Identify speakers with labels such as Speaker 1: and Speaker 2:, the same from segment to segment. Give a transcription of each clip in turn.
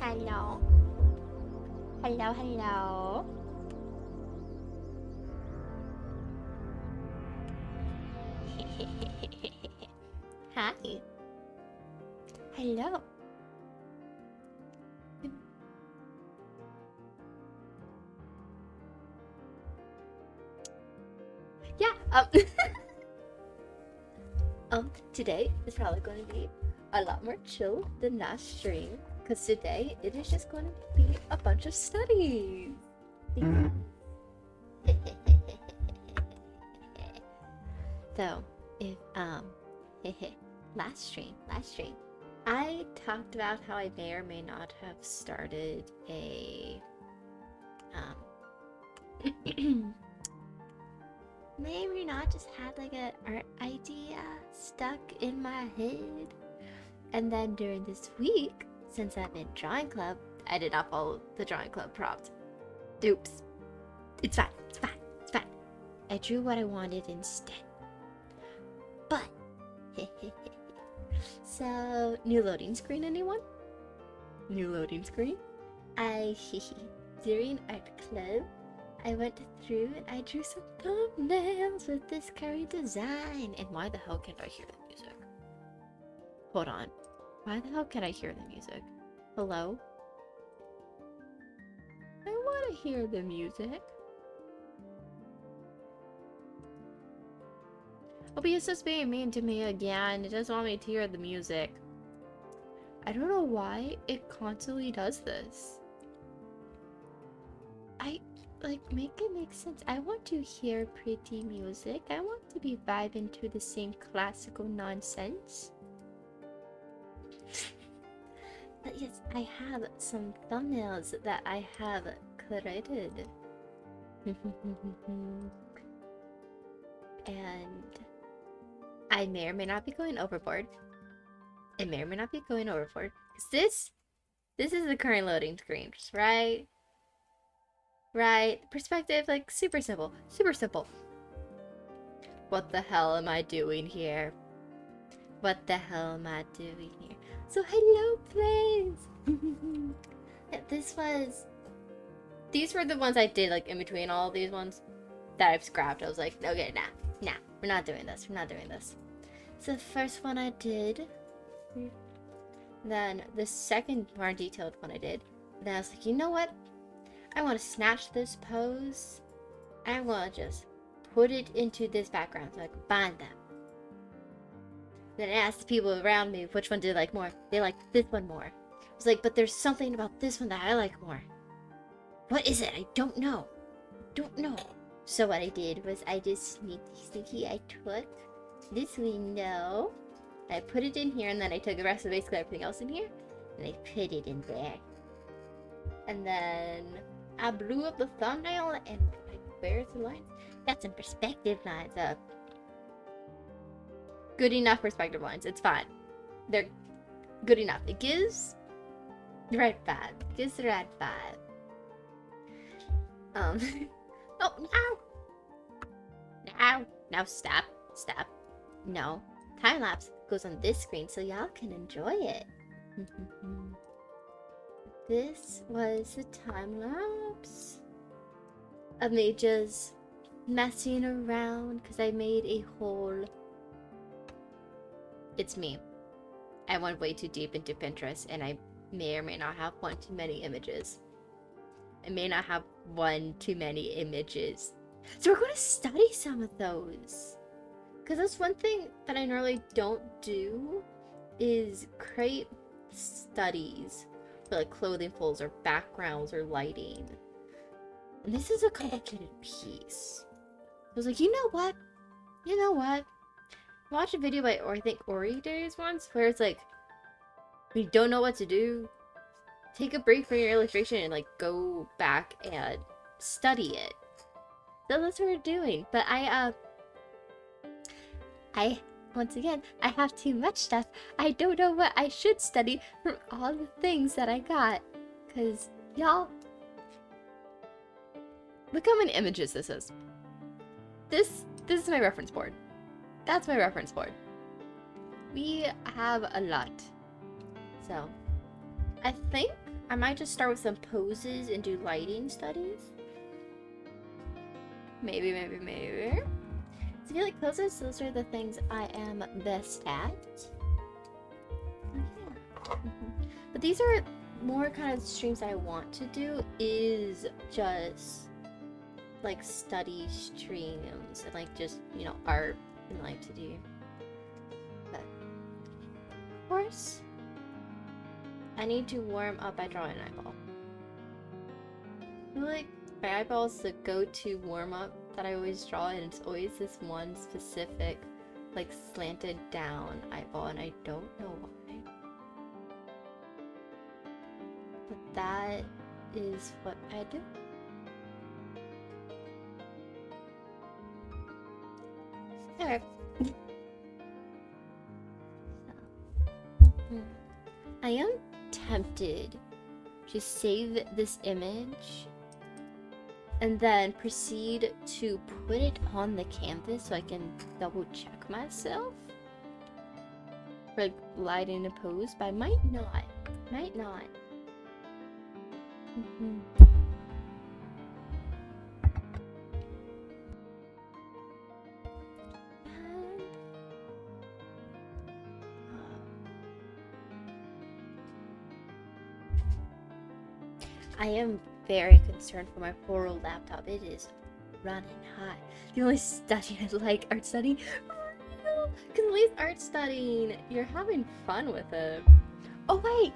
Speaker 1: Hello. Hello, hello. Hi. Hello. Yeah, today is probably going to be a lot more chill than last stream, because today it is just going to be a bunch of studies. So, if, last stream, I talked about how I may or may not have started a, may or may not just had like an art idea stuck in my head. And then during this week, since I'm in drawing club, I did not follow the drawing club prompt. Oops. It's fine. I drew what I wanted instead. But, so, new loading screen, anyone? New loading screen? During art club, I went through and I drew some thumbnails with this current design. And why the hell can't I hear the music? Hold on. Why the hell can I hear the music? Hello? I want to hear the music. OBS is being mean to me again. It doesn't want me to hear the music. I don't know why it constantly does this. Make it make sense. I want to hear pretty music. I want to be vibing to the same classical nonsense. But yes, I have some thumbnails that I have created. And I may or may not be going overboard. It may or may not be going overboard. Because this is the current loading screen, right? Right? Perspective, like, super simple. Super simple. What the hell am I doing here? What the hell am I doing here? So, hello, plays! These were the ones I did, like, in between all of these ones that I've scrapped. I was like, okay, nah, we're not doing this. So, the first one I did, then the second more detailed one I did, then I was like, you know what? I want to snatch this pose. I want to just put it into this background so I can bind them. Then I asked the people around me which one did I like more. They liked this one more. I was like, but there's something about this one that I like more. What is it? I don't know. So what I did was I just sneaky, I took this window, I put it in here, and then I took the rest of basically everything else in here, and I put it in there. And then I blew up the thumbnail, and like, where's the lines? Got some perspective lines up. Good enough perspective lines. It's fine. They're good enough. It gives the right vibe. Oh, now stop. No. Time lapse goes on this screen so y'all can enjoy it. This was the time lapse of me just messing around because I made a whole. It's me. I went way too deep into Pinterest and I may or may not have one too many images. I may not have one too many images. So we're going to study some of those. Because that's one thing that I normally don't do is create studies for like clothing folds or backgrounds or lighting. And this is a complicated piece. I was like, you know what? Watch a video by I think Ori Days once where it's like, we don't know what to do. Take a break from your illustration and like go back and study it. So that's what we're doing. But once again, I have too much stuff. I don't know what I should study from all the things that I got. Cause y'all, look how many images this is. This is my reference board. That's my reference board. We have a lot. So, I think I might just start with some poses and do lighting studies. Maybe. So I feel like those are the things I am best at. Yeah. But these are more kind of streams I want to do is just like study streams and like just, you know, art and like to do. But of course, I need to warm up by drawing an eyeball. I feel like my eyeball is the go-to warm-up that I always draw, and it's always this one specific, like, slanted down eyeball, and I don't know why. But that is what I do. Alright. I am tempted to save this image and then proceed to put it on the canvas so I can double check myself for like lighting a pose, but I might not. I am very concerned for my poor old laptop. It is running hot. The only study I like, art studying. Because at least art studying, you're having fun with it. Oh wait!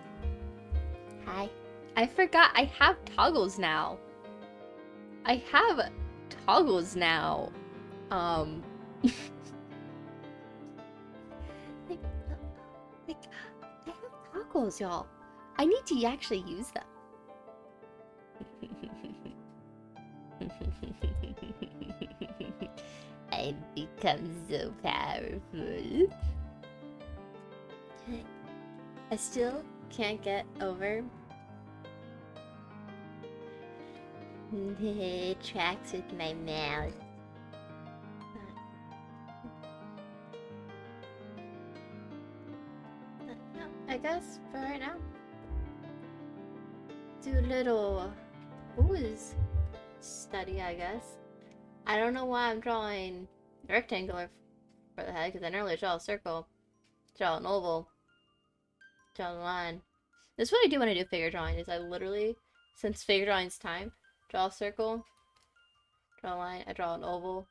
Speaker 1: Hi. I forgot I have toggles now. Like, I have toggles, y'all. I need to actually use them. I've become so powerful. I still can't get over the tracks with my mouth. No, I guess for right now, do a little pose study, I guess. I don't know why I'm drawing rectangular for the head, because I normally draw a circle, draw an oval, draw a line. That's what I do when I do figure drawing, is I literally, since figure drawing's time, draw a circle, draw a line, I draw an oval,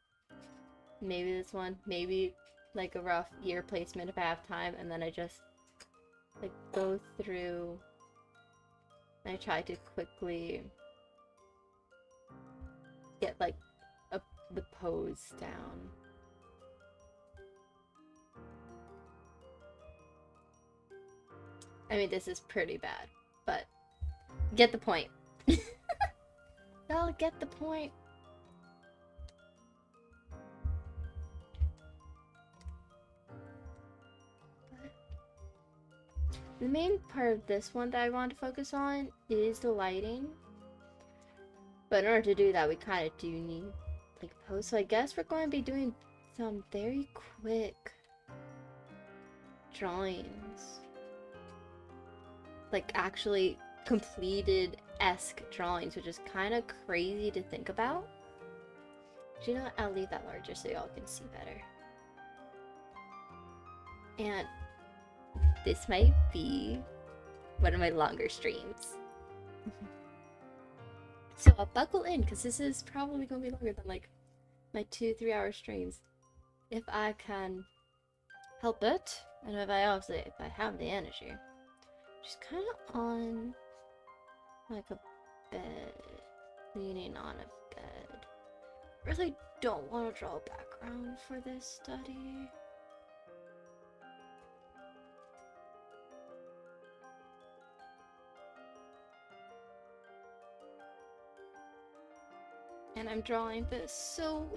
Speaker 1: maybe this one, maybe like a rough ear placement if I have time, and then I just like go through and I try to quickly get like the pose down. I mean, this is pretty bad, but get the point. Y'all get the point. The main part of this one that I want to focus on is the lighting. But in order to do that, we kind of do need like pose. So I guess we're going to be doing some very quick drawings. Like actually completed-esque drawings, which is kind of crazy to think about. Do you know what? I'll leave that larger so y'all can see better. And this might be one of my longer streams. So I'll buckle in, because this is probably going to be longer than like my 2-3 hour streams. If I can help it, and if I have the energy. Just kind of on like a bed, leaning on a bed. Really don't want to draw a background for this study. And I'm drawing this so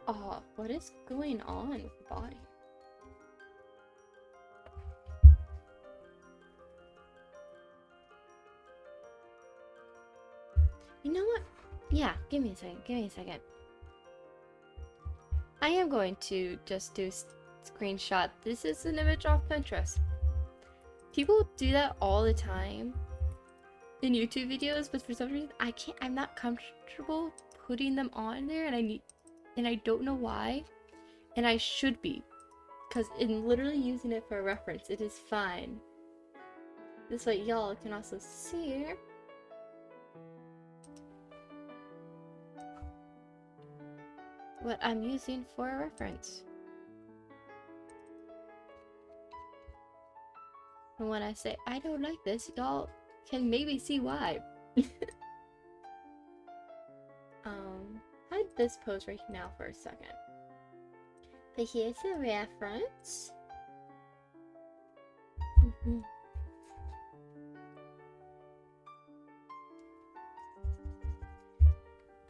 Speaker 1: off. What is going on with the body? You know what? Yeah, give me a second. I am going to just do screenshot. This is an image off Pinterest. People do that all the time. in YouTube videos, but for some reason I'm not comfortable putting them on there, and I don't know why, and I should be, because in literally using it for a reference, it is fine. This way y'all can also see what I'm using for a reference. And when I say I don't like this, y'all can maybe see why. Hide this pose right now for a second. But here's a reference.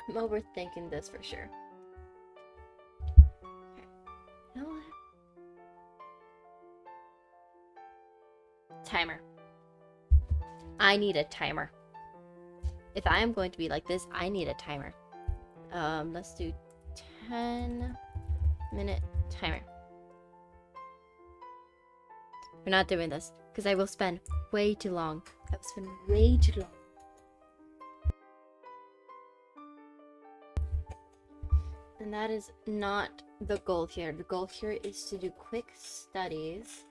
Speaker 1: I'm overthinking this for sure. Okay. You know what? Timer. I need a timer. If I am going to be like this, I need a timer. Let's do 10-minute timer. We're not doing this because I will spend way too long. I will spend way too long. And that is not the goal here. The goal here is to do quick studies.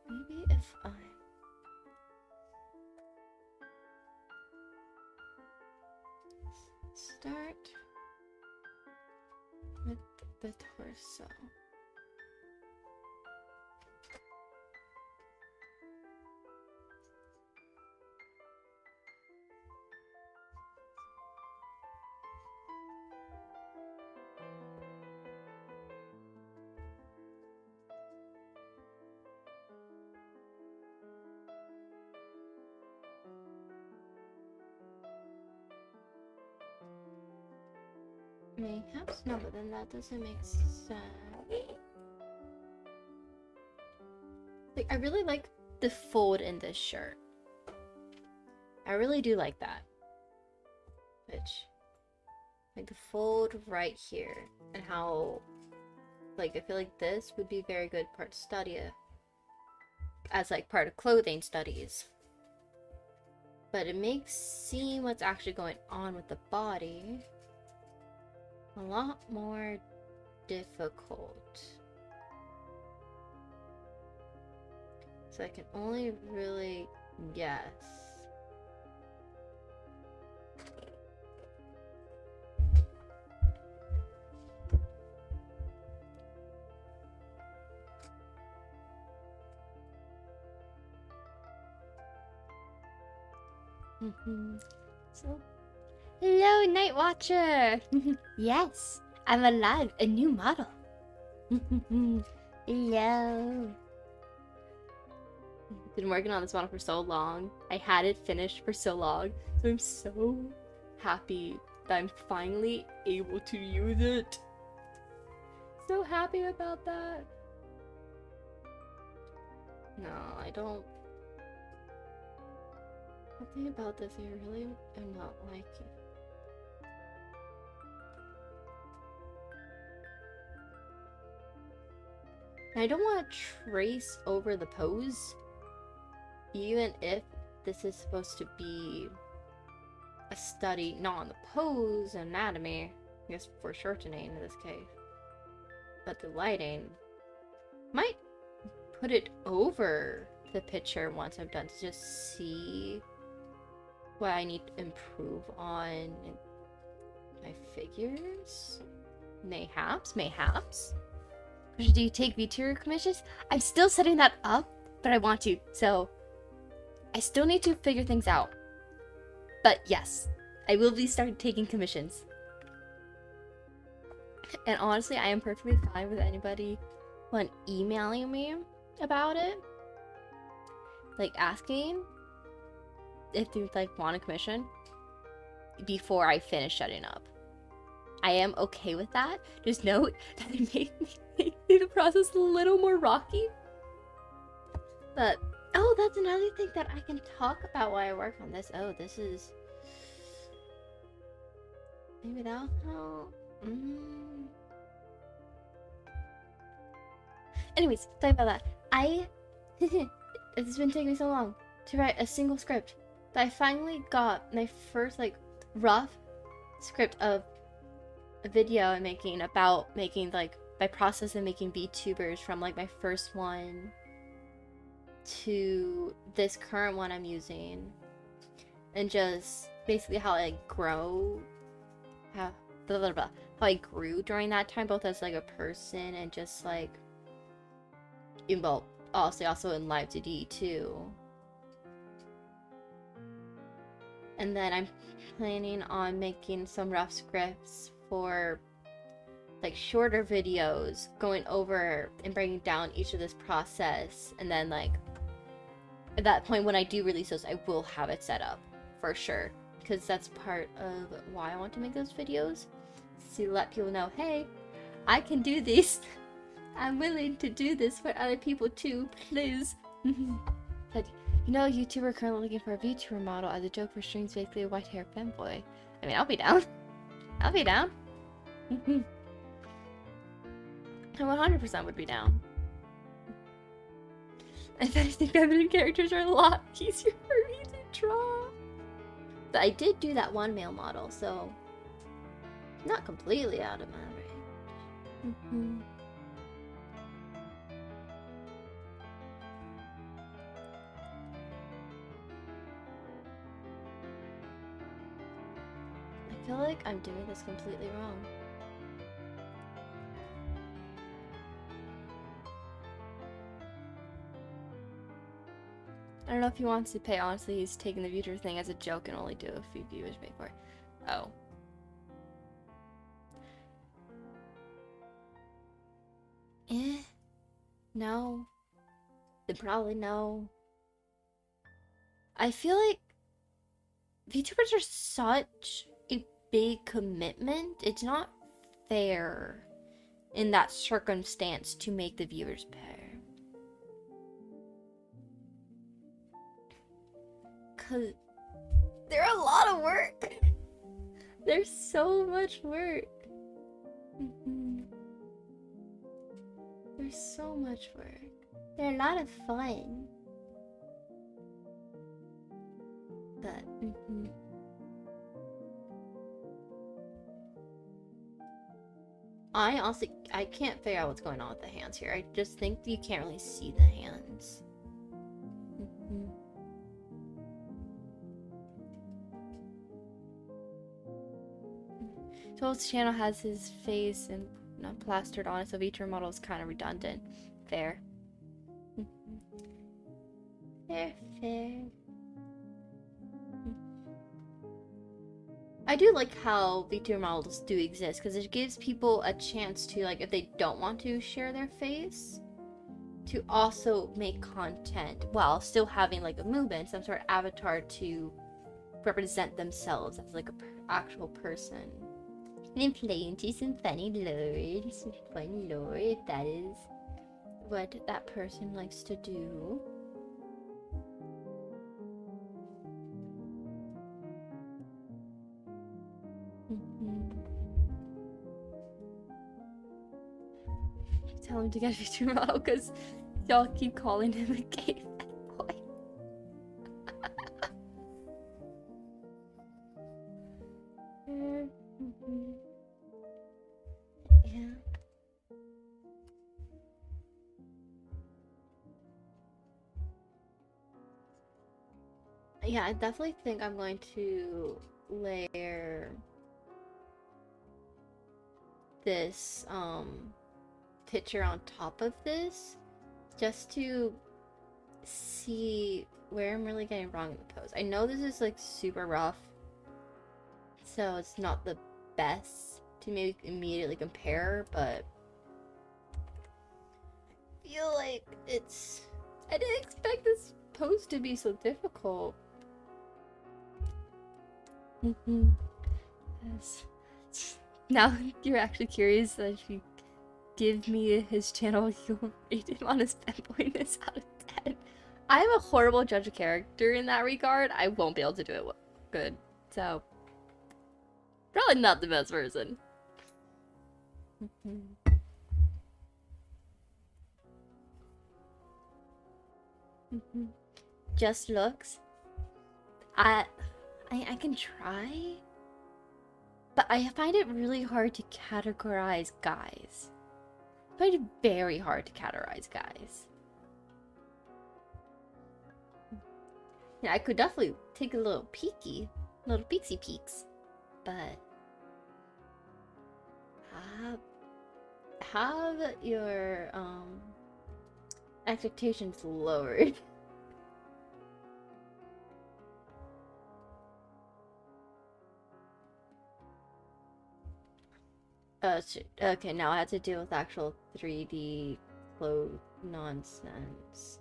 Speaker 1: Maybe if I start with the torso. Mayhaps? No, but then that doesn't make sense. Like, I really like the fold in this shirt. I really do like that. Like the fold right here. And how, like, I feel like this would be very good part to study as, like, part of clothing studies. But it makes seeing what's actually going on with the body a lot more difficult. So I can only really guess. So, hello, Night Watcher! Yes, I'm alive, a new model. Hello. Been working on this model for so long. I had it finished for so long, so I'm so happy that I'm finally able to use it. So happy about that. No, I don't. Something about this I really am not liking. I don't want to trace over the pose, even if this is supposed to be a study not on the pose anatomy, I guess foreshortening in this case, but the lighting. Might put it over the picture once I'm done to just see what I need to improve on in my figures. Mayhaps. Do you take VTuber commissions? I'm still setting that up, but I want to, so I still need to figure things out. But yes, I will be starting taking commissions. And honestly, I am perfectly fine with anybody emailing me about it, like asking if they like want a commission before I finish shutting up. I am okay with that. Just note that it made the process a little more rocky. But oh, that's another thing that I can talk about while I work on this. Oh, this is maybe that'll help. Anyways, talking about that, it's been taking me so long to write a single script. But I finally got my first like rough script of a video I'm making about making like my process of making VTubers from like my first one to this current one I'm using, and just basically how I grow, how I grew during that time, both as like a person and just like, well, also in live 2D too. And then I'm planning on making some rough scripts for like shorter videos going over and breaking down each of this process, and then like at that point when I do release those, I will have it set up for sure, because that's part of why I want to make those videos, to let people know, hey, I can do these. I'm willing to do this for other people too, please. But you know, YouTuber currently looking for a VTuber model as a joke for streams, basically a white-haired femboy. I mean, I'll be down. I'll be down. I 100% would be down. I think feminine characters are a lot easier for me to draw. But I did do that one male model, so not completely out of my range. I feel like I'm doing this completely wrong. I don't know if he wants to pay. Honestly, he's taking the viewer thing as a joke and only do a few viewers pay for it. Oh. No. Then probably no. I feel like VTubers are such a big commitment. It's not fair in that circumstance to make the viewers pay. Cause they're a lot of work. There's so much work. There's so much work. They're a lot of fun. But I can't figure out what's going on with the hands here. I just think you can't really see the hands. Toad's channel has his face and not plastered on it, so VTuber model is kind of redundant. Fair. Fair. I do like how VTuber models do exist, because it gives people a chance to, like, if they don't want to share their face, to also make content while still having like a movement, some sort of avatar to represent themselves as like a actual person. And then play into some funny lore, some fun lore, if that is what that person likes to do. Tell him to get a VTuber model because y'all keep calling him a gay fat boy. Yeah, I definitely think I'm going to layer this picture on top of this just to see where I'm really getting wrong in the pose. I know this is like super rough, so it's not the best to maybe immediately compare, but I feel like it's... I didn't expect this pose to be so difficult. Yes. Now you're actually curious that if you give me his channel, you'll rate him on his fanboyness out of 10. I'm a horrible judge of character in that regard. I won't be able to do it good. So, probably not the best person. Just looks. I can try, but I find it really hard to categorize guys. I find it very hard to categorize guys. Yeah, I could definitely take a little peeksy peeks, but have your expectations lowered. Okay, now I have to deal with actual 3D clothes nonsense.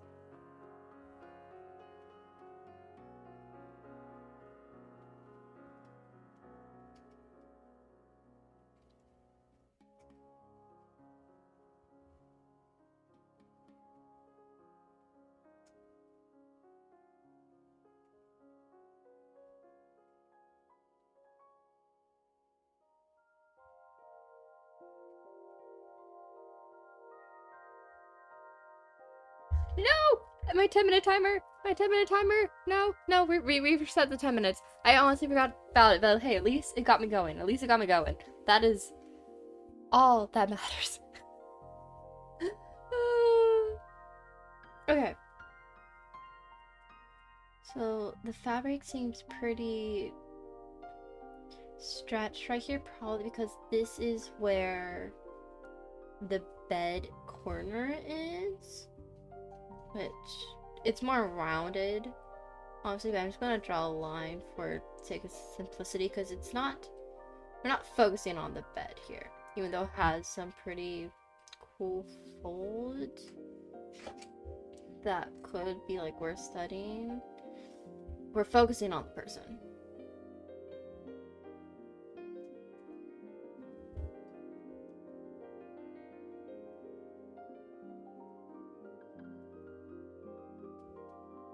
Speaker 1: No! My 10-minute timer! My 10-minute timer! No, we reset the 10 minutes. I honestly forgot about it, but hey, at least it got me going. At least it got me going. That is all that matters. Okay. So the fabric seems pretty stretched right here, probably because this is where the bed corner is, which it's more rounded, obviously, but I'm just gonna draw a line for sake of simplicity because we're not focusing on the bed here, even though it has some pretty cool folds that could be like worth studying. We're focusing on the person.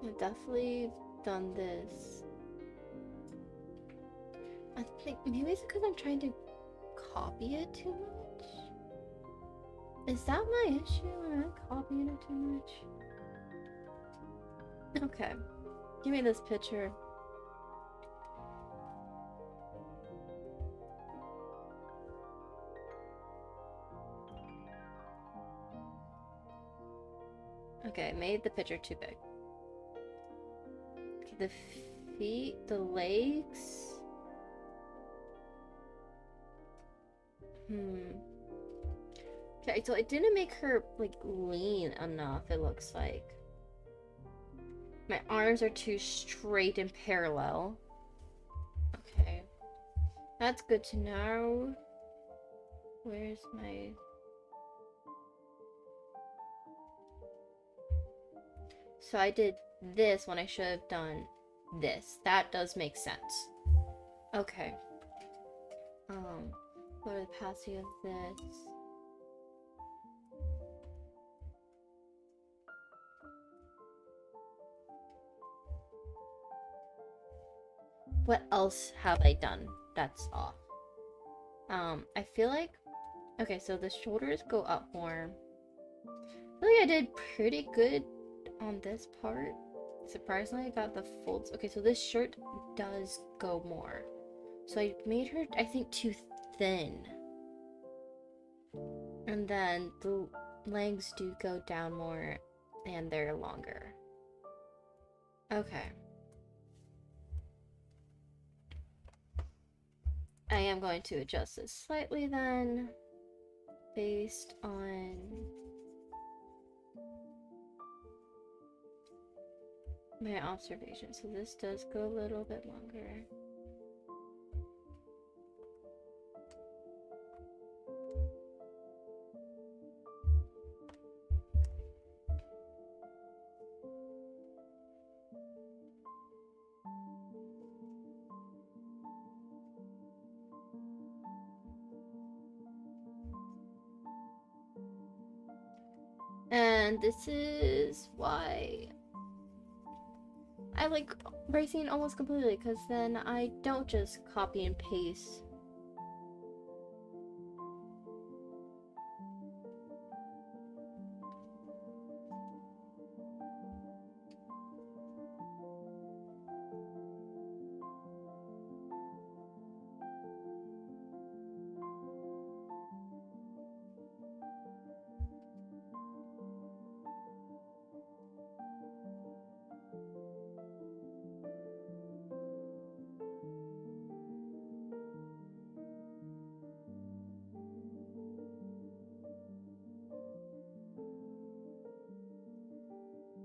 Speaker 1: I've definitely done this. I think maybe it's because I'm trying to copy it too much. Is that my issue? Am I copying it too much? Okay. Give me this picture. Okay, I made the picture too big. Okay, the feet, the legs. Okay, so it didn't make her like lean enough, it looks like. My arms are too straight and parallel. Okay. That's good to know. Where's my... So I did this when I should have done this. That does make sense. Okay. What are the passing of this? What else have I done that's off? I feel like... Okay, so the shoulders go up more. I feel like I did pretty good on this part. Surprisingly, I got the folds. Okay, so this shirt does go more. So I made her, I think, too thin. And then the legs do go down more and they're longer. Okay. I am going to adjust this slightly then, based on my observation. So this does go a little bit longer. And this is why I like bracing almost completely, because then I don't just copy and paste.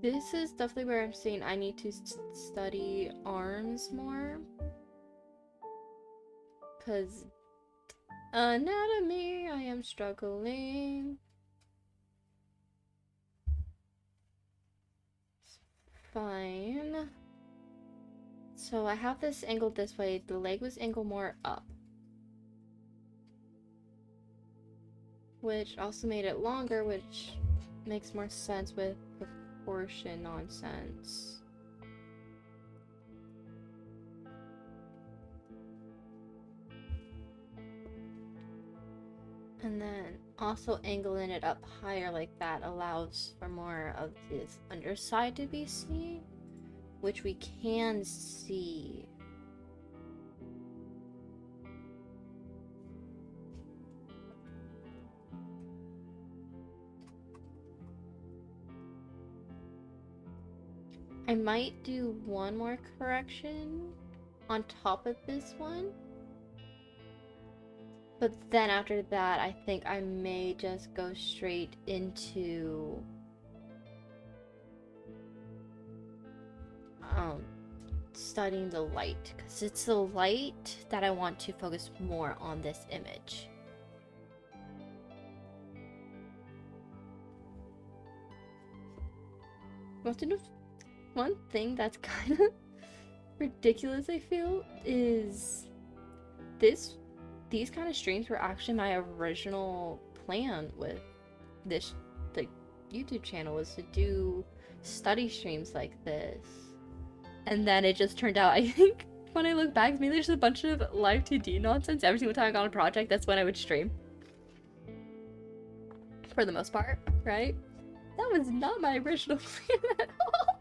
Speaker 1: This is definitely where I'm saying I need to study arms more. Because anatomy, I am struggling. Fine. So I have this angled this way. The leg was angled more up, which also made it longer, which makes more sense with proportion nonsense. And then also angling it up higher like that allows for more of this underside to be seen, which we can see. I might do one more correction on top of this one. But then after that, I think I may just go straight into studying the light, because it's the light that I want to focus more on this image. One thing that's kind of ridiculous, I feel, is these kind of streams were actually my original plan with this YouTube channel, was to do study streams like this. And then it just turned out, I think, when I look back, maybe there's a bunch of live 2D nonsense. Every single time I got on a project, that's when I would stream. For the most part, right? That was not my original plan at all.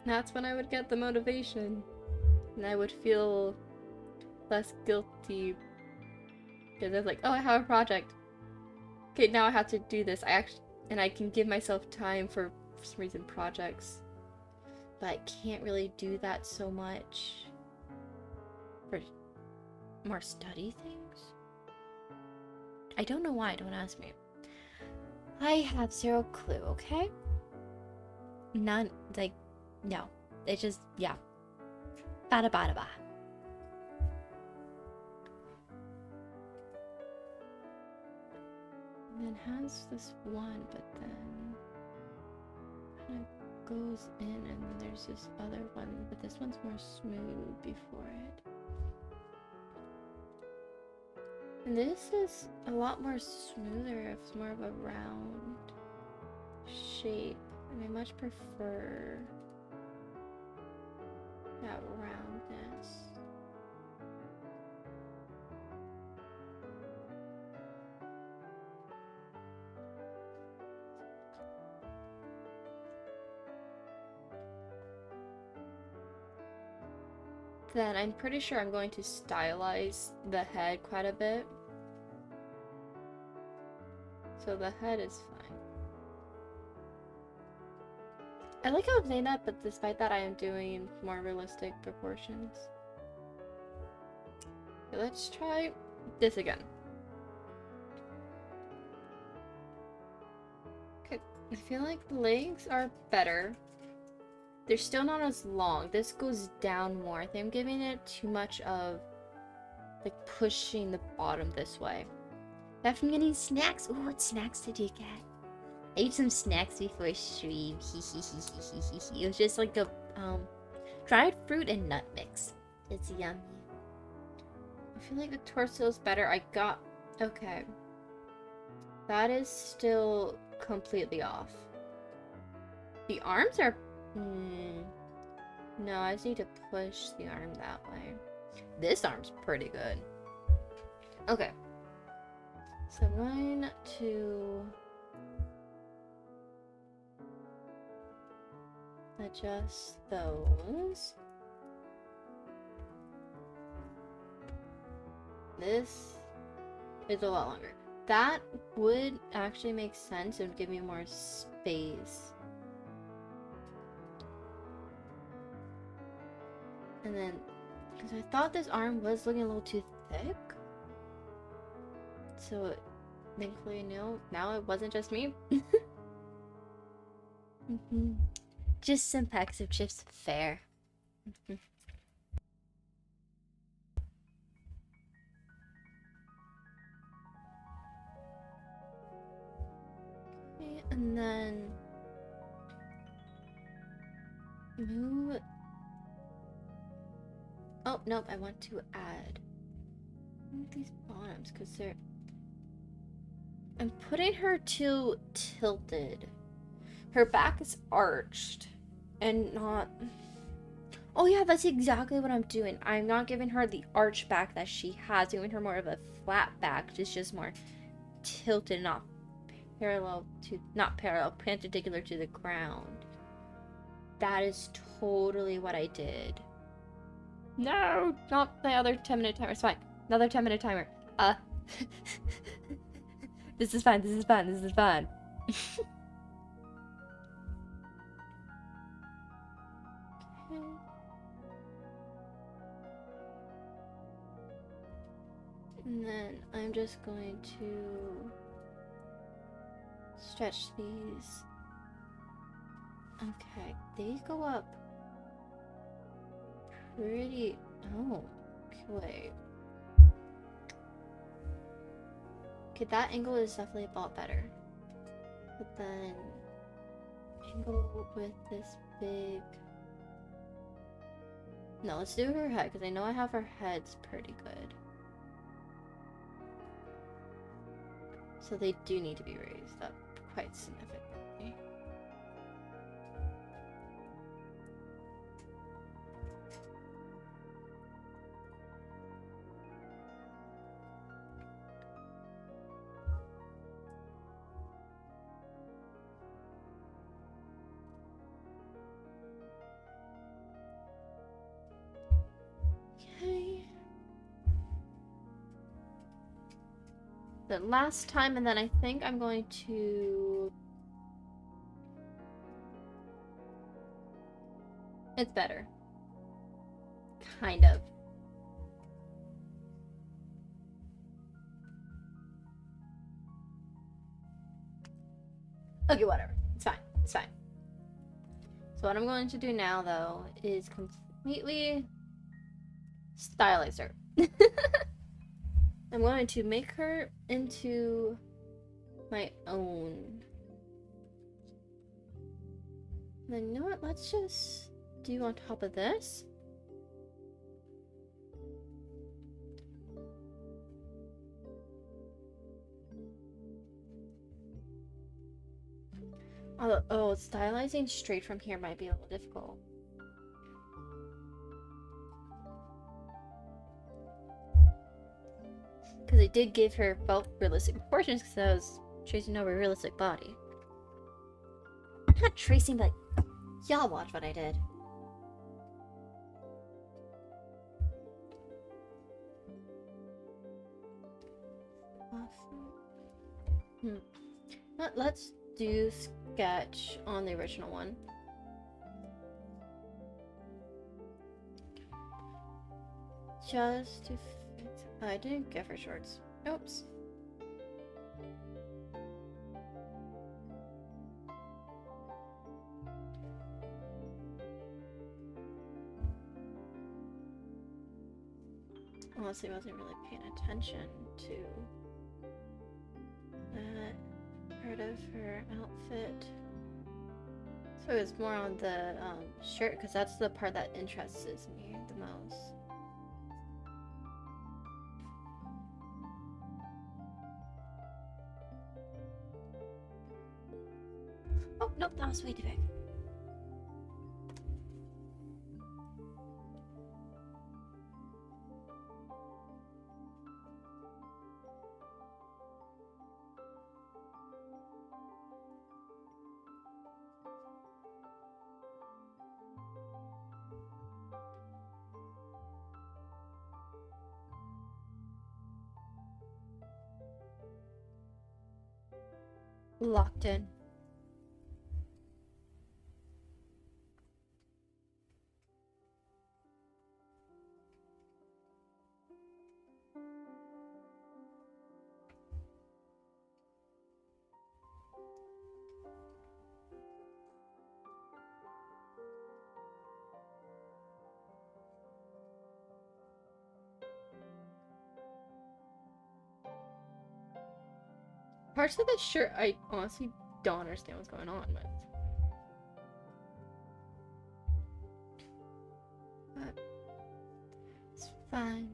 Speaker 1: That's when I would get the motivation. And I would feel less guilty. Because I was like, oh, I have a project. Okay, now I have to do this. And I can give myself time for some reason projects. But I can't really do that so much for more study things. I don't know why, don't ask me. I have zero clue, okay? None, like, no. It just, yeah. Bada bada ba. And then has this one, but then kind of goes in, and then there's this other one, but this one's more smooth before it. And this is a lot more smoother. It's more of a round shape, and I much prefer that roundness. Then I'm pretty sure I'm going to stylize the head quite a bit. So the head is fine. I like how I'm saying that, but despite that I am doing more realistic proportions. Okay, let's try this again. Okay, I feel like the legs are better. They're still not as long. This goes down more. I think I'm giving it too much of like pushing the bottom this way. Back from getting snacks. Ooh, what snacks did you get? I ate some snacks before stream. It was just like a dried fruit and nut mix. It's yummy. I feel like the torso is better. Okay. That is still completely off. The arms are no, I just need to push the arm that way. This arm's pretty good. Okay. So I'm going to adjust those. This is a lot longer. That would actually make sense. It would give me more space. And then, because I thought this arm was looking a little too thick. So, thankfully, no. Now it wasn't just me. Just some packs of chips, fair. Okay, and then move. Oh nope, I want to add these bottoms because they're. I'm putting her too tilted. Her back is arched and not. Oh yeah, that's exactly what I'm doing. I'm not giving her the arch back that she has, giving her more of a flat back. It's just more tilted, not perpendicular to the ground. That is totally what I did. No, not the other 10-minute timer. It's fine. Another 10-minute timer. This is fine. This is fine. This is fine. Okay. And then I'm just going to stretch these. Okay, they go up pretty. Oh, okay. Okay, that angle is definitely a lot better. But then angle with this big. No, let's do her head because I know I have her head's pretty good. So they do need to be raised up quite significantly. Okay. The last time, and then I think I'm going to. It's better. Kind of. Okay, whatever. It's fine. It's fine. So what I'm going to do now, though, is completely stylize her. I'm going to make her into my own. Then, you know what? Let's just do on top of this. Oh, stylizing straight from here might be a little difficult. Because I did give her both realistic proportions because I was tracing over a realistic body. I'm not tracing, but y'all watch what I did. Awesome. Let's do sketch on the original one. Just to fix. I didn't give her shorts. Oops. Honestly, wasn't really paying attention to that part of her outfit. So it was more on the shirt because that's the part that interests me the most. Oh, nope, that was way too big. Locked in. Parts of this shirt I honestly don't understand what's going on with. But it's fine.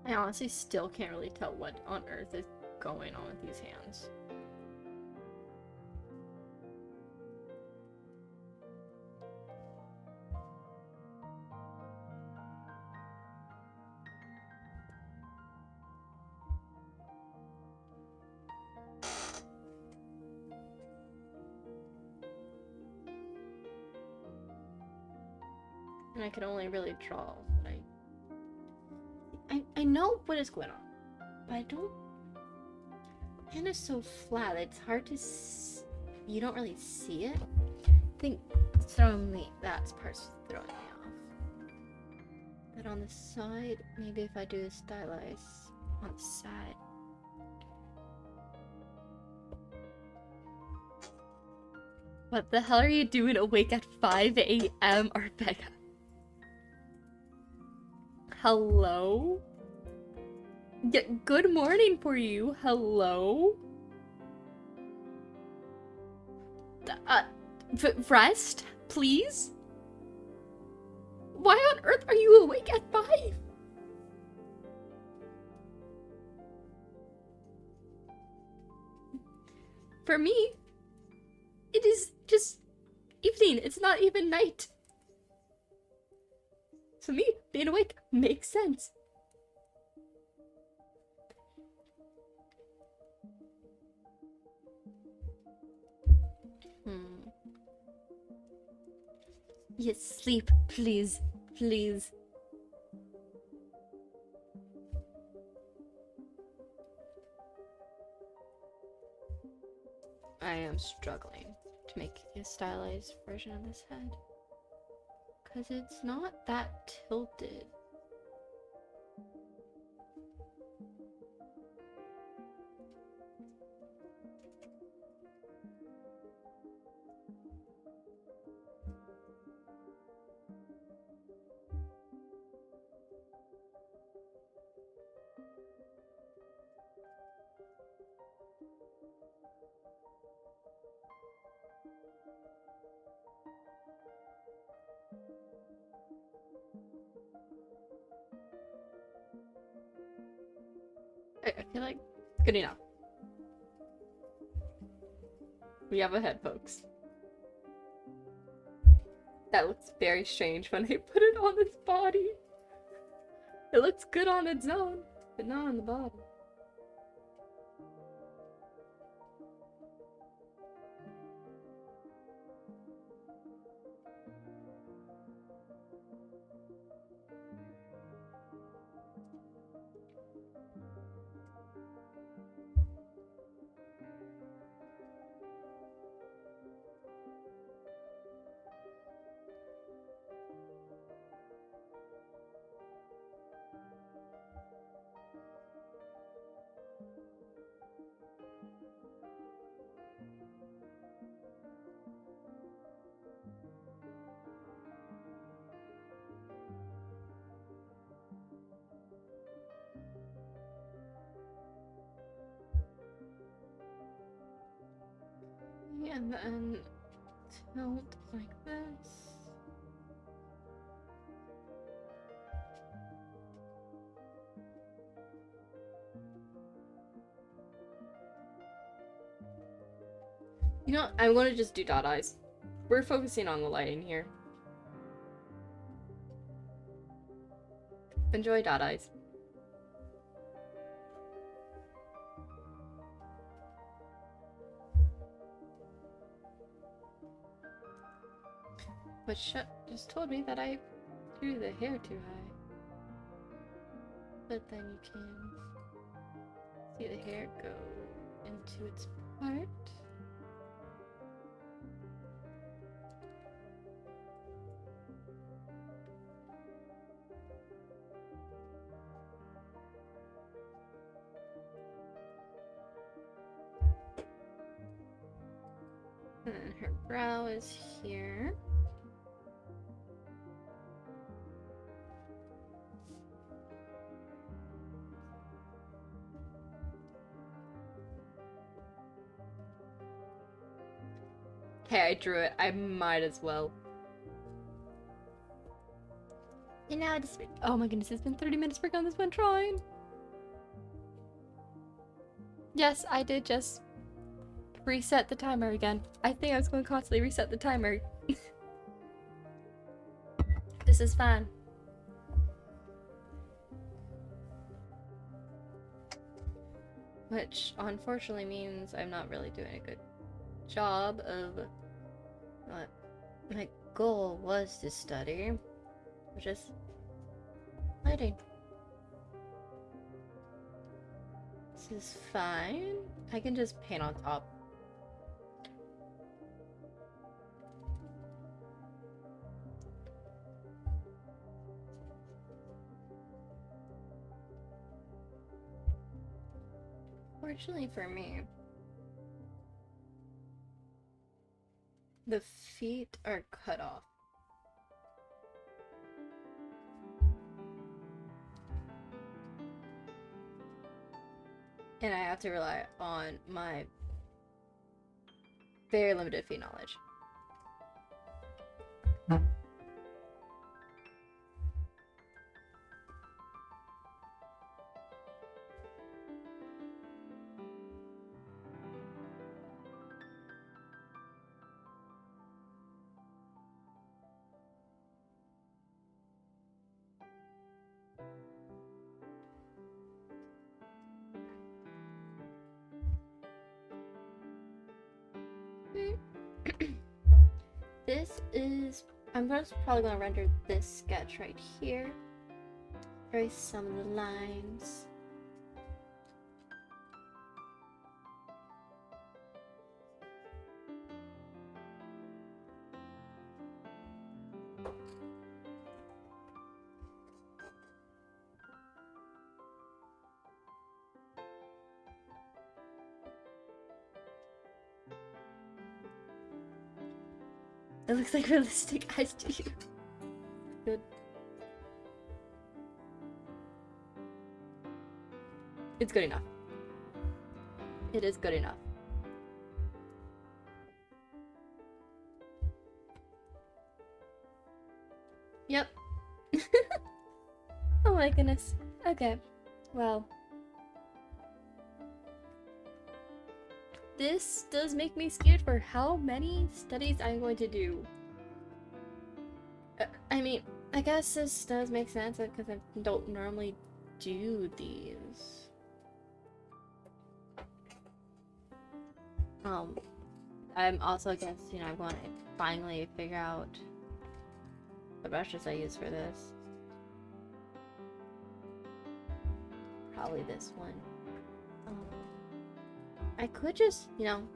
Speaker 1: I honestly still can't really tell what on earth is going on with these hands. And I can only really draw what I know what is going on, but I don't. Hand is so flat, it's hard to you don't really see it. I think that's part's throwing me off. But on the side, maybe if I do a stylize on the side. What the hell are you doing awake at 5 a.m. Arbega? Hello? Yeah, good morning for you. Hello? Rest, please? Why on earth are you awake at 5? For me, it is just evening. It's not even night. So me, being awake makes sense. Yes, sleep, please, please. I am struggling to make a stylized version of this head. Because it's not that tilted. I feel like good enough. We have a head, folks. That looks very strange when they put it on its body. It looks good on its own, but not on the body. And then tilt like this. You know, I want to just do dot eyes. We're focusing on the lighting here. Enjoy dot eyes. But just told me that I drew the hair too high. but then you can see the hair go into its part. And then her brow is here. Hey, I drew it. I might as well. And now it's been, oh my goodness, it's been 30 minutes working on this one drawing. Yes, I did just reset the timer again. I think I was going to constantly reset the timer. This is fine. Which unfortunately means I'm not really doing a good job of what my goal was to study, which is lighting. This is fine. I can just paint on top. Fortunately for me, the feet are cut off. And I have to rely on my very limited feet knowledge. This is, I'm probably going to render this sketch right here. Erase some of the lines. It looks like realistic eyes to you. Good. It's good enough. It is good enough. Yep. Oh my goodness. Okay. Well. This does make me scared for how many studies I'm going to do. I mean, I guess this does make sense because I don't normally do these. I'm also guess, you know, I want to finally figure out the brushes I use for this. Probably this one. I could just, you know,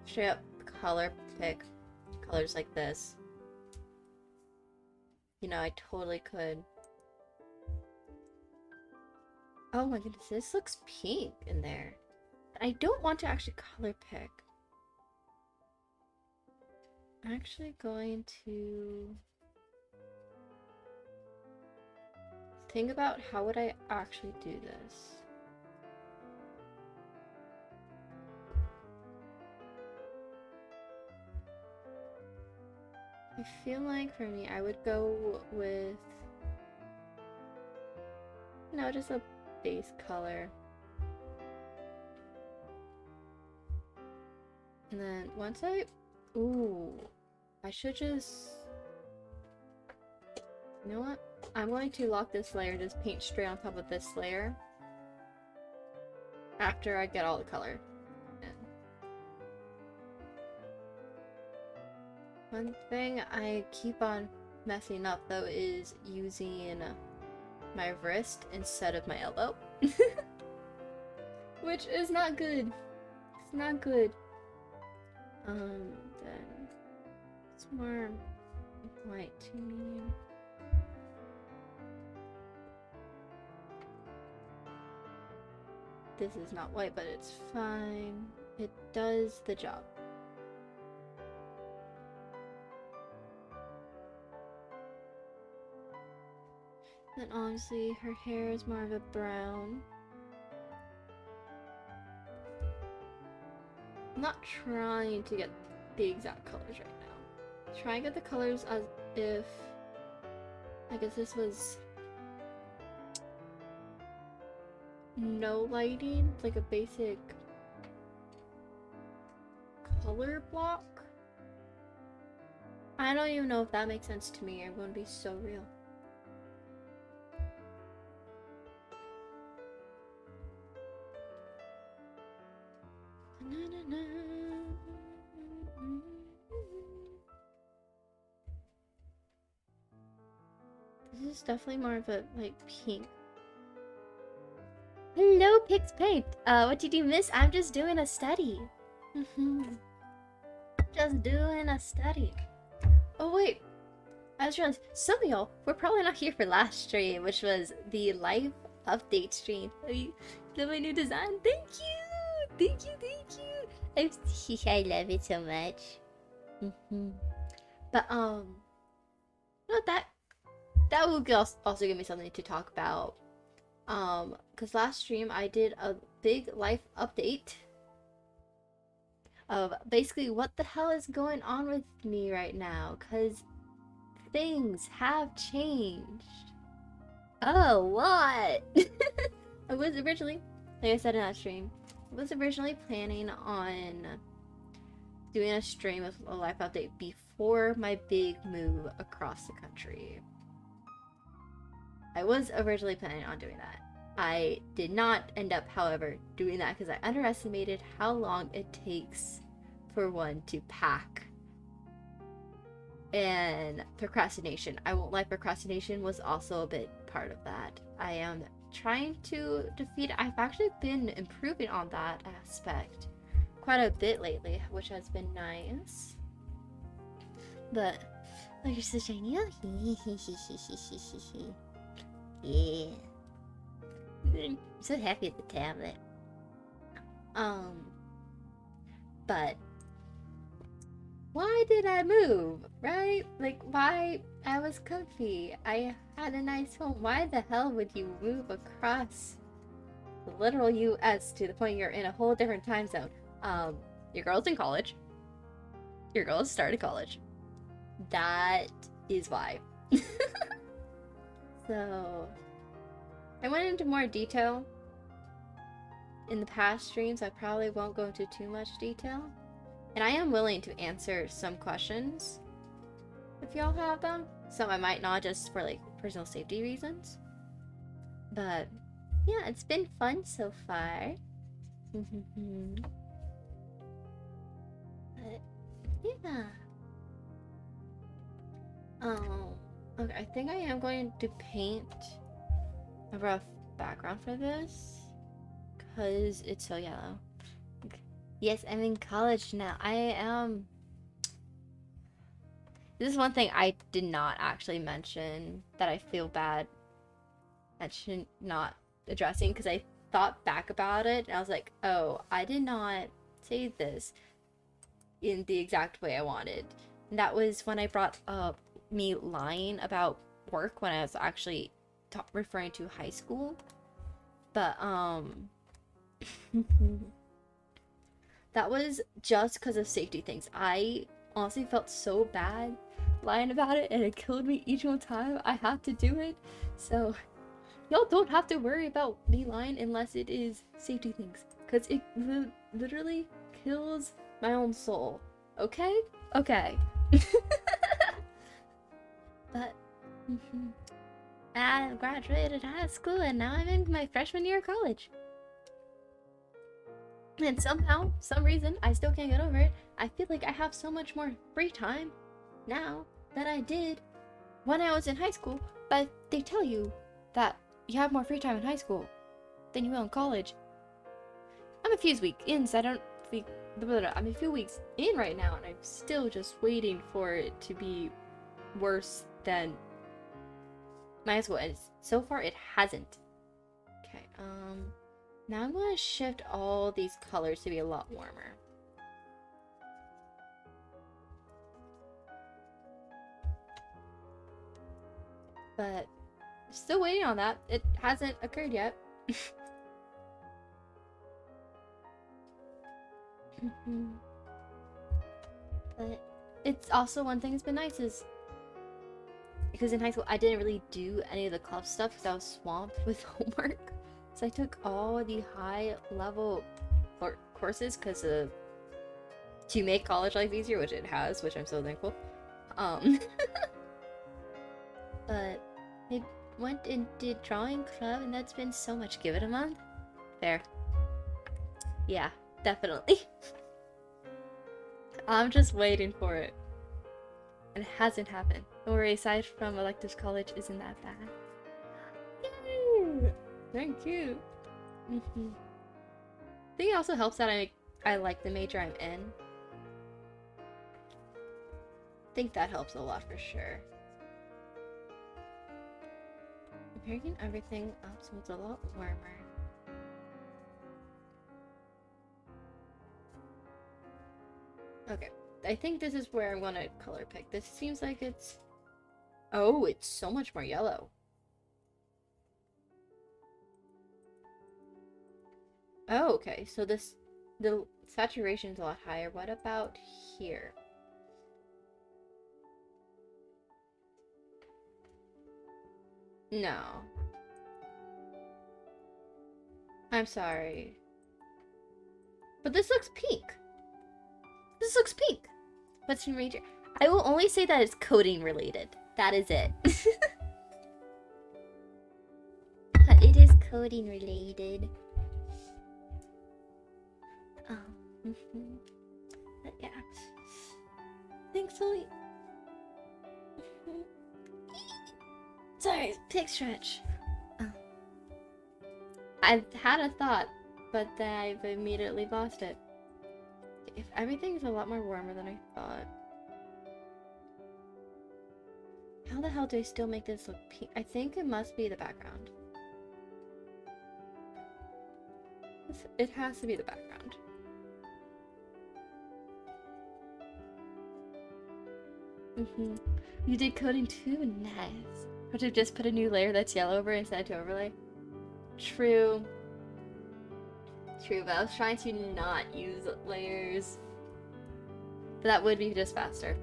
Speaker 1: straight up color pick colors like this. You know, I totally could. Oh my goodness, this looks pink in there. I don't want to actually color pick. I'm actually going to think about how would I actually do this. I feel like for me, I would go with, you know, just a base color. And then once ooh, I should just, you know what? I'm going to lock this layer, just paint straight on top of this layer after I get all the color. One thing I keep on messing up though is using my wrist instead of my elbow. Which is not good. It's not good. Then it's more white to me. This is not white, but it's fine. It does the job. Then honestly, her hair is more of a brown. I'm not trying to get the exact colors right now. Try and get the colors as if, I guess this was no lighting, like a basic color block. I don't even know if that makes sense to me. I'm going to be so real. This is definitely more of a like pink. Hello, Pix Paint. What did you miss? I'm just doing a study. Just doing a study. Oh wait, I just realized some of y'all were probably not here for last stream, which was the live update stream. Love my new design. Thank you, thank you, thank you. I love it so much. But no, that will also give me something to talk about. Because last stream I did a big life update of basically what the hell is going on with me right now, because things have changed a lot. I was originally, like I said in that stream, I was originally planning on doing a stream with a life update before my big move across the country. I was originally planning on doing that. I did not end up, however, doing that because I underestimated how long it takes for one to pack. And procrastination. I won't lie, procrastination was also a bit part of that. I am trying to defeat it. I've actually been improving on that aspect quite a bit lately, which has been nice. But, oh, you're so shiny. Yeah. I'm so happy at the tablet. But why did I move, right? Like, why? I was comfy. I had a nice home. Why the hell would you move across the literal US to the point you're in a whole different time zone? Your girl's in college. Your girl has started college. That is why. So I went into more detail in the past streams. I probably won't go into too much detail. And I am willing to answer some questions if y'all have them. Some I might not, just for like personal safety reasons. But yeah, it's been fun so far. But yeah. Okay, I think I am going to paint a rough background for this because it's so yellow. Yes, I'm in college now. I am. This is one thing I did not actually mention that I feel bad that should not addressing, because I thought back about it and I was like, oh, I did not say this in the exact way I wanted. And that was when I brought up me lying about work when I was actually referring to high school. But that was just because of safety things. I honestly felt so bad lying about it, and it killed me each one time I had to do it. So y'all don't have to worry about me lying unless it is safety things, because it literally kills my own soul. Okay? Okay. But I graduated high school and now I'm in my freshman year of college. And somehow, some reason, I still can't get over it. I feel like I have so much more free time now than I did when I was in high school. But they tell you that you have more free time in high school than you will in college. I'm a few weeks in, so I'm a few weeks in right now, and I'm still just waiting for it to be worse than my high school, and so far it hasn't. Okay, now I'm gonna shift all these colors to be a lot warmer. But still waiting on that. It hasn't occurred yet. But it's also one thing that's been nice is because in high school I didn't really do any of the club stuff because I was swamped with homework. So I took all the high level courses because to make college life easier, which it has, which I'm so thankful. But I went and did drawing club, and that's been so much. Give it a month. Fair. Yeah, definitely. I'm just waiting for it. And it hasn't happened. Don't worry, aside from electives, college isn't that bad. Yay! Thank you. I think it also helps that I like the major I'm in. I think that helps a lot for sure. I'm making everything up so it's a lot warmer. Okay, I think this is where I'm gonna color pick. This seems like it's... Oh, it's so much more yellow. Oh, okay, so the saturation's a lot higher. What about here? No. I'm sorry. But this looks pink. This looks pink. What's your major? I will only say that it's coding related. That is it. But it is coding related. But yeah. Thanks, Sully. Sorry, pig stretch. I've had a thought, but then I've immediately lost it. If everything's a lot more warmer than I thought. How the hell do I still make this look pink? I think it must be the background. It has to be the background. You did coding too? Nice. Or to just put a new layer that's yellow over instead to overlay? True. True, but I was trying to not use layers. But that would be just faster.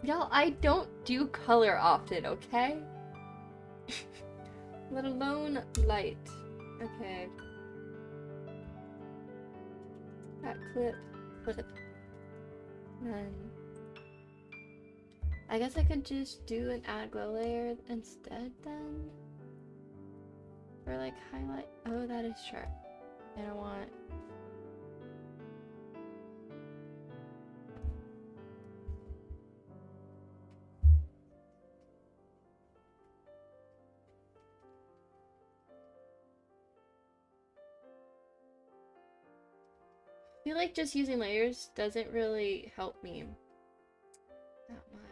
Speaker 1: Y'all, I don't do color often, okay? Let alone light. Okay. That clip. Then I guess I could just do an add glow layer instead then? For like highlight. Oh, that is sharp. I don't want... I feel like just using layers doesn't really help me that much.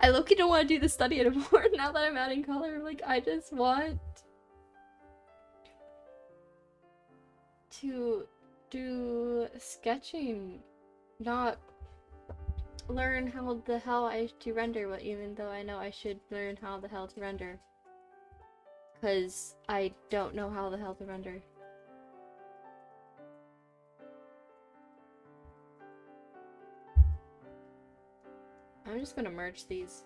Speaker 1: I low-key don't want to do the study anymore now that I'm adding color. Like, I just want to do sketching, not learn how the hell I to render, but even though I know I should learn how the hell to render. Because I don't know how the hell to render. I'm just gonna merge these.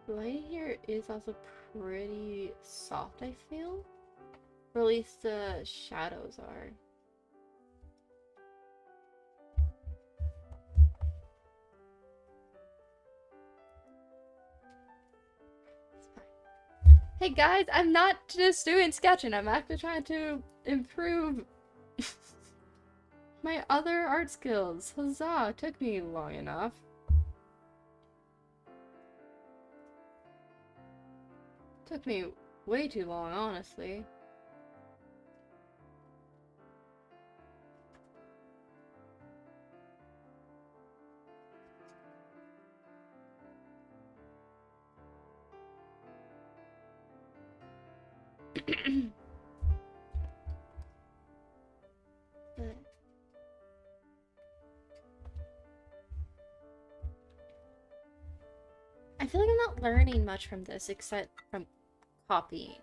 Speaker 1: The light here is also pretty soft, I feel. Or at least the shadows are. Hey guys, I'm not just doing sketching, I'm actually trying to improve my other art skills. Huzzah, took me long enough. Took me way too long, honestly. But I feel like I'm not learning much from this except from copying.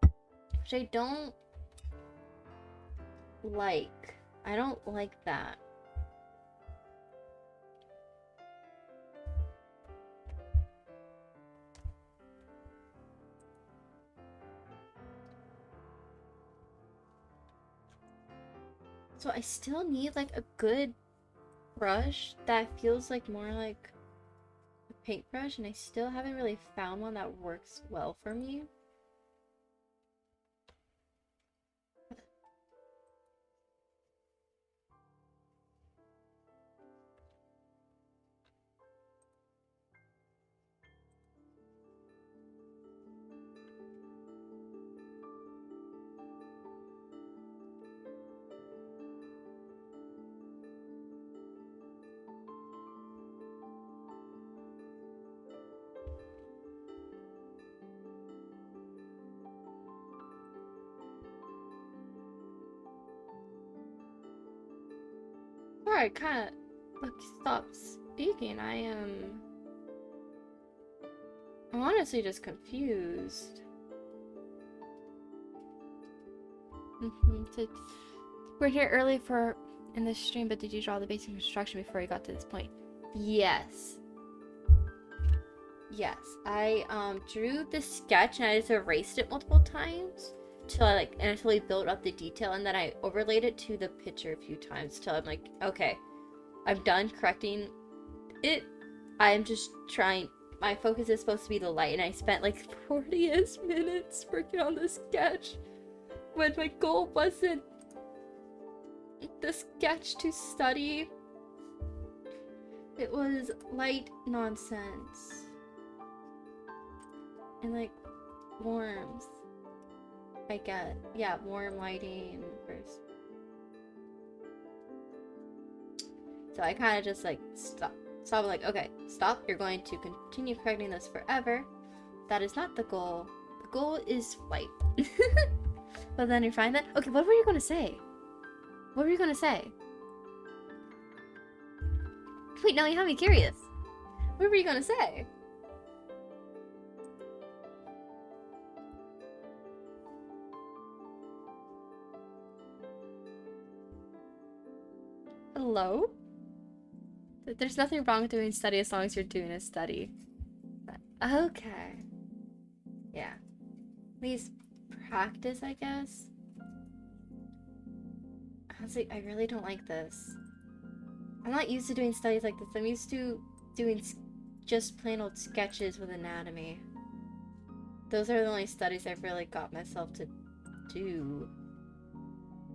Speaker 1: Which I don't like. I don't like that. So I still need like a good brush that feels like more like a paintbrush, and I still haven't really found one that works well for me. Sorry, I kind of stopped speaking. I'm honestly just confused. So, we're here early in this stream, but did you draw the basic instruction before you got to this point? Yes. Yes, I drew the sketch and I just erased it multiple times until I built up the detail, and then I overlaid it to the picture a few times till I'm like, okay, I'm done correcting it. I'm just trying. My focus is supposed to be the light, and I spent like 40-ish minutes working on the sketch when my goal wasn't the sketch to study. It was light nonsense. And like warms. I get. Yeah, warm lighting first. So I kind of just like stop, like, okay, stop. You're going to continue correcting this forever. That is not the goal. The goal is light. But then you find that. Okay, what were you going to say? What were you going to say? Wait, no, you have me curious. What were you going to say? Hello? There's nothing wrong with doing study as long as you're doing a study. Okay. Yeah. At least practice, I guess. Honestly, I really don't like this. I'm not used to doing studies like this. I'm used to doing just plain old sketches with anatomy. Those are the only studies I've really got myself to do.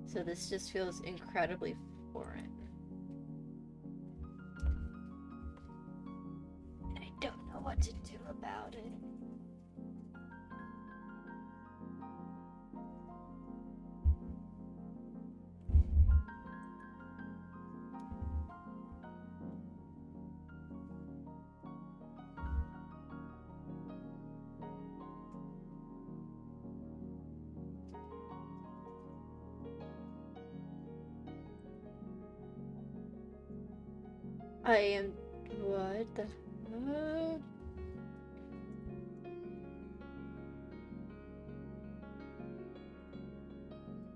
Speaker 1: So this just feels incredibly foreign. And I don't know what to do about it. I am... What the fuck?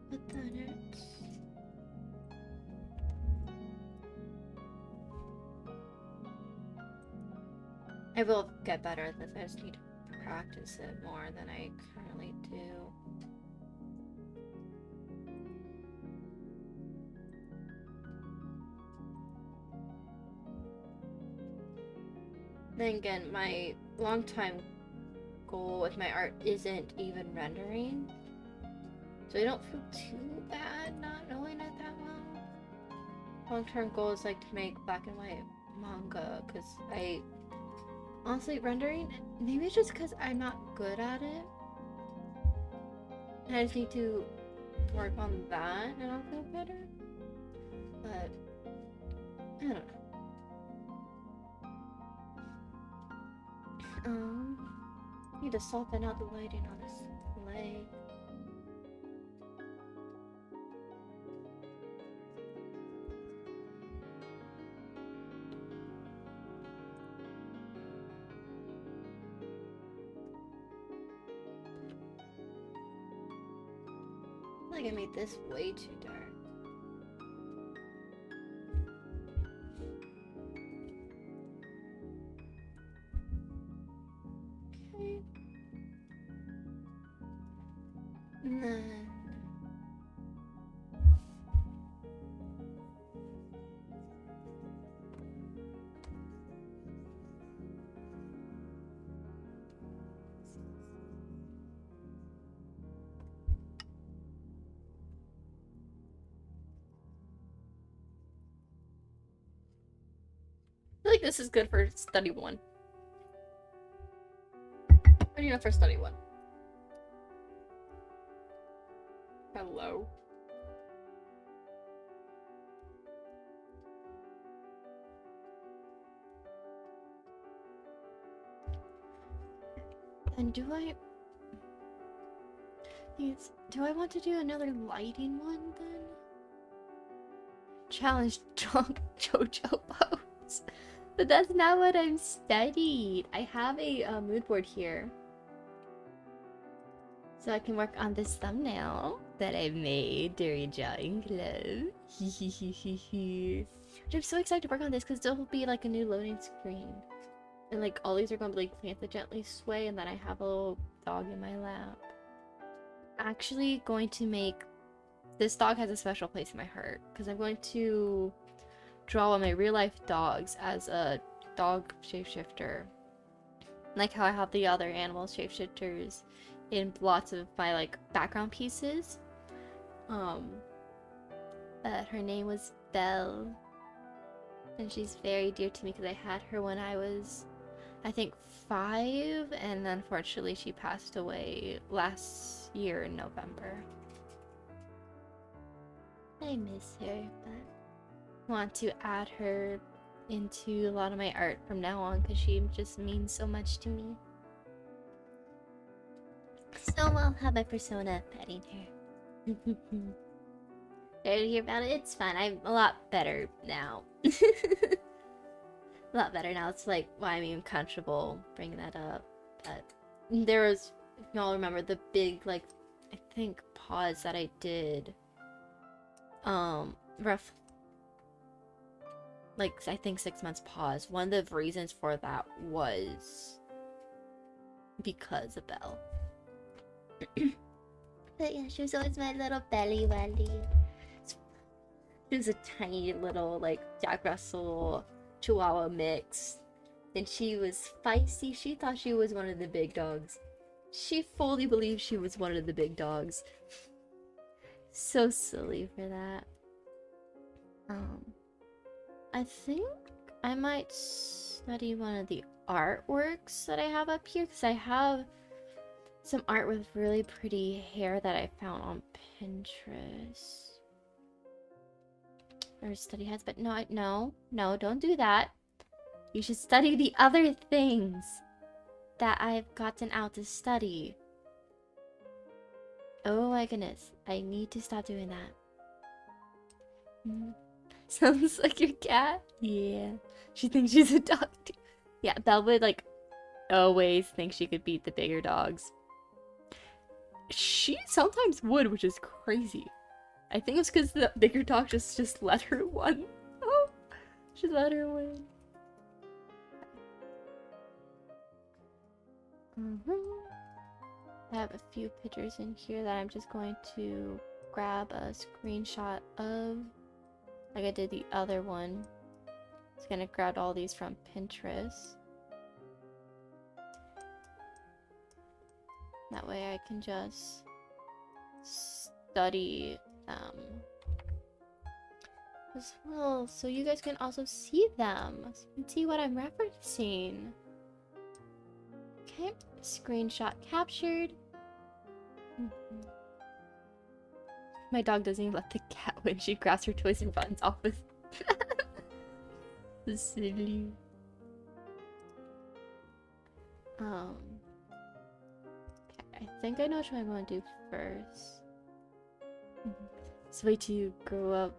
Speaker 1: What the heck? I will get better at this. I just need to practice it more than I currently do. Then again, my long-time goal with my art isn't even rendering. So I don't feel too bad not knowing it that well. Long-term goal is like to make black and white manga, because I honestly rendering, maybe it's just because I'm not good at it. And I just need to work on that and I'll feel better. But I don't know. Need to soften out the lighting on this leg. I feel like I made this way too dark. Okay. And then I feel like this is good for study 1. What do you know for study 1? Hello? And do I want to do another lighting one then? Challenge JoJo pose. But that's not what I'm studied. I have a mood board here. So I can work on this thumbnail that I made during drawing club. I'm so excited to work on this because there will be like a new loading screen. And like all these are going to be like plants that gently sway, and then I have a little dog in my lap. Actually going to make this dog has a special place in my heart because I'm going to draw one of my real life dogs as a dog shapeshifter, like how I have the other animal shapeshifters in lots of my like background pieces. But her name was Belle, and she's very dear to me because I had her when I was, I think, 5, and unfortunately she passed away last year in November. I miss her, but want to add her into a lot of my art from now on because she just means so much to me. So I'll have my persona petting her. Ready to hear about it? It's fun. I'm a lot better now. A lot better now. It's like why I'm even comfortable bringing that up. But there was, if y'all remember, the big, like, I think pause that I did. Rough, like, I think 6 months pause. One of the reasons for that was because of Belle. But yeah, she was always my little belly welly. She was a tiny little, like, Jack Russell Chihuahua mix. And she was feisty. She thought she was one of the big dogs. She fully believed she was one of the big dogs. So silly for that. I think I might study one of the artworks that I have up here, because I have some art with really pretty hair that I found on Pinterest. Or study heads, but no, don't do that. You should study the other things that I've gotten out to study. Oh my goodness, I need to stop doing that. Sounds like your cat? Yeah. She thinks she's a dog too. Yeah, Belle would, like, always think she could beat the bigger dogs. She sometimes would, which is crazy. I think it's because the bigger dog just let her win. Oh, she let her win. I have a few pictures in here that I'm just going to grab a screenshot of, like I did the other one. Just gonna grab all these from Pinterest. That way I can just study them as well, so you guys can also see them. So you can see what I'm referencing. Okay, screenshot captured. My dog doesn't even let the cat when she grabs her toys and runs off with the silly. Okay, I think I know what I'm going to do first. Just wait till you grow up.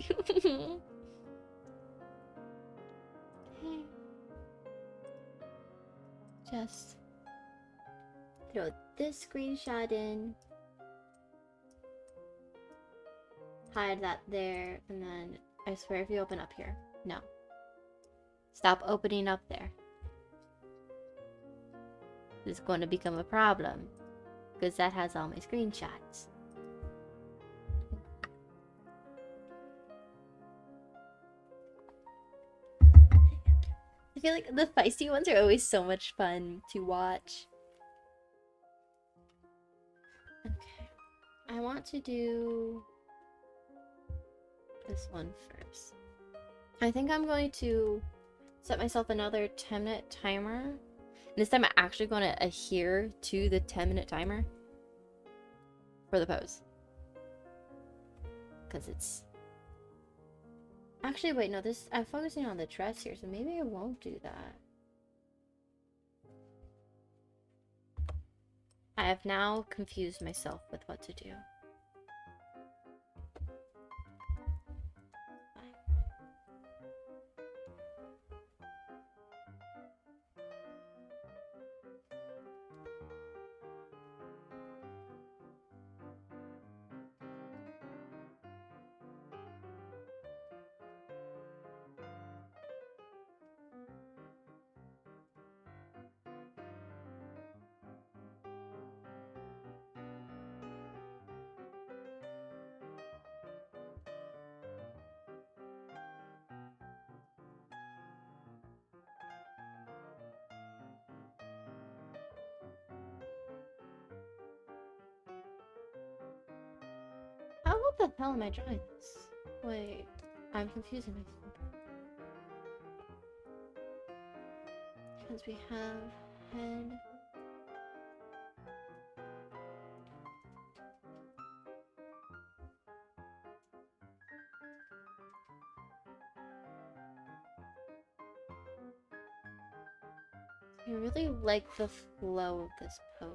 Speaker 1: Okay. Just throw this screenshot in. Hide that there, and then I swear if you open up here. No. Stop opening up there. This is going to become a problem. Because that has all my screenshots. I feel like the feisty ones are always so much fun to watch. Okay. I want to do this one first. I think I'm going to set myself another 10-minute timer. And this time I'm actually going to adhere to the 10-minute timer for the pose. Because it's... Actually, wait, no, this... I'm focusing on the dress here, so maybe I won't do that. I have now confused myself with what to do. What the hell am I drawing this? Wait, I'm confusing myself. Because we have head. I really like the flow of this pose.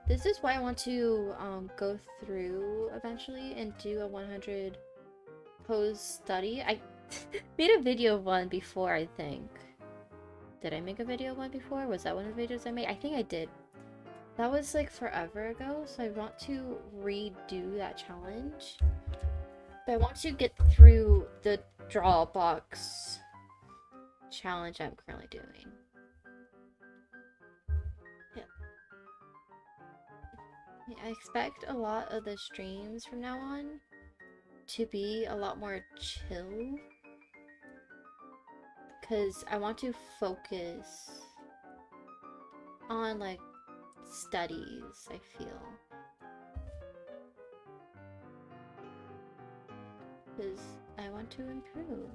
Speaker 1: This is why I want to go through eventually and do a 100 pose study. I made a video of one before, I think. Did I make a video of one before? Was that one of the videos I made? I think I did. That was like forever ago, so I want to redo that challenge. But I want to get through the draw box challenge I'm currently doing. I expect a lot of the streams from now on to be a lot more chill, because I want to focus on like studies, I feel, because I want to improve.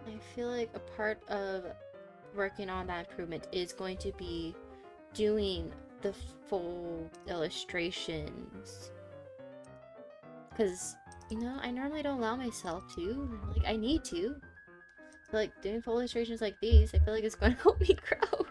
Speaker 1: I feel like a part of working on that improvement is going to be doing the full illustrations, because, you know, I normally don't allow myself to. Like, I need to. So, like, doing full illustrations like these, I feel like it's going to help me grow.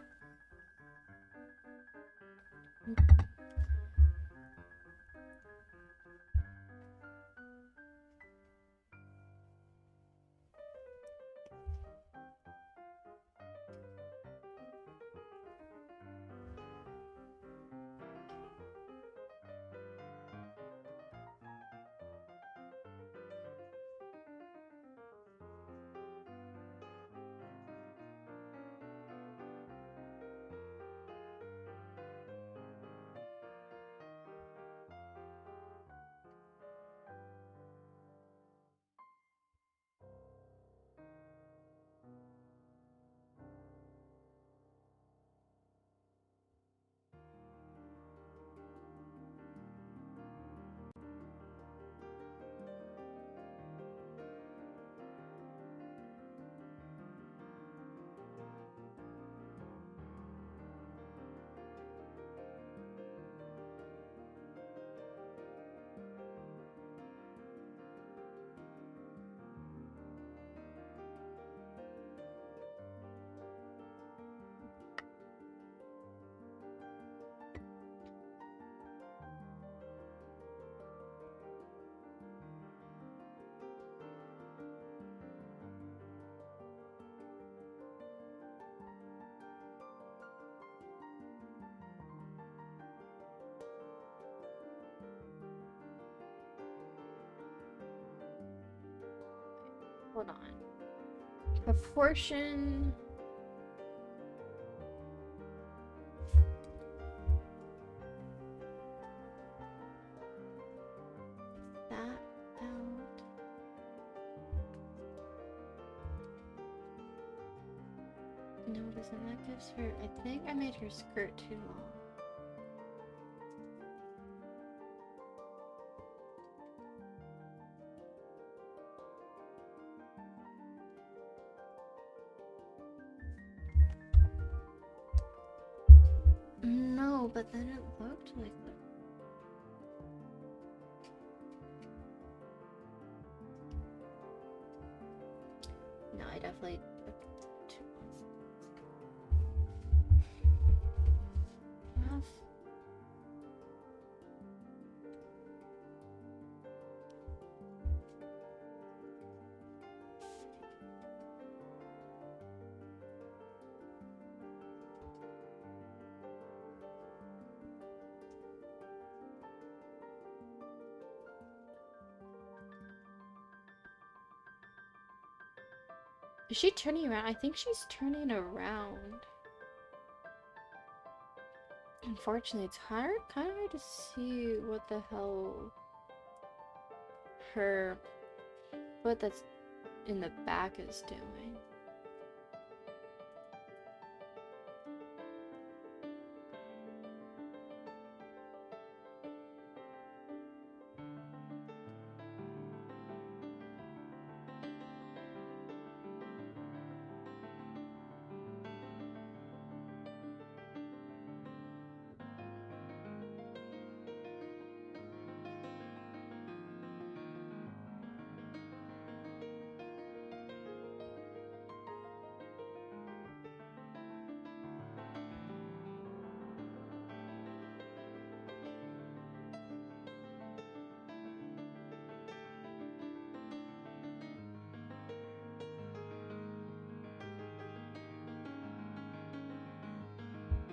Speaker 1: hold on. Proportion. That out. No, doesn't that gives her? I think I made her skirt too long. No, but then it looked like that. No, I definitely took too long. Is she turning around? I think she's turning around. Unfortunately, it's kind of hard to see what the hell her foot that's in the back is doing.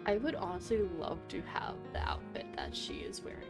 Speaker 1: I would honestly love to have the outfit that she is wearing.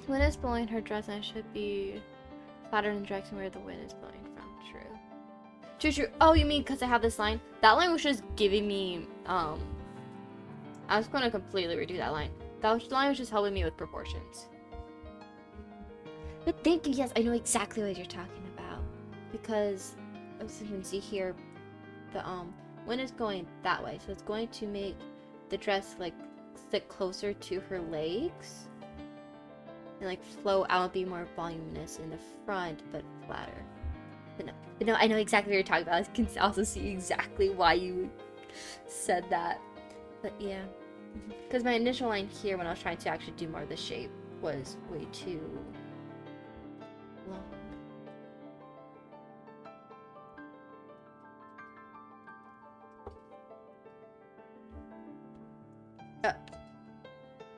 Speaker 1: Wind is blowing her dress and I should be flattered in the direction where the wind is blowing from. True. True, true. Oh, you mean because I have this line? That line was just giving me, I was going to completely redo that line. That line was just helping me with proportions. But thank you, yes, I know exactly what you're talking about. Because, as you can see here, the, wind is going that way. So it's going to make the dress, like, stick closer to her legs. And like flow out and be more voluminous in the front, but flatter. But no, I know exactly what you're talking about. I can also see exactly why you said that. But yeah, because my initial line here when I was trying to actually do more of the shape was way too long.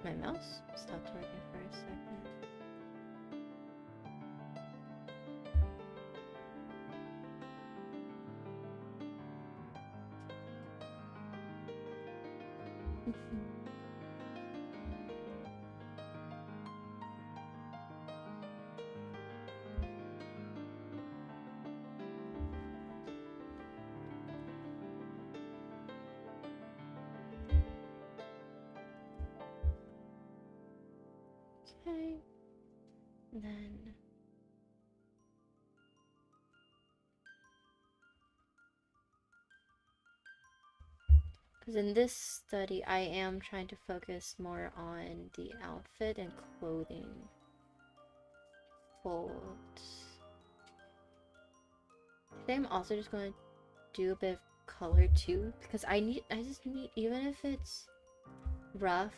Speaker 1: My mouse stopped working for a second. Okay, then because in this study I am trying to focus more on the outfit and clothing folds. I think I'm also just going to do a bit of color too because I just need, even if it's rough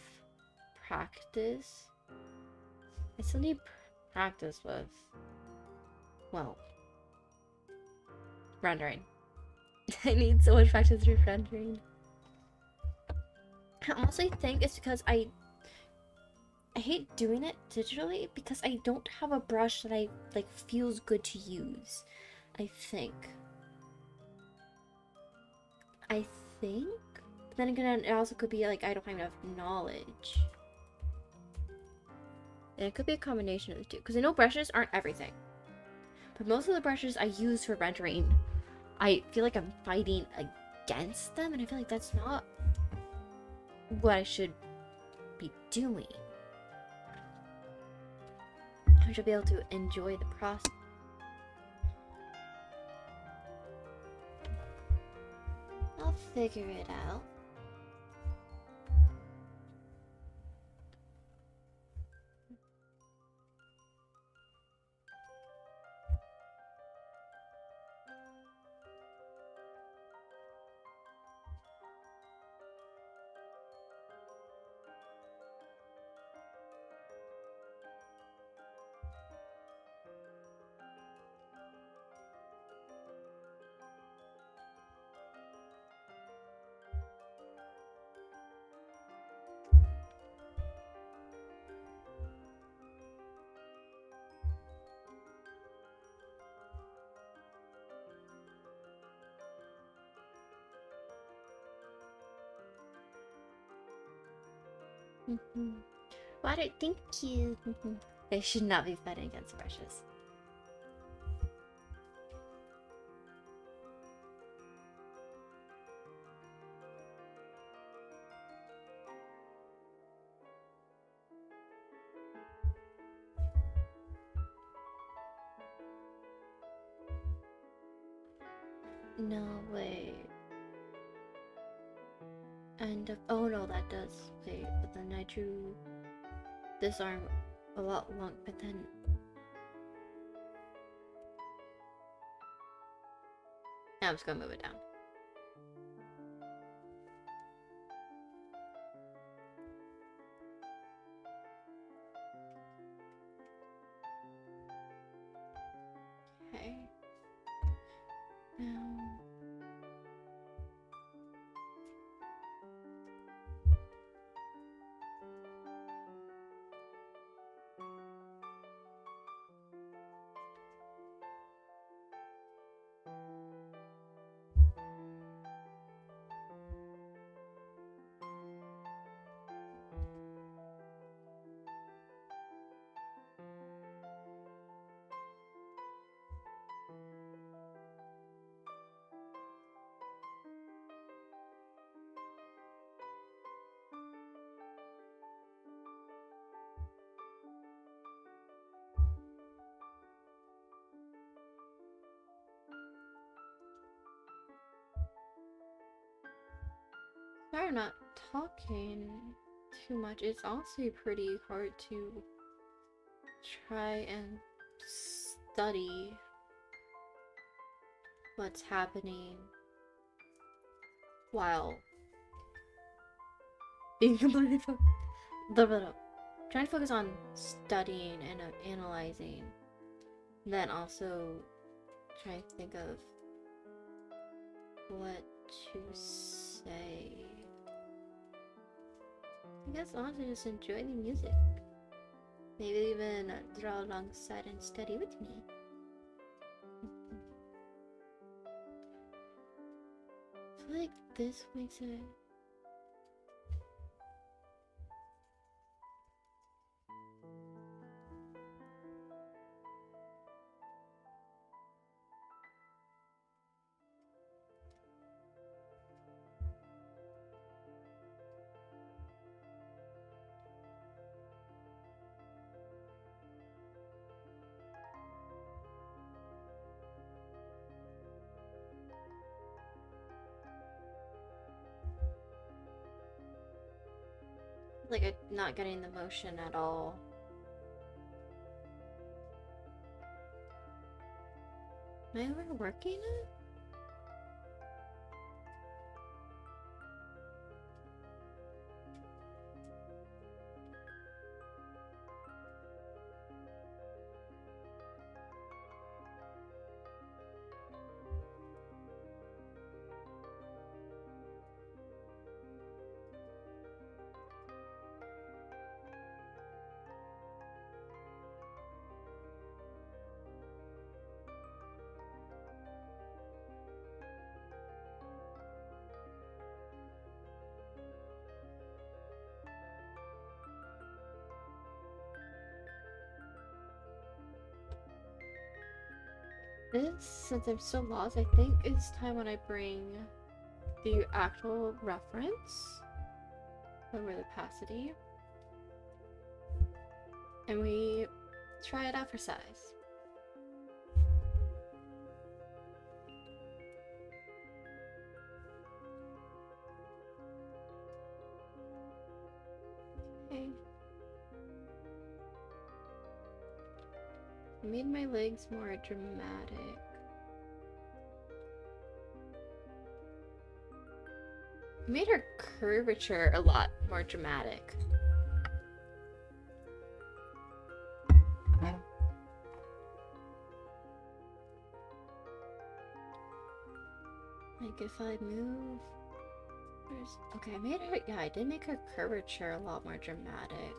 Speaker 1: practice, I still need practice with, well, rendering. I need so much practice with rendering. I honestly think it's because I hate doing it digitally because I don't have a brush that I like feels good to use. I think. But then again, it also could be like I don't have enough knowledge. And it could be a combination of the two. Because I know brushes aren't everything. But most of the brushes I use for rendering, I feel like I'm fighting against them. And I feel like that's not what I should be doing. I should be able to enjoy the process. I'll figure it out. Water, thank you. They should not be fighting against brushes. No, wait. And oh no, that does. Wait, but then I drew this arm a lot long, but then I'm just gonna move it down. Okay. Now. Sorry, I'm not talking too much. It's honestly pretty hard to try and study what's happening while being completely focused. Trying to focus on studying and analyzing, then also trying to think of what to say. I guess honestly just enjoy the music. Maybe even draw alongside and study with me. I feel like this makes it... like I'm not getting the motion at all. Am I overworking it? This, since I'm still lost, I think it's time when I bring the actual reference over the opacity. And we try it out for size. Okay. I made my legs more dramatic. I made her curvature a lot more dramatic. Like if I move, okay, I made her, yeah, I did make her curvature a lot more dramatic.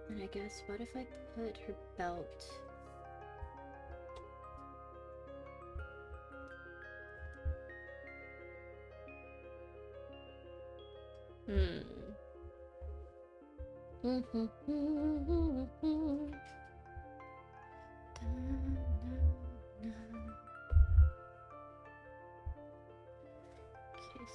Speaker 1: And I guess, what if I put her belt?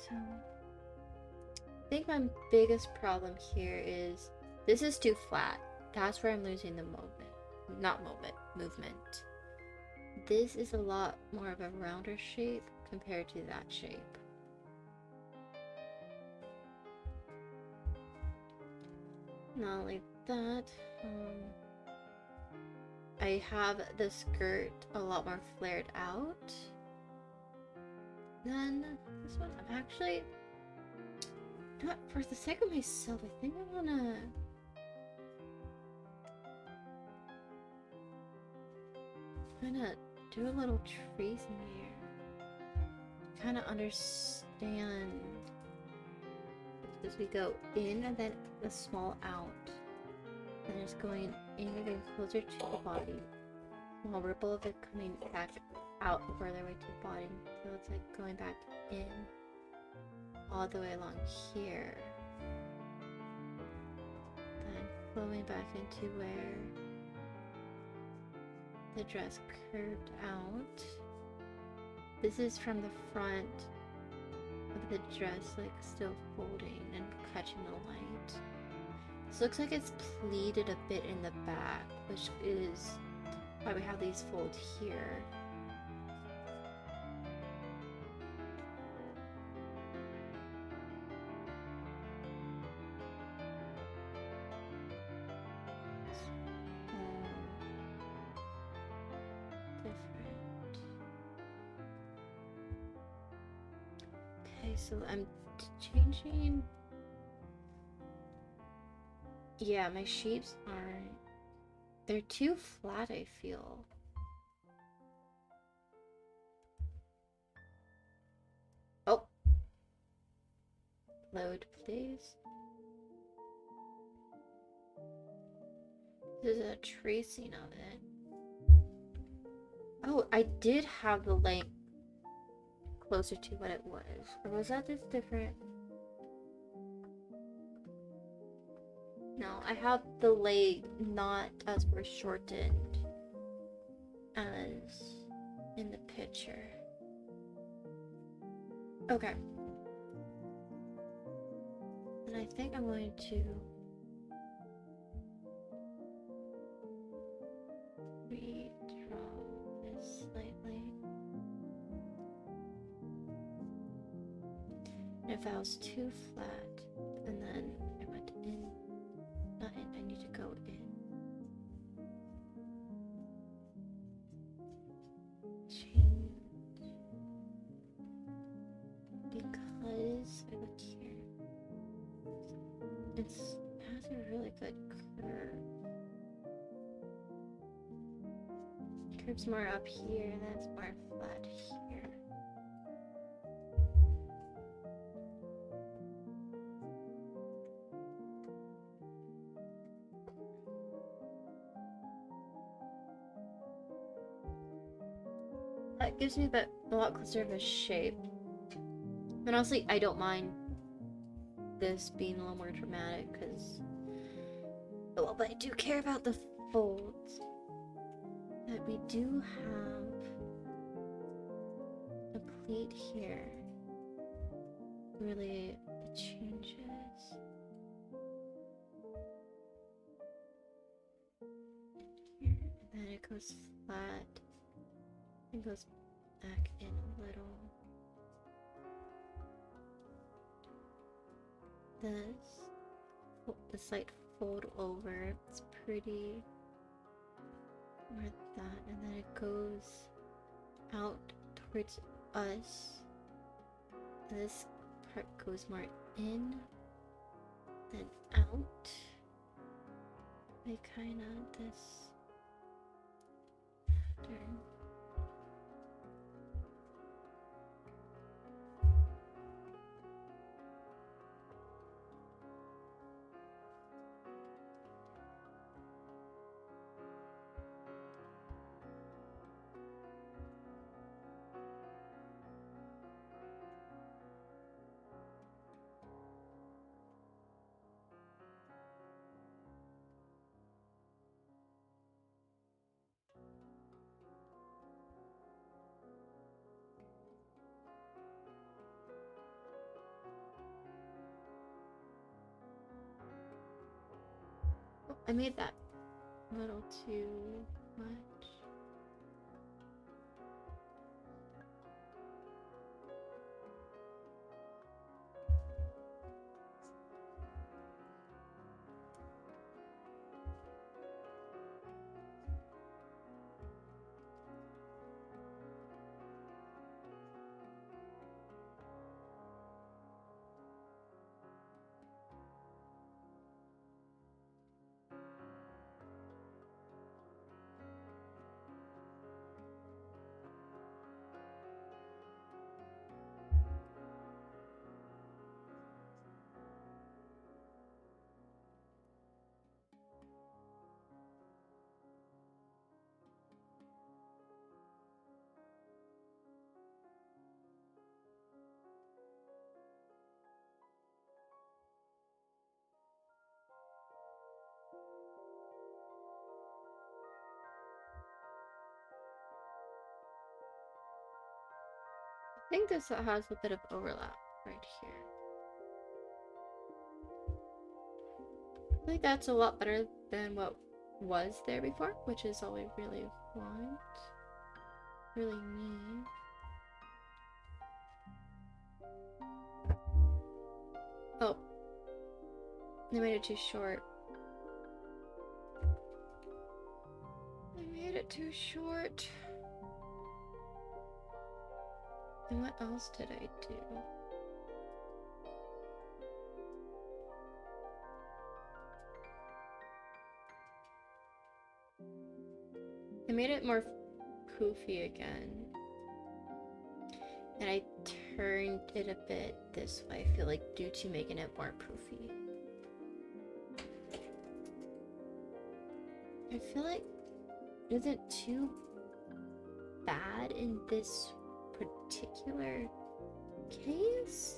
Speaker 1: So I think my biggest problem here is this is too flat. That's where I'm losing the movement. This is a lot more of a rounder shape compared to that shape. Not like that. I have the skirt a lot more flared out than this one. I'm actually not, for the sake of myself, I think I wanna kinda do a little tracing here. Kinda understand, as we go in and then a small out. And it's going in and getting closer to the body. Small ripple of it coming back out further away to the body. So it's like going back in all the way along here. Then flowing back into where the dress curved out. This is from the front of the dress, like still folding and catching the light. This looks like it's pleated a bit in the back, which is why we have these folds here. Different. Okay, so I'm changing. Yeah, my shapes aren't. They're too flat, I feel. Oh. Load, please. This is a tracing of it. Oh, I did have the length closer to what it was. Or was that just different? No, I have the leg not as foreshortened as in the picture. Okay. And I think I'm going to redraw this slightly. And if I was too flat, and then I went in. Not in, I need to go in. Change. Because I look here. It has a really good curve. Curves more up here, and then it's more flat here. That gives me a lot closer of a shape. And honestly, I don't mind this being a little more dramatic because, well, but I do care about the folds. But we do have a pleat here. Really, it changes. Here, and then it goes flat. It goes back in a little. The slight fold over. It's pretty. Like that, and then it goes out towards us. This part goes more in than out. Like kind of this pattern. I made that a little too much. I think this has a bit of overlap right here. I think that's a lot better than what was there before, which is all we really want. Really need. Oh. I made it too short. I made it too short. And what else did I do? I made it more poofy again. And I turned it a bit this way, I feel like, due to making it more poofy. I feel like it isn't too bad in this particular case?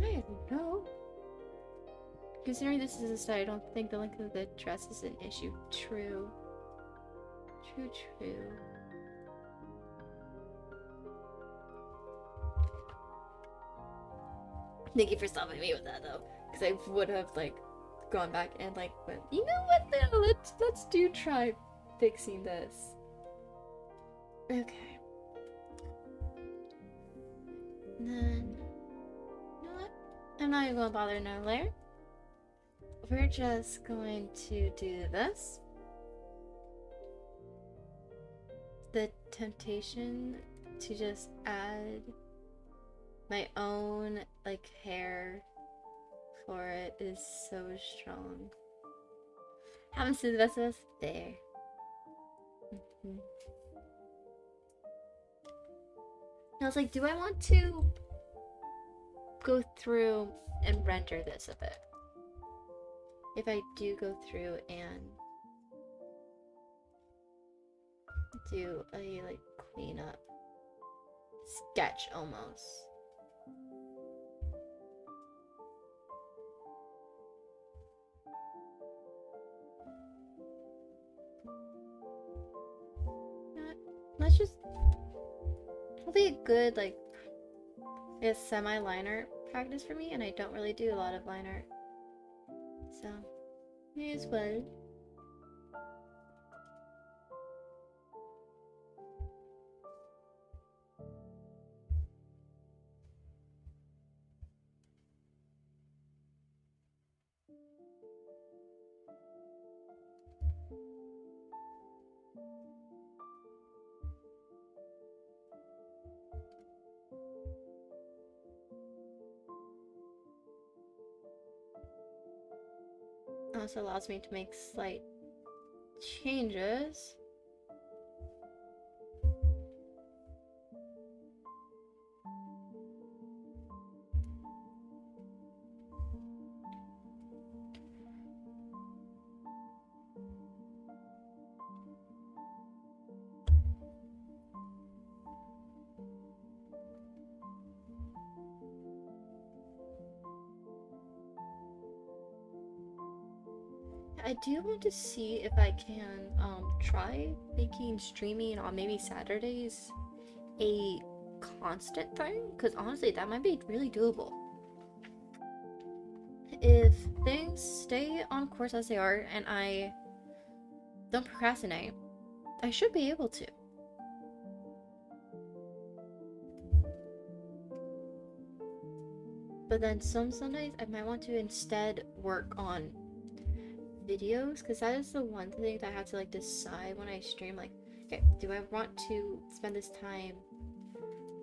Speaker 1: I don't know. Considering this is a style, I don't think the length of the dress is an issue. True. True. Thank you for stopping me with that though, because I would have like gone back and like went, you know what though, let's try fixing this. Okay. And then, you know what? I'm not even gonna bother another layer. We're just going to do this. The temptation to just add my own like hair for it is so strong. Haven't seen the best of us there. I was like, do I want to go through and render this a bit? If I do go through and do a like cleanup sketch almost. That's just probably a good, like, I guess, semi-line art practice for me, and I don't really do a lot of line art. So, may as well. Also allows me to make slight changes. I do want to see if I can try making streaming on maybe Saturdays a constant thing, because honestly that might be really doable. If things stay on course as they are and I don't procrastinate, I should be able to. But then some Sundays I might want to instead work on videos, because that is the one thing that I have to like decide when I stream. Like, okay, do I want to spend this time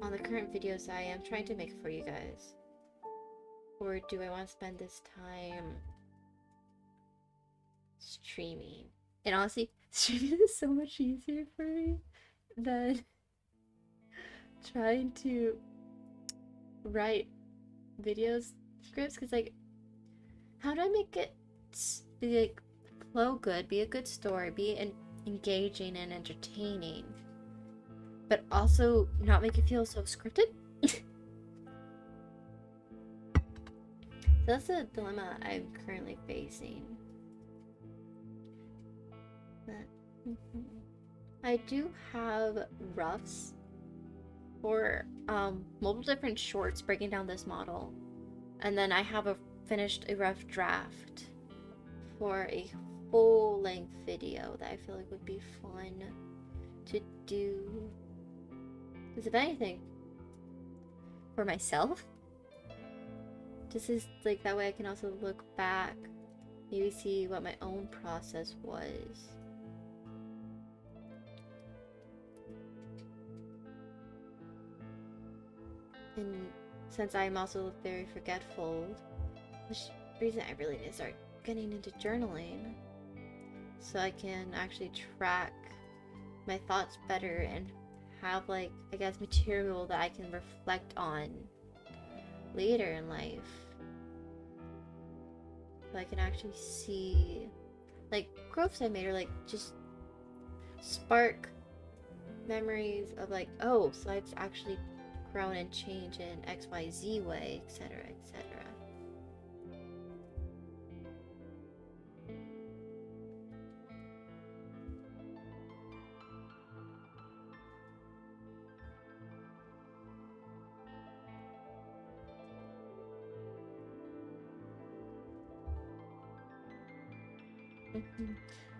Speaker 1: on the current videos I am trying to make for you guys, or do I want to spend this time streaming? And honestly, streaming is so much easier for me than trying to write videos scripts, because like, how do I make it be like flow good, be a good story, be engaging and entertaining, but also not make it feel so scripted? So that's the dilemma I'm currently facing. But I do have roughs for multiple different shorts breaking down this model, and then I have finished a rough draft for a full-length video that I feel like would be fun to do. Because if anything, for myself, just is like that way I can also look back, maybe see what my own process was. And since I'm also very forgetful, which reason I really need to start getting into journaling, so I can actually track my thoughts better and have, like, I guess, material that I can reflect on later in life. So I can actually see, like, growths I made, or like just spark memories of like, oh, so I've actually grown and changed in XYZ way, etc., etc.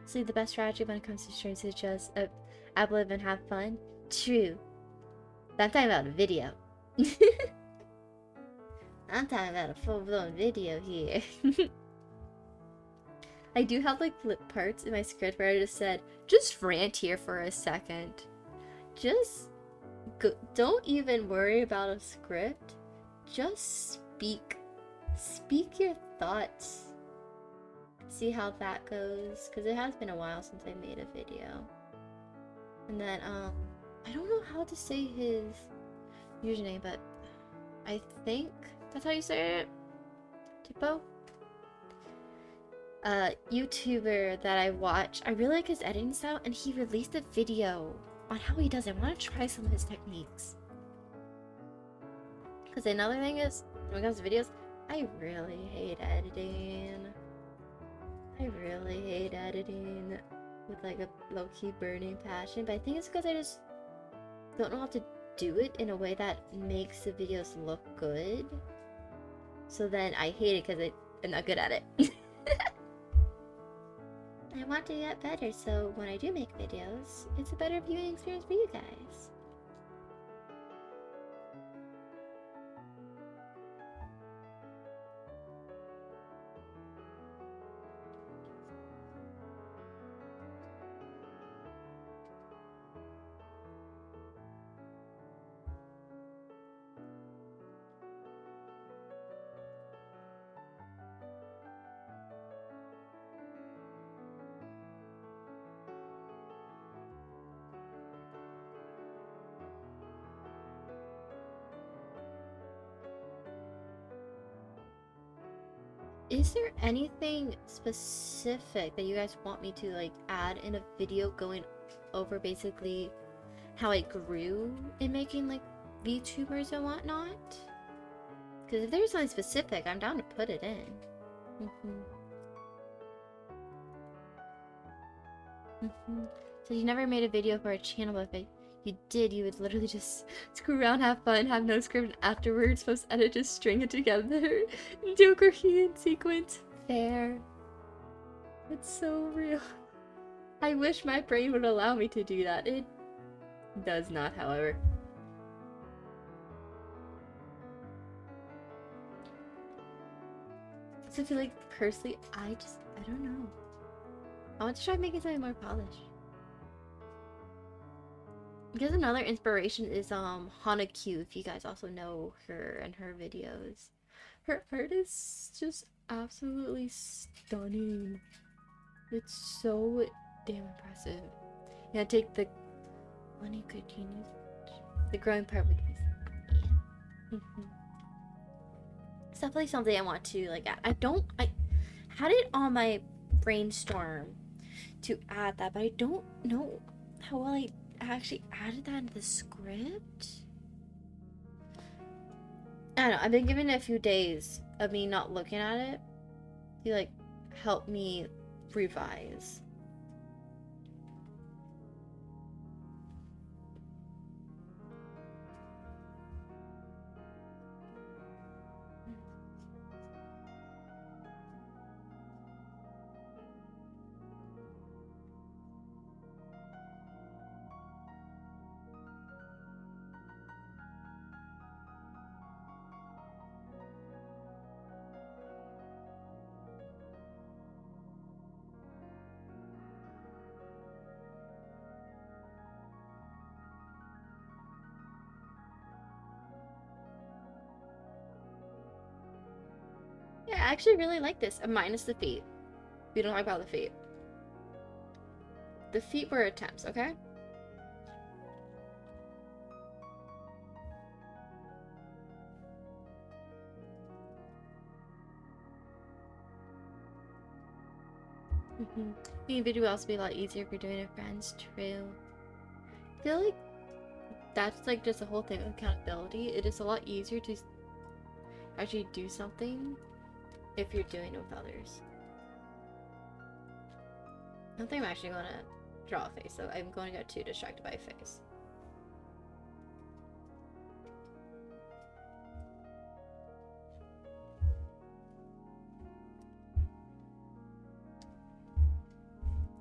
Speaker 1: See, the best strategy when it comes to streams is just uplive and have fun. True. But I'm talking about a video. I'm talking about a full-blown video here. I do have like parts in my script where I just said, just rant here for a second. Just don't even worry about a script. Just speak. Speak your thoughts. See how that goes, because it has been a while since I made a video. And then I don't know how to say his username, but I think that's how you say it. Tipo? YouTuber that I watch. I really like his editing style, and he released a video on how he does it. I want to try some of his techniques. Because another thing is, when it comes to videos, I really hate editing. I really hate editing with like a low-key burning passion, but I think it's because I just don't know how to do it in a way that makes the videos look good. So then I hate it because I'm not good at it. I want to get better, so when I do make videos, it's a better viewing experience for you guys. Is there anything specific that you guys want me to like add in a video going over basically how I grew in making like VTubers and whatnot? Because if there's something specific, I'm down to put it in. So you never made a video for a channel, but if you did, you would literally just screw around, have fun, have no script, and afterwards post edit, just string it together and do a coherent sequence. Fair. It's so real. I wish my brain would allow me to do that. It does not, however. So I feel like, personally, I don't know. I want to try making something more polished. Because another inspiration is Hana Q, if you guys also know her and her videos. Her art is just absolutely stunning. It's so damn impressive. Yeah, take the the growing part with me. Yeah. It's definitely something I want to like add. I had it on my brainstorm to add that, but I don't know how well I actually added that into the script. I don't know, I've been given a few days of me not looking at it to like help me revise. Yeah, I actually really like this, minus the feet. We don't talk about the feet. The feet were attempts, okay? Making video will also be a lot easier if you're doing it with friends, true. I feel like that's like just the whole thing of accountability. It is a lot easier to actually do something if you're doing it with others. I don't think I'm actually going to draw a face, so I'm going to get too distracted by a face.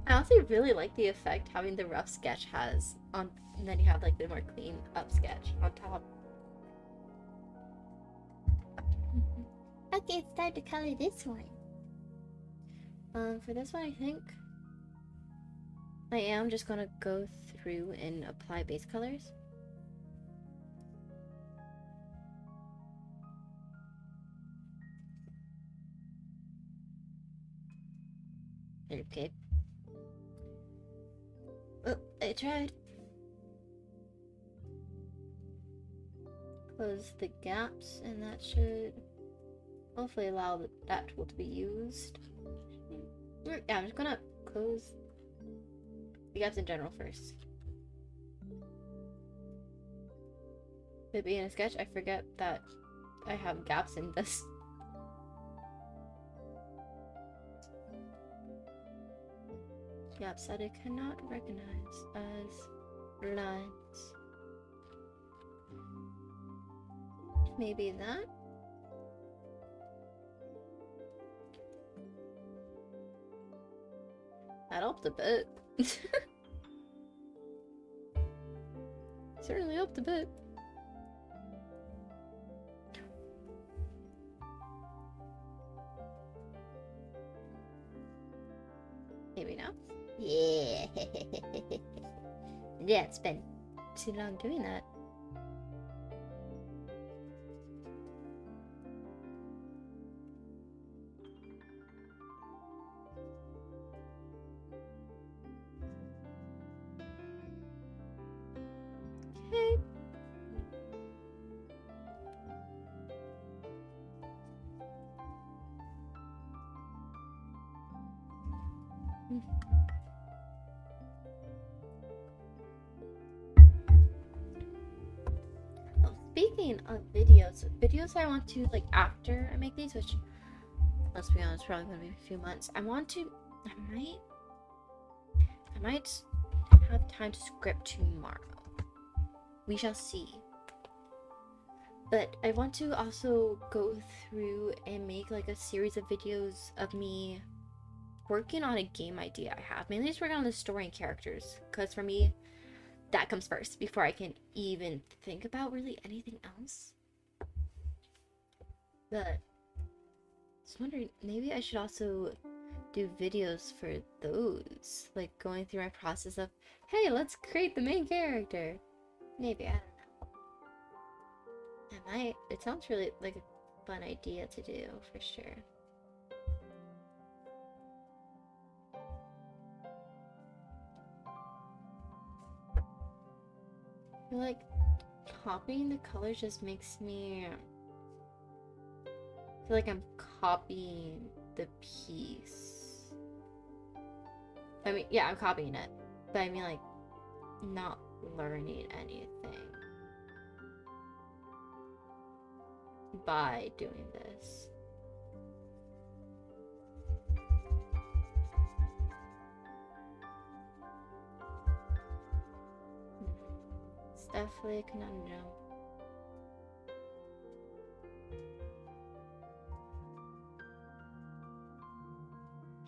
Speaker 1: I also really like the effect having the rough sketch has on, and then you have like the more clean up sketch on top. Okay, it's time to color this one. For this one, I think I am just gonna go through and apply base colors. Okay. Oh, I tried. Close the gaps, and that should hopefully allow that tool to be used. Yeah, I'm just gonna close the gaps in general first. It being a sketch, I forget that I have gaps in this. Gaps that I cannot recognize as lines. maybe that. That helped a bit. Certainly helped a bit. Maybe now? Yeah. Yeah, it's been too long doing that. Okay. Oh, speaking of videos I want to, like, after I make these, which, let's be honest, probably gonna be a few months. I might have time to script tomorrow. We shall see. But I want to also go through and make like a series of videos of me working on a game idea I have. Mainly just working on the story and characters, because for me, that comes first before I can even think about really anything else. But just wondering, maybe I should also do videos for those, like going through my process of, hey, let's create the main character. Maybe, I don't know. It sounds really like a fun idea to do, for sure. I feel like copying the colors just makes me feel like I'm copying the piece. I mean, yeah, I'm copying it, but I mean, like, not learning anything by doing this. It's definitely a conundrum.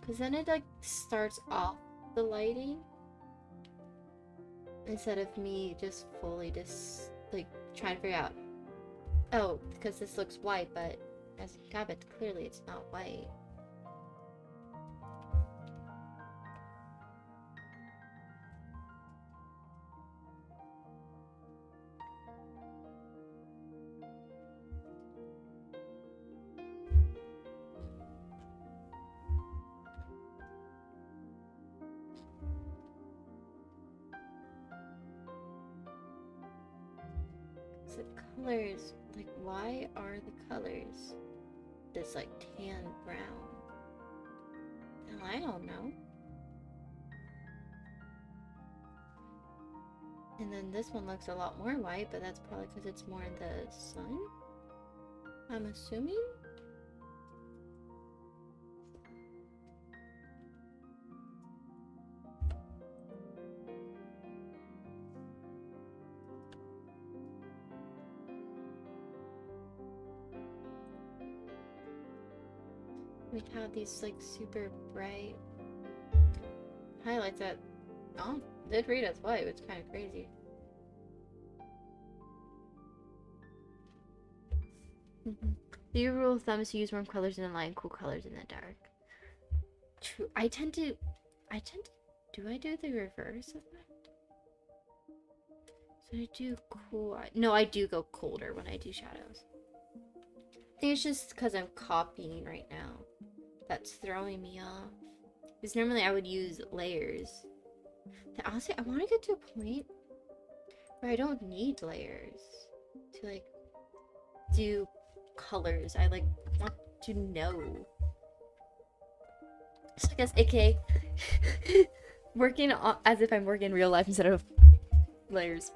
Speaker 1: Because then it, like, starts off the lighting instead of me just fully just, like, trying to figure out, oh, because this looks white, but as a habit, clearly it's not white. The colors, like, why are the colors this, like, tan brown? Well, I don't know. And then this one looks a lot more white, but that's probably because it's more in the sun, I'm assuming. We have these, like, super bright highlights that did read as white, which is kind of crazy. The rule of thumb is to use warm colors in the light and cool colors in the dark. True. Do I do the reverse of that? So I do cool. No, I do go colder when I do shadows. I think it's just because I'm copying right now that's throwing me off. Because normally I would use layers. And honestly, I want to get to a point where I don't need layers to, like, do colors. I, like, want to know. So I guess, aka working as if I'm working in real life instead of layers.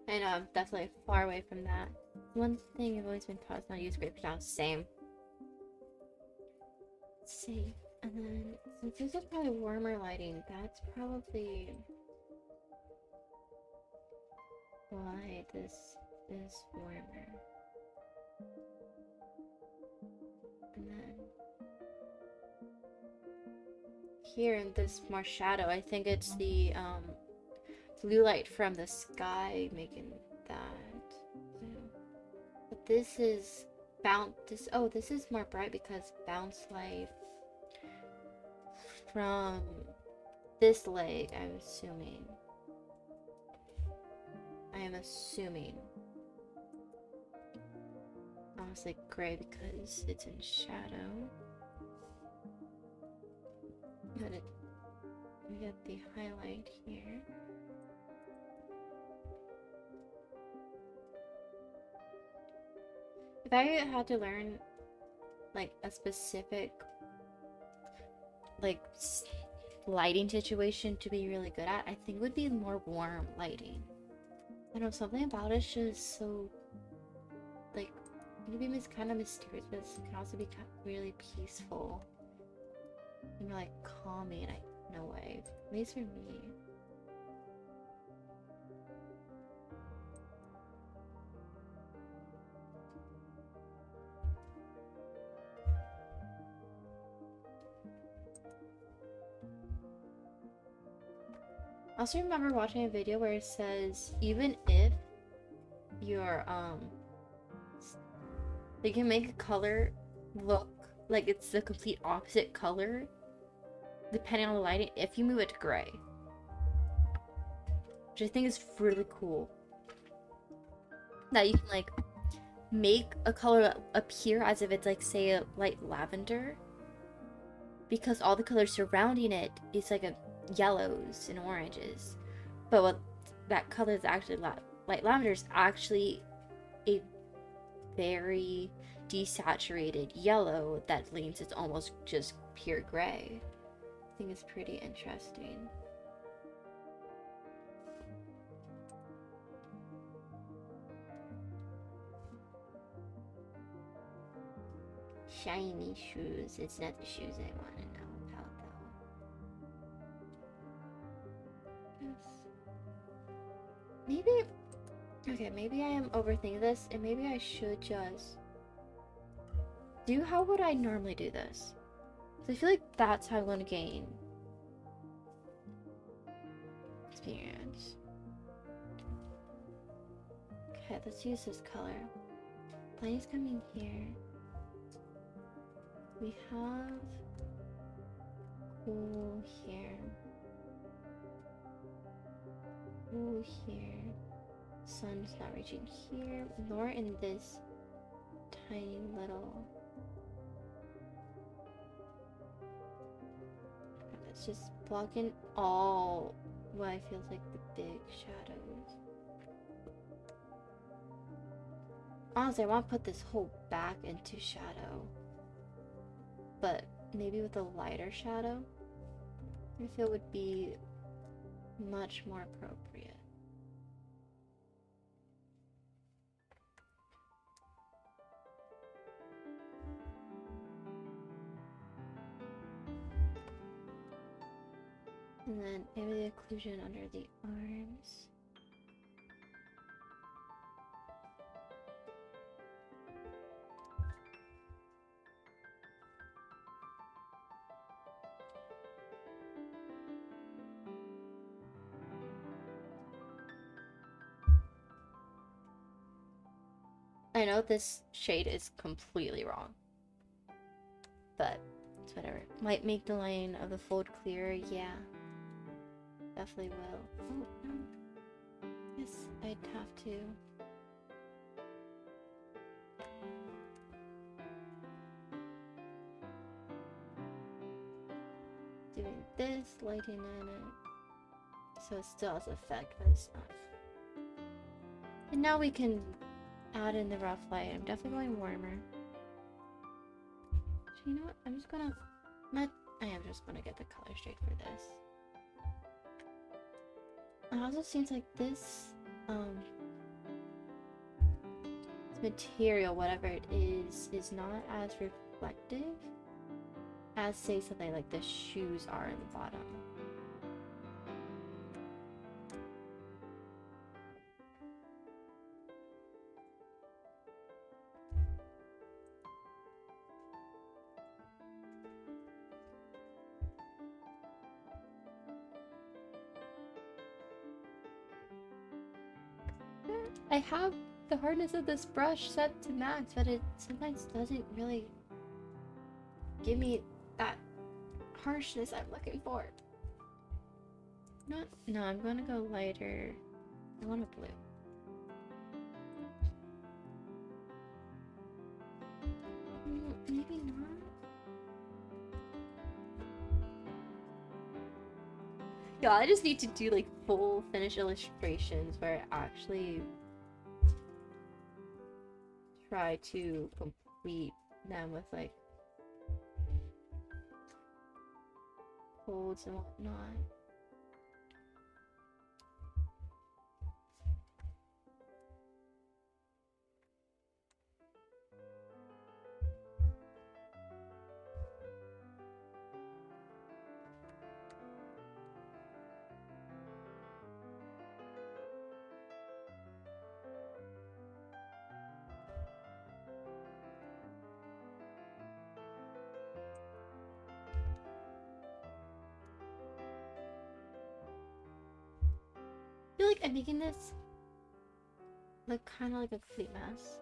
Speaker 1: I know, I'm definitely far away from that. One thing I've always been taught is not to use grape now. Same. Let's see. And then, since this is probably warmer lighting, that's probably... why this is warmer. And then here in this more shadow, I think it's the blue light from the sky making that. But this is this is more bright because bounce light from this leg, I am assuming. Almost like gray because it's in shadow. We got the highlight here. If I had to learn like a specific like lighting situation to be really good at, I think it would be more warm lighting. I know something about it's just so like maybe it's kind of mysterious, but it can also be really peaceful and like calming in a way. At least for me. I also remember watching a video where it says even if you're you can make a color look like it's the complete opposite color depending on the lighting if you move it to gray, which I think is really cool. That you can like make a color appear as if it's like say a light lavender because all the colors surrounding it is like a yellows and oranges, but what that color is actually light lavender is actually a very desaturated yellow that leans it's almost just pure gray. I think it's pretty interesting. Shiny shoes. It's not the shoes I want to know about though. Yes. Maybe okay, maybe I am overthinking this and maybe I should just do how would I normally do this? So I feel like that's how I'm going to gain experience. Okay, let's use this color. Lighting's coming here. We have cool here. Cool here. Sun's not reaching here, nor in this tiny little. It's just blocking all what I feel like the big shadows. Honestly, I want to put this whole back into shadow, but maybe with a lighter shadow, I feel would be much more appropriate. And then maybe the occlusion under the arms. I know this shade is completely wrong, but it's whatever. Might make the line of the fold clearer, yeah. Definitely will. Oh, no. Yes, I'd have to. Doing this, lighting in it, so it still has effect, but it's not. And now we can add in the rough light. I'm definitely going warmer. So you know what? I am just gonna get the color straight for this. It also seems like this material, whatever it is not as reflective as say something like the shoes are in the bottom. I have the hardness of this brush set to max, but it sometimes doesn't really give me that harshness I'm looking for. No, I'm gonna go lighter. I want a blue. Maybe not. Yeah, I just need to do like full finish illustrations where I actually try to complete them with like folds and whatnot. I feel like I'm making this look kind of like a complete mess.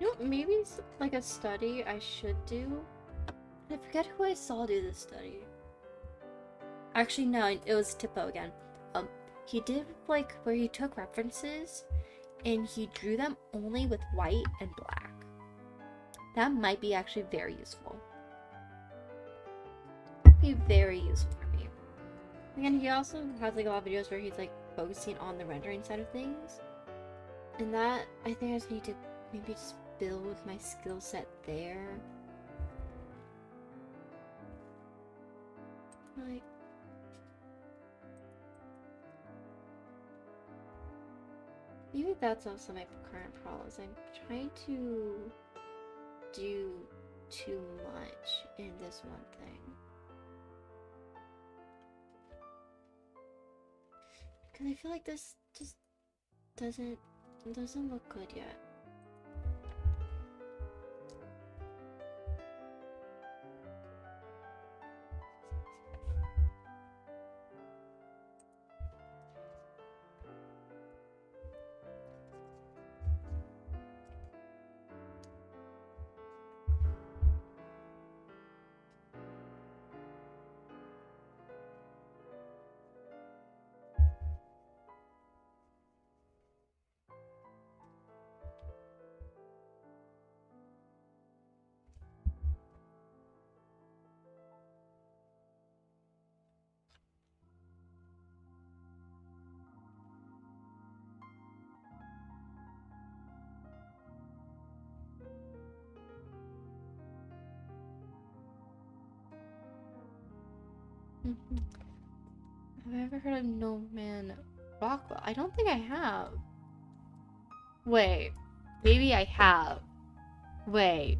Speaker 1: You know, maybe it's like a study I should do. I forget who I saw do this study. Actually, no, it was Tipo again. He did like where he took references and he drew them only with white and black. That might be actually very useful. Be very useful for me. Again, he also has like a lot of videos where he's like focusing on the rendering side of things. And that, I think I just need to maybe just build my skill set there. Like, maybe that's also my current problem, is I'm trying to do too much in this one thing. Because I feel like this just doesn't look good yet. Have I ever heard of No Man Rockwell? I don't think I have. Wait. Maybe I have. Wait.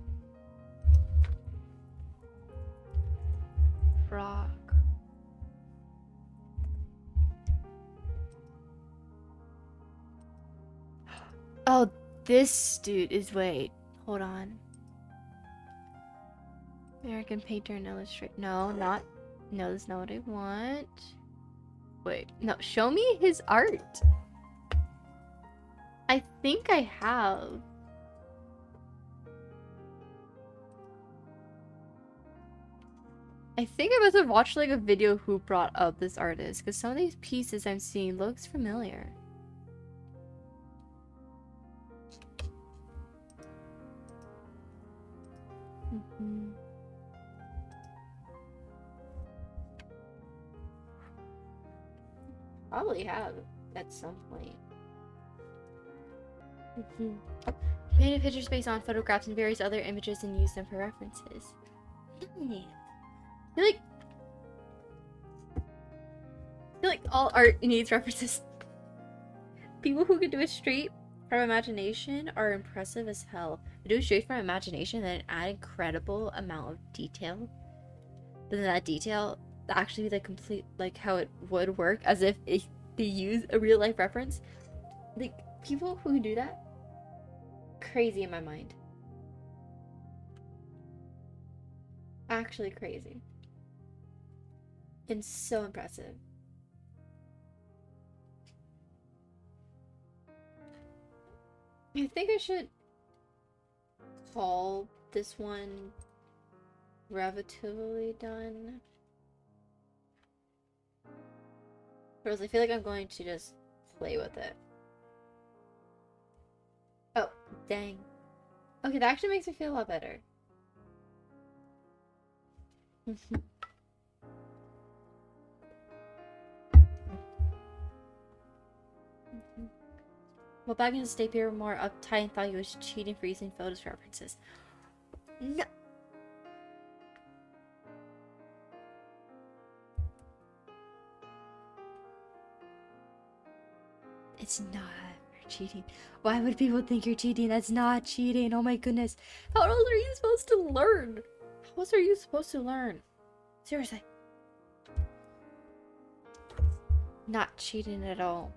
Speaker 1: Rock. Oh, this dude is. Wait. Hold on. American painter and illustrator. No, not. No, that's not what I want. Wait, no, show me his art. I think I have. I think I must have watched like a video who brought up this artist, because some of these pieces I'm seeing looks familiar. Probably have at some point. Created pictures based on photographs and various other images and use them for references. I feel like feel like all art needs references. People who can do it straight from imagination are impressive as hell. They do it straight from imagination and then add incredible amount of detail. But then that detail actually like complete like how it would work as if they use a real life reference. Like people who do that, crazy in my mind. Actually crazy. And so impressive. I think I should call this one relatively done. Whereas I feel like I'm going to just play with it. Oh, dang. Okay, that actually makes me feel a lot better. Well, back in the state, people were more uptight and thought he was cheating for using photos references. No. It's not cheating. Why would people think you're cheating? That's not cheating. Oh my goodness. How else are you supposed to learn? How else are you supposed to learn? Seriously. Not cheating at all.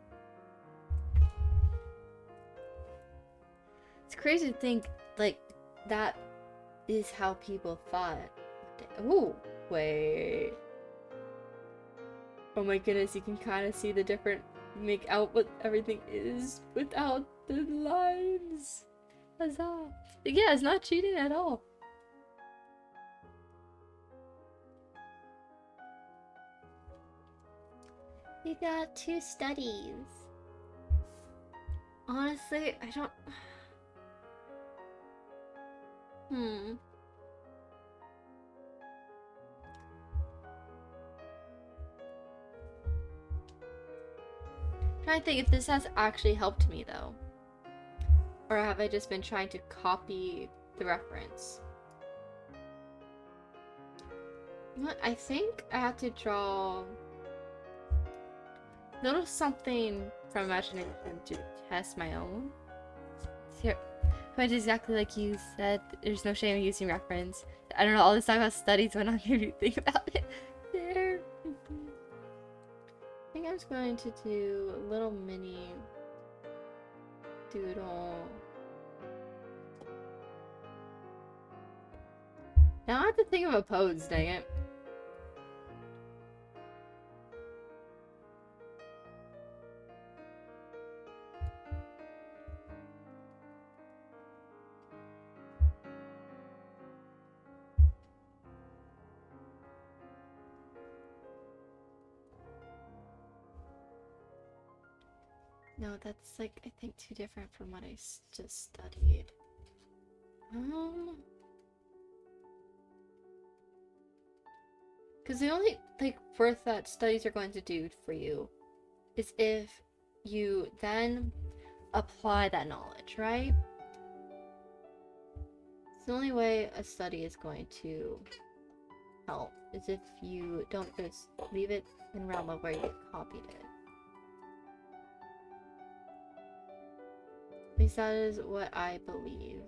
Speaker 1: It's crazy to think, like, that is how people thought. Ooh, wait. Oh my goodness, you can kind of see the different, make out what everything is without the lines. Huzzah. Yeah, it's not cheating at all. You got 2 studies. Honestly, I don't... I'm trying to think if this has actually helped me though. Or have I just been trying to copy the reference? You know what? I think I have to draw a little something from imagination to test my own. Here, but exactly like you said, there's no shame in using reference. I don't know, all this talk about studies went on made me think about it. There. I think I'm just going to do a little mini doodle. Now I have to think of a pose, dang it. No, that's like, I think too different from what I just studied. Because the only, like, worth that studies are going to do for you is if you then apply that knowledge, right? It's the only way a study is going to help is if you don't just leave it in the realm of where you copied it. At least that is what I believe.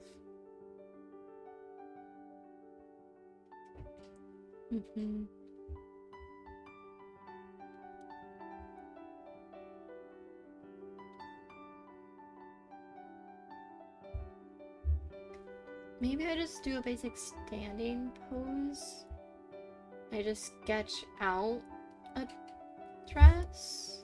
Speaker 1: Maybe I just do a basic standing pose. I just sketch out a dress.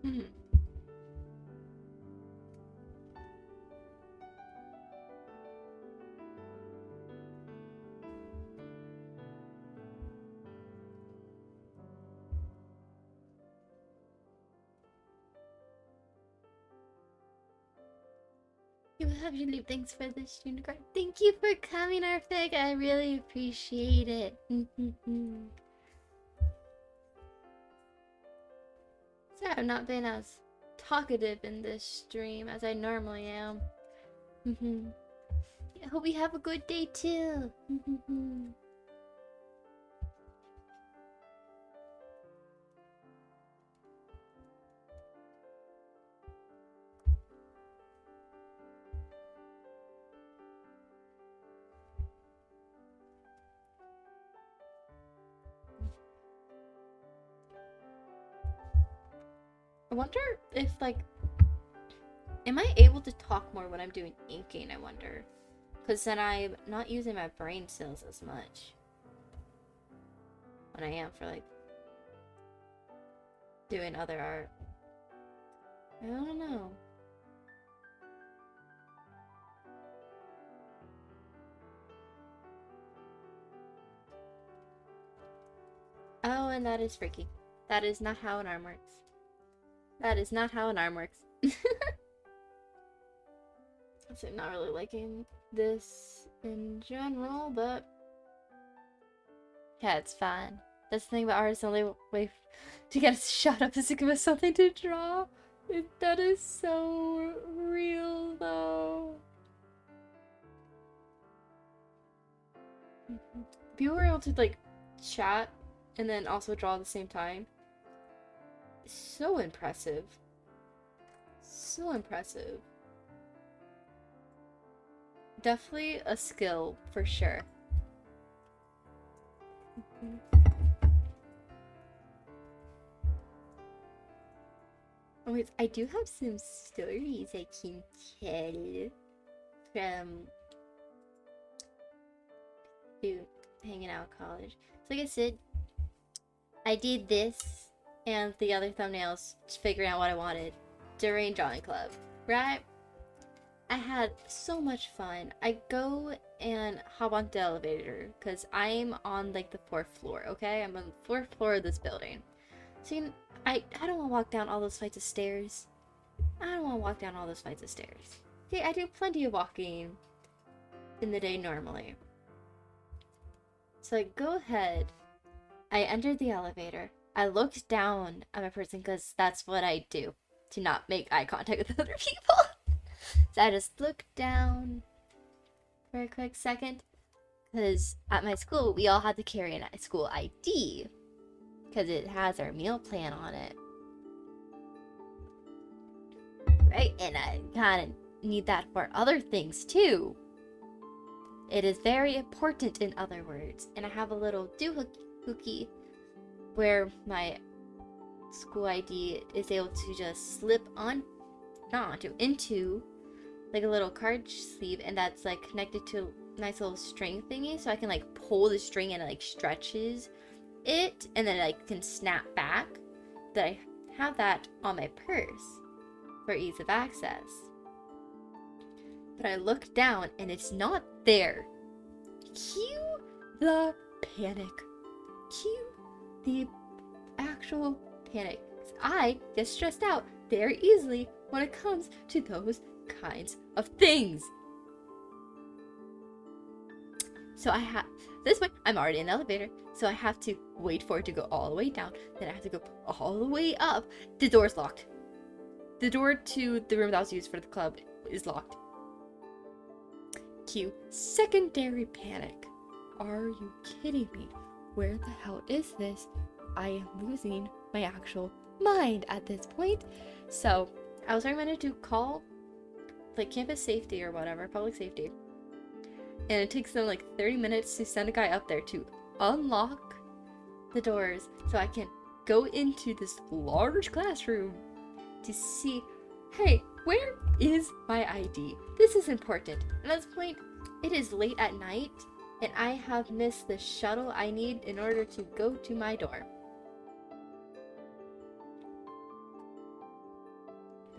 Speaker 1: Hmm. You have your leave. Thanks for the stream card. Thank you for coming, Arfig. I really appreciate it. Sorry, I've not been as talkative in this stream as I normally am. I hope you have a good day too. I wonder if, like, am I able to talk more when I'm doing inking, I wonder? Because then I'm not using my brain cells as much when I am for, like, doing other art. I don't know. Oh, and that is freaky. That is not how an arm works. That is not how an arm works. So I'm not really liking this in general, but yeah, it's fine. That's the thing about art, is the only way to get us shut up is to give us something to draw. That is so real, though. People were able to, like, chat and then also draw at the same time. So impressive. So impressive. Definitely a skill, for sure. Oh wait, I do have some stories I can tell from hanging out at college. So like I said, I did this and the other thumbnails figuring out what I wanted during drawing club, right? I had so much fun. I go and hop on the elevator because I'm on, like, the 4th floor, okay? I'm on the 4th floor of this building. So I don't want to walk down all those flights of stairs. I don't want to walk down all those flights of stairs. Okay, I do plenty of walking in the day normally. So I go ahead. I entered the elevator. I looked down at my person because that's what I do to not make eye contact with other people. So I just looked down for a quick second, because at my school we all had to carry a school ID because it has our meal plan on it, right? And I kind of need that for other things too. It is very important, in other words. And I have a little doohickey where my school ID is able to just slip into like a little card sleeve, and that's like connected to a nice little string thingy, so I can like pull the string and it like stretches it, and then I can snap back. That I have that on my purse for ease of access. But I look down and it's not there. Cue the panic. Cue the actual panic. I get stressed out very easily when it comes to those kinds of things. So I have, this point, I'm already in the elevator, so I have to wait for it to go all the way down, then I have to go all the way up. The door's locked. The door to the room that was used for the club is locked. Cue secondary panic. Are you kidding me? Where the hell is this? I am losing my actual mind at this point. So I was recommended to call like campus safety or whatever, public safety. And it takes them like 30 minutes to send a guy up there to unlock the doors so I can go into this large classroom to see, hey, where is my ID? This is important. And at this point, it is late at night and I have missed the shuttle I need in order to go to my dorm.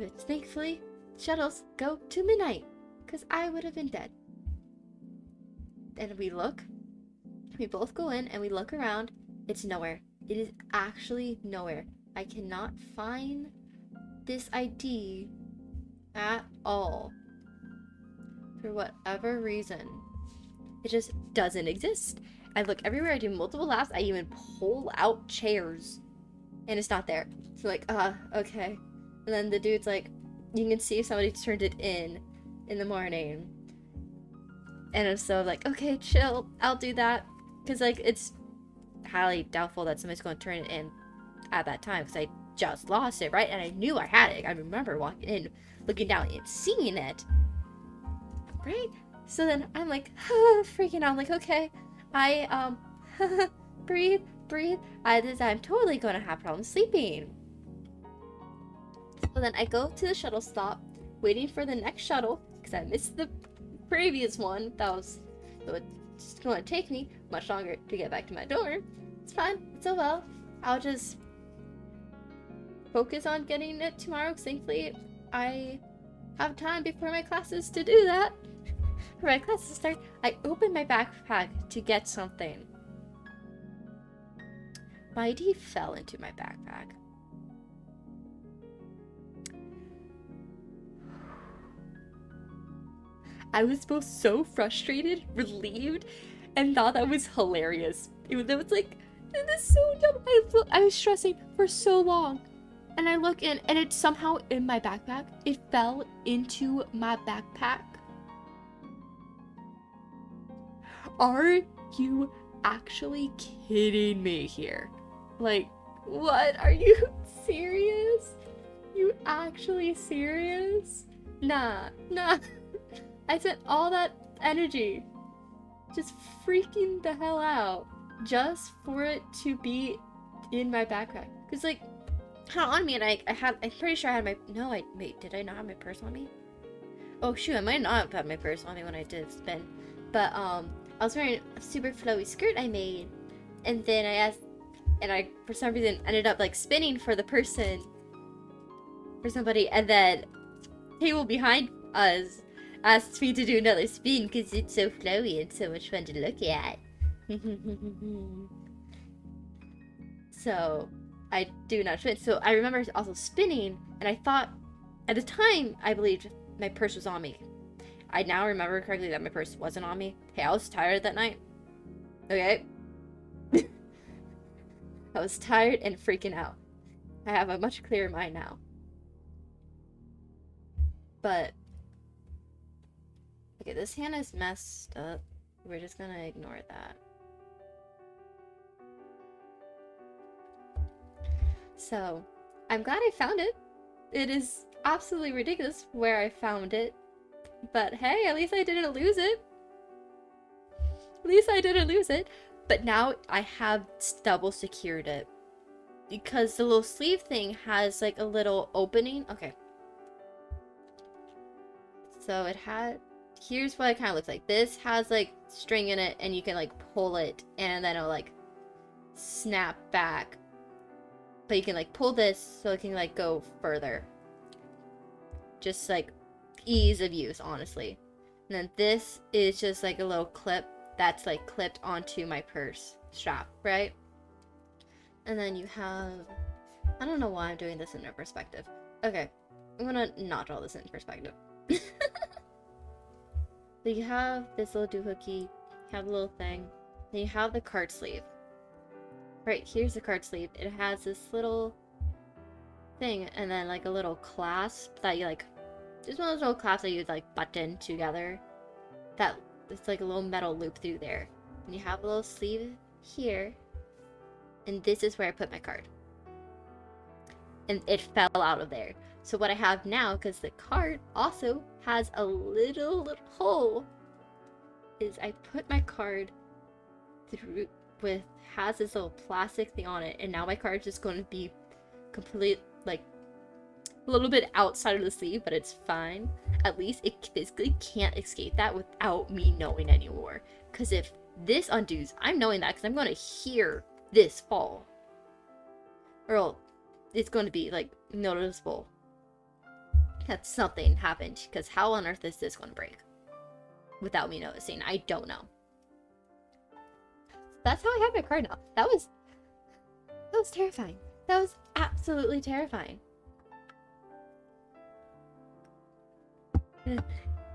Speaker 1: But thankfully, shuttles go to midnight, because I would have been dead. And we both go in and we look around. It's nowhere. It is actually nowhere. I cannot find this ID at all. For whatever reason. It just doesn't exist. I look everywhere. I do multiple laps. I even pull out chairs. And it's not there. So like, okay. And then the dude's like, you can see if somebody turned it in the morning. And I'm so like, okay, chill. I'll do that. Because like, it's highly doubtful that somebody's going to turn it in at that time. Because I just lost it, right? And I knew I had it. I remember walking in, looking down and seeing it. Right? So then I'm like, freaking out. I'm like, okay, I, breathe. I'm totally going to have problems sleeping. So then I go to the shuttle stop, waiting for the next shuttle, because I missed the previous one. It's going to take me much longer to get back to my dorm. It's fine. It's oh well. I'll just focus on getting it tomorrow, because thankfully I have time before my classes to do that. For my classes start, I open my backpack to get something. My ID fell into my backpack. I was both so frustrated, relieved, and thought that was hilarious. It was like, this is so dumb. I was stressing for so long. And I look in, and it's somehow in my backpack. It fell into my backpack. Are you actually kidding me here? Like, what? Are you serious? You actually serious? Nah. I spent all that energy just freaking the hell out just for it to be in my backpack. Cause like, on me, and I'm pretty sure I had my, did I not have my purse on me? Oh shoot, I might not have had my purse on me when I did spin. But, I was wearing a super flowy skirt I made, and then I for some reason ended up like spinning for somebody, and then people behind us asked me to do another spin because it's so flowy and so much fun to look at. So I do not spin. So I remember also spinning, and I thought at the time I believed my purse was on me. I now remember correctly that my purse wasn't on me. Hey, I was tired that night. Okay? I was tired and freaking out. I have a much clearer mind now. But, okay, this hand is messed up. We're just gonna ignore that. So, I'm glad I found it. It is absolutely ridiculous where I found it. But hey, at least I didn't lose it. But now I have double secured it. Because the little sleeve thing has like a little opening. Okay. So here's what it kind of looks like. This has like string in it, and you can like pull it, and then it'll like snap back. But you can like pull this so it can like go further. Just like ease of use, honestly. And then this is just like a little clip that's like clipped onto my purse strap, right? And then you have, I don't know why I'm doing this in a perspective. Okay, I'm gonna not draw this in perspective. So you have this little doohickey, you have the little thing, then you have the card sleeve. Right, here's the card sleeve. It has this little thing, and then like a little clasp that you like, just one of those little clasps that you like button together. That it's like a little metal loop through there. And you have a little sleeve here. And this is where I put my card. And it fell out of there. So what I have now, because the card also has a little hole, is I put my card through has this little plastic thing on it, and now my card is just going to be complete, like, a little bit outside of the sleeve, but it's fine. At least it physically can't escape that without me knowing anymore. Because if this undoes, I'm knowing that because I'm going to hear this fall. Or it's going to be, like, noticeable. that something happened, because how on earth is this going to break? Without me noticing. I don't know. That's how I have my card now. That was terrifying. That was absolutely terrifying.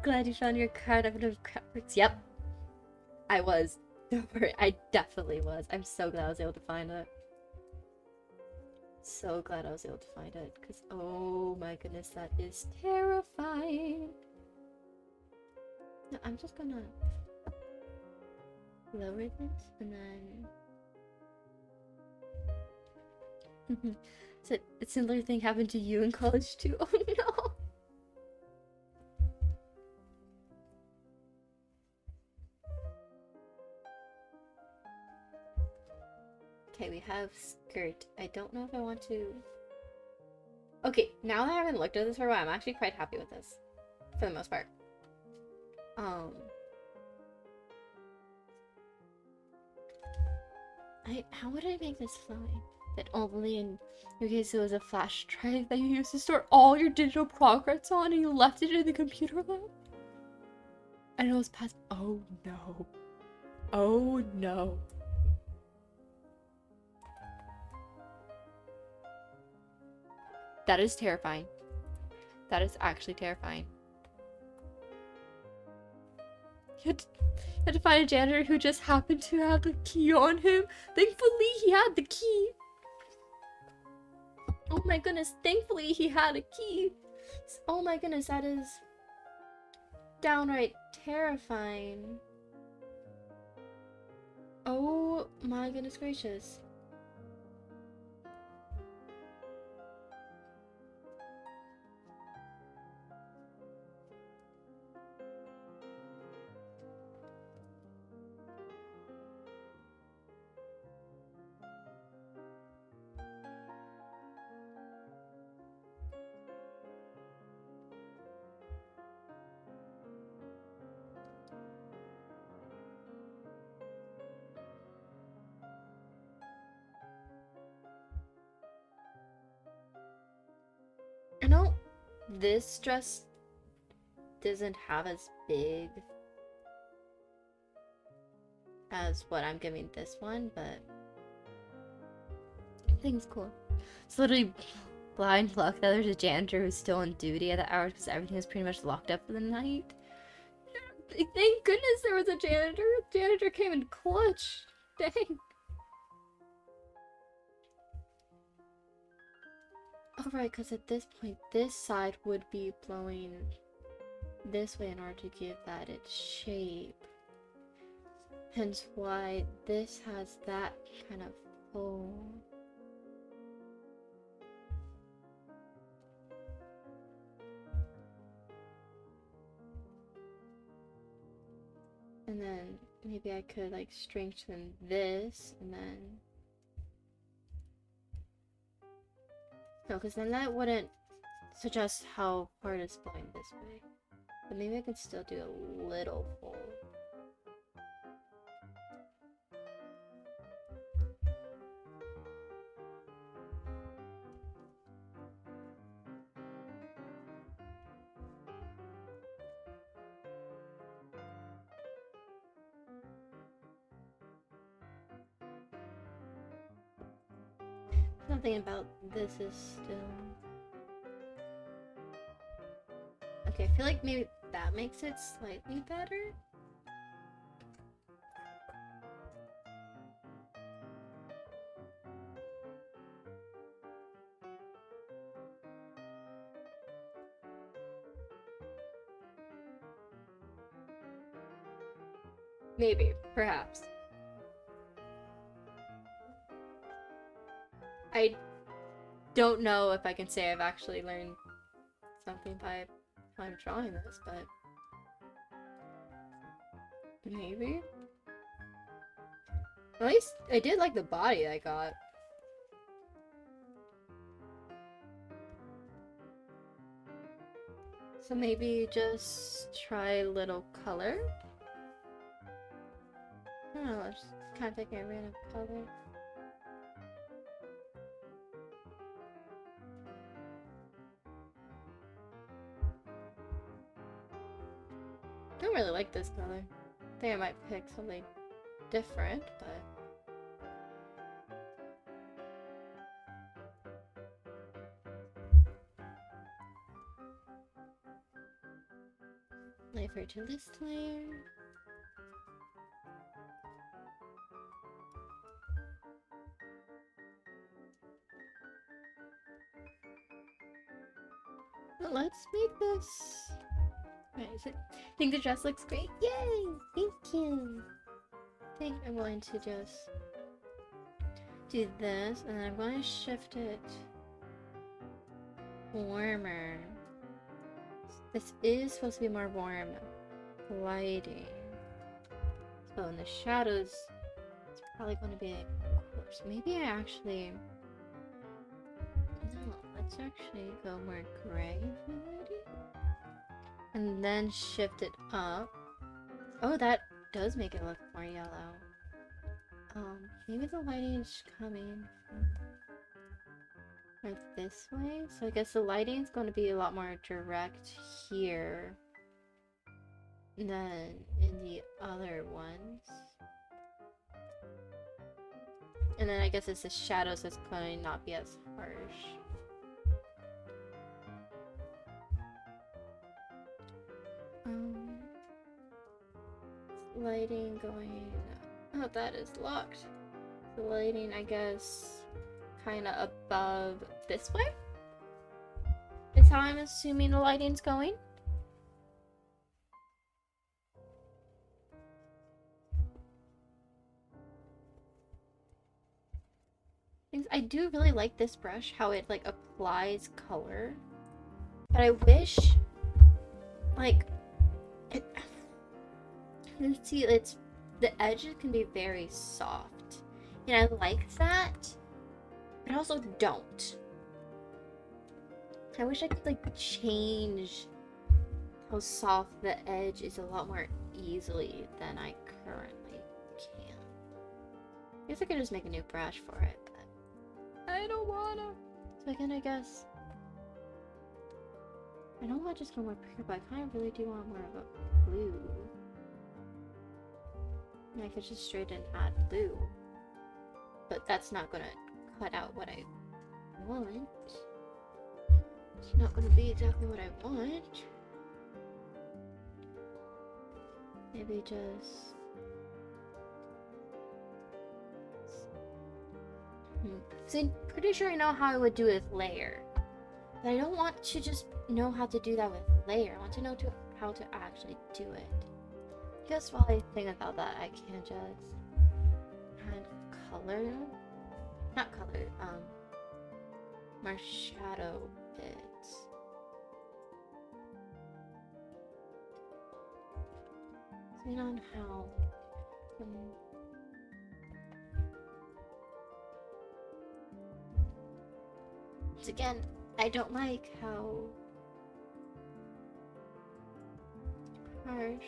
Speaker 1: Glad you found your card up into Crapworks. Yep. I was. Don't worry. I definitely was. I'm so glad I was able to find it. So glad I was able to find it. Because, oh my goodness, that is terrifying. No, I'm just gonna lower this and then... So, a similar thing happened to you in college too? Oh no! Okay, we have skirt. I don't know if I want to... Okay, now that I haven't looked at this for a while, I'm actually quite happy with this. For the most part. How would I make this flowing? That only in your case it was a flash drive that you used to store all your digital progress on and you left it in the computer lab? And it was past... Oh no. Oh no. That is terrifying. That is actually terrifying. You had to find a janitor who just happened to have the key on him. Thankfully, he had the key. Oh my goodness, thankfully he had a key. Oh my goodness, that is downright terrifying. Oh my goodness gracious. I know this dress doesn't have as big as what I'm giving this one, but I think it's cool. It's literally blind luck that there's a janitor who's still on duty at the hours because everything is pretty much locked up for the night. Thank goodness there was a janitor. Janitor came in clutch. Dang. Alright, because at this point, this side would be blowing this way in order to give that its shape. Hence why this has that kind of pull. And then maybe I could like strengthen this and then... No, because then that wouldn't suggest how hard it's blowing this way. But maybe I could still do a little fold. Something about this is still... Okay, I feel like maybe that makes it slightly better. Maybe, perhaps. I don't know if I can say I've actually learned something by drawing this, but maybe. At least I did like the body I got. So maybe just try a little color. I don't know, just kind of picking a random color. I don't really like this color. I think I might pick something different, but... Wait for it to this layer. Let's make this. Right, I think the dress looks great. Yay! Thank you. I think I'm going to just do this, and then I'm going to shift it warmer. This is supposed to be more warm lighting. So in the shadows, it's probably going to be coarse. Maybe I actually. No, let's actually go more gray lighting. And then shift it up. Oh, that does make it look more yellow. Maybe the lighting is coming from like this way. So I guess the lighting is going to be a lot more direct here than in the other ones. And then I guess it's the shadows that's going to not be as harsh. Lighting going... Oh, that is locked. The lighting, I guess, kind of above this way? Is how I'm assuming the lighting's going. I do really like this brush, how it like applies color. But I wish, like, let's see, the edges can be very soft, and I like that, but I also don't. I wish I could like change how soft the edge is a lot more easily than I currently can. I guess I could just make a new brush for it, but I don't wanna. So again, I guess I don't want to just go more pure, but I kind of really do want more of a blue. I could just straight in add blue, but that's not gonna cut out what I want. It's not gonna be exactly what I want. Maybe just... So I'm pretty sure I know how I would do it with layer. But I don't want to just know how to do that with layer. I want to know how to actually do it. Just while I think about that, I can just add color. Not color, more shadow bits. Depending on how. Once again, I don't like how harsh.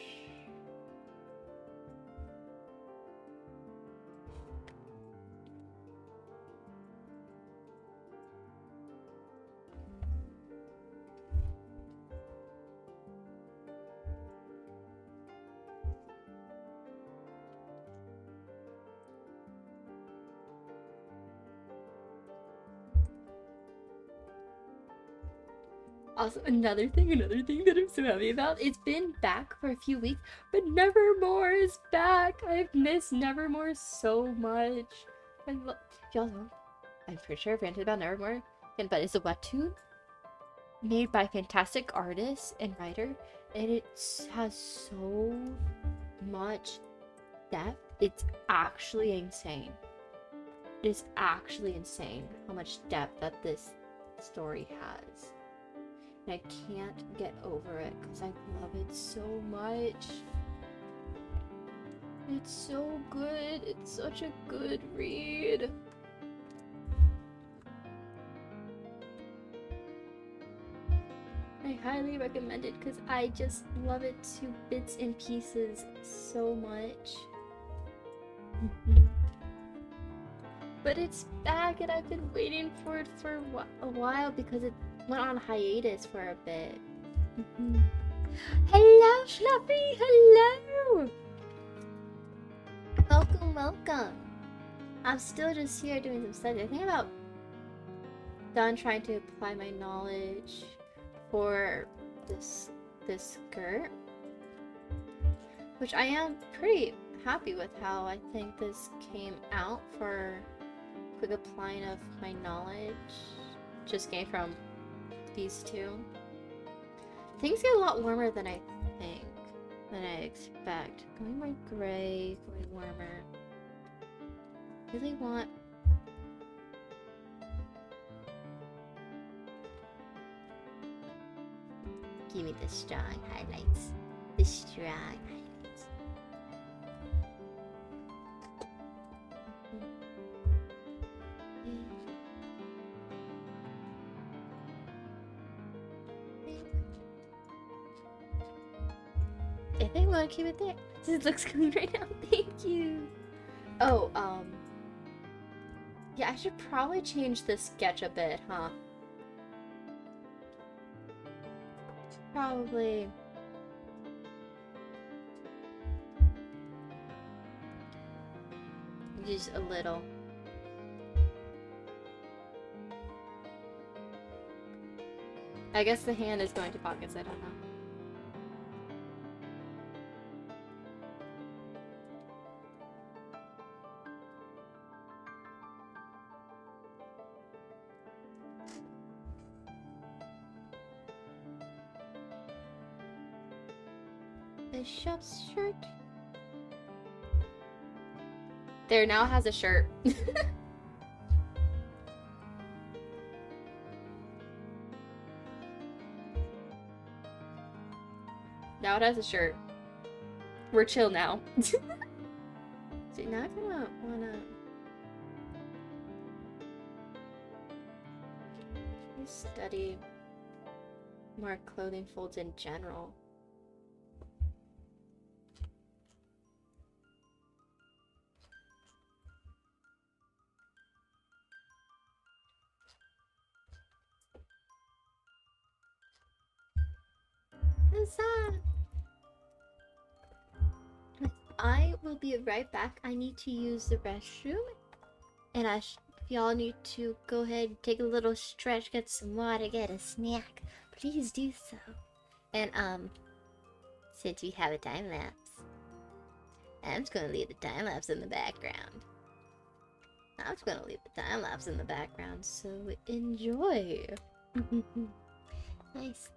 Speaker 1: Also, another thing that I'm so happy about. It's been back for a few weeks, but Nevermore is back. I've missed Nevermore so much. Y'all know, I'm pretty sure I've ranted about Nevermore, but it's a webtoon made by fantastic artist and writer, and it has so much depth. It's actually insane. It is actually insane how much depth that this story has. I can't get over it because I love it so much. It's so good. It's such a good read. I highly recommend it because I just love it to bits and pieces so much. But it's back and I've been waiting for it for a while because it went on hiatus for a bit. Hello, Fluffy! Hello! Welcome, welcome. I'm still just here doing some study. I think I'm about done trying to apply my knowledge for this skirt, which I am pretty happy with how I think this came out for quick applying of my knowledge. Just came from these two. Things get a lot warmer than I think, than I expect. Going more gray, going warmer. Really want... Give me the strong highlights. The strong highlights. I think I'm gonna keep it there. This looks clean right now. Thank you. Oh, yeah, I should probably change the sketch a bit, huh? Probably. Just a little. I guess the hand is going to pockets, I don't know. Bishop's shirt. There now has a shirt. Now it has a shirt. We're chill now. So now I kinda wanna study more clothing folds in general. Huzzah! I will be right back. I need to use the restroom, and if y'all need to go ahead and take a little stretch, get some water, get a snack, please do so. And since we have a time lapse, I'm just gonna leave the time lapse in the background. So enjoy. Nice.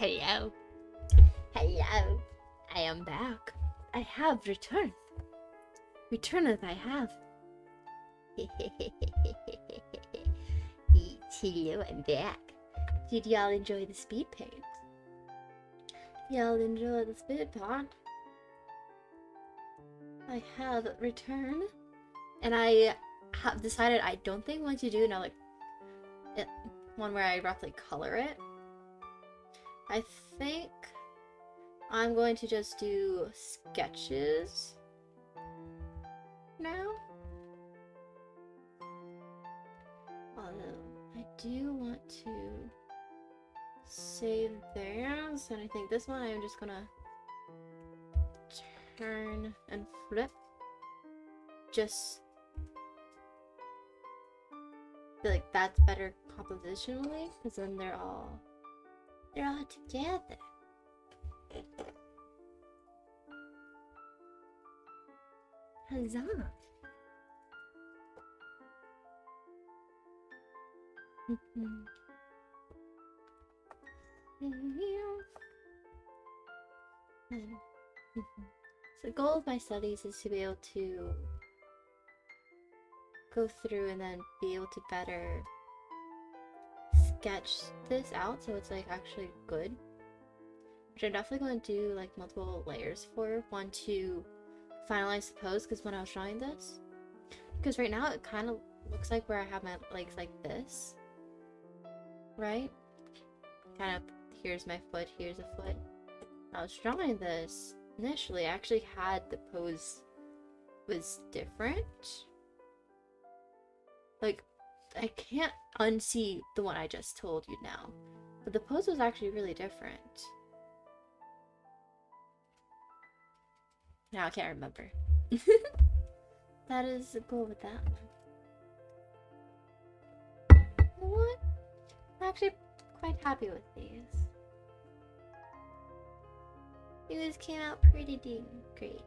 Speaker 1: Hello. Hello. I am back. I have returned. Returneth I have. Hello, I'm back. Did y'all enjoy the speed paint? Y'all enjoy the speed paint? I have returned. And I have decided I don't think I want to do now, like, one where I roughly color it. I think I'm going to just do sketches now. Although I do want to save theirs, and I think this one I'm just gonna turn and flip. Just feel like that's better compositionally, because then they're all together. Huzzah! So the goal of my studies is to be able to go through and then be able to better sketch this out so it's like actually good. Which I'm definitely going to do like multiple layers for. One to finalize the pose, because when I was drawing this, because right now it kind of looks like where I have my legs like this, right? Kind of, here's my foot, here's a foot. When I was drawing this initially, I actually had the pose was different. Like, I can't unsee the one I just told you now, but the pose was actually really different. Now I can't remember. That is the goal with that one. You know what? I'm actually quite happy with these. These came out pretty dang great.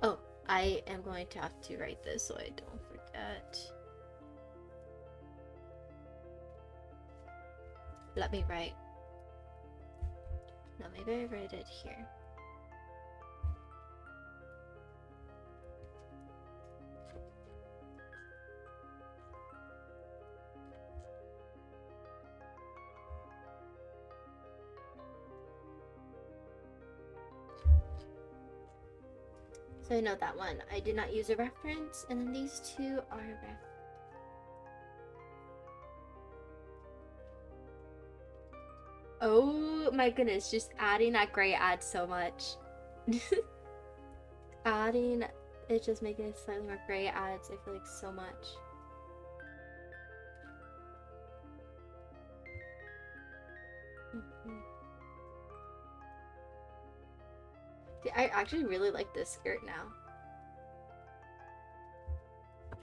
Speaker 1: Oh, I am going to have to write this so I don't forget. Let me write. No, maybe I write it here. So I know that one. I did not use a reference, and then these two are reference. Oh my goodness, just adding that gray adds so much. Adding it, just making it slightly more gray adds, I feel like, so much. See, I actually really like this skirt now. I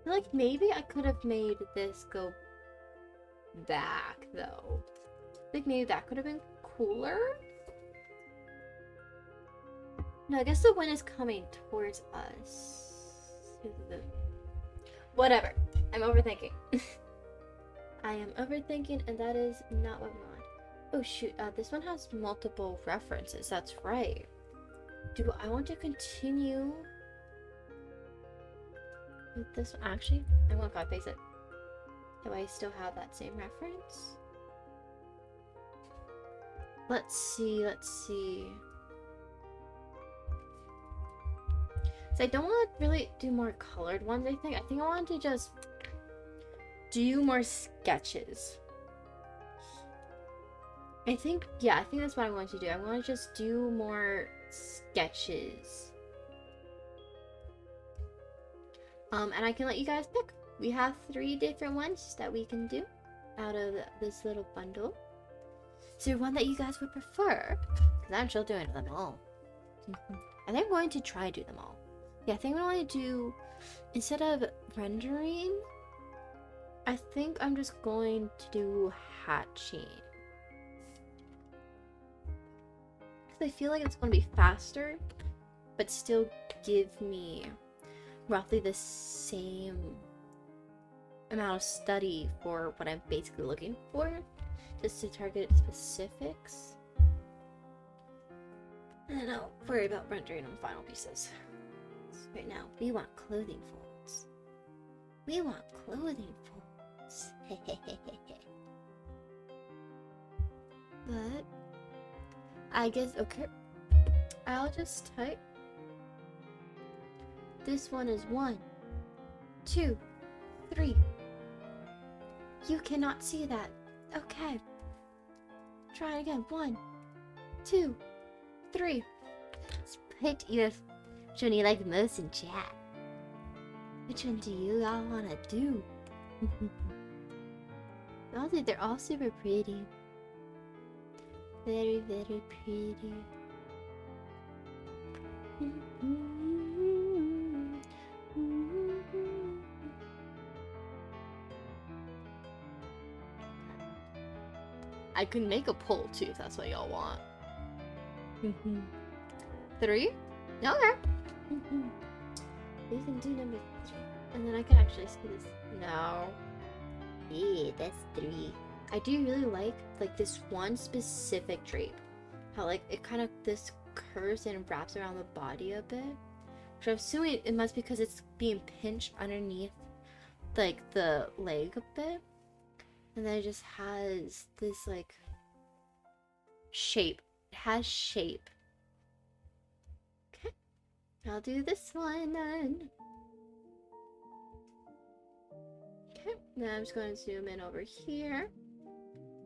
Speaker 1: feel like maybe I could have made this go back though. I think maybe that could have been cooler. No, I guess the wind is coming towards us. Whatever. I'm overthinking. I am overthinking, and that is not what we want. Oh shoot, this one has multiple references. That's right. Do I want to continue with this one? Actually, I'm gonna copy paste it. Do I still have that same reference? Let's see, So I don't want to really do more colored ones, I think. I want to just do more sketches. I think that's what I want to do. I want to just do more sketches. And I can let you guys pick. We have 3 different ones that we can do out of this little bundle. Is there one that you guys would prefer? Because I'm still doing them all. I think I'm going to try to do them all. Yeah, I think I want to do, instead of rendering, I think I'm just going to do hatching. Because I feel like it's going to be faster, but still give me roughly the same amount of study for what I'm basically looking for, just to target specifics. And then I'll worry about rendering on final pieces. So right now, we want clothing folds. We want clothing folds. But I guess, okay, I'll just type. This one is 1, 2, 3. You cannot see that. Okay. Try it again. 1, 2, 3. Split your. Which one do you like the most in chat? Which one do you all want to do? Honestly, they're all super pretty. Very, very pretty. I can make a poll too if that's what y'all want. 3? Okay. We can do number 3. And then I can actually see this. No. Yeah, that's 3. I do really like this one specific drape. How like it kind of this curves and wraps around the body a bit. Which I'm assuming it must be because it's being pinched underneath like the leg a bit. And then it just has this like shape. It has shape. Okay. I'll do this one then. Okay. Then I'm just going to zoom in over here.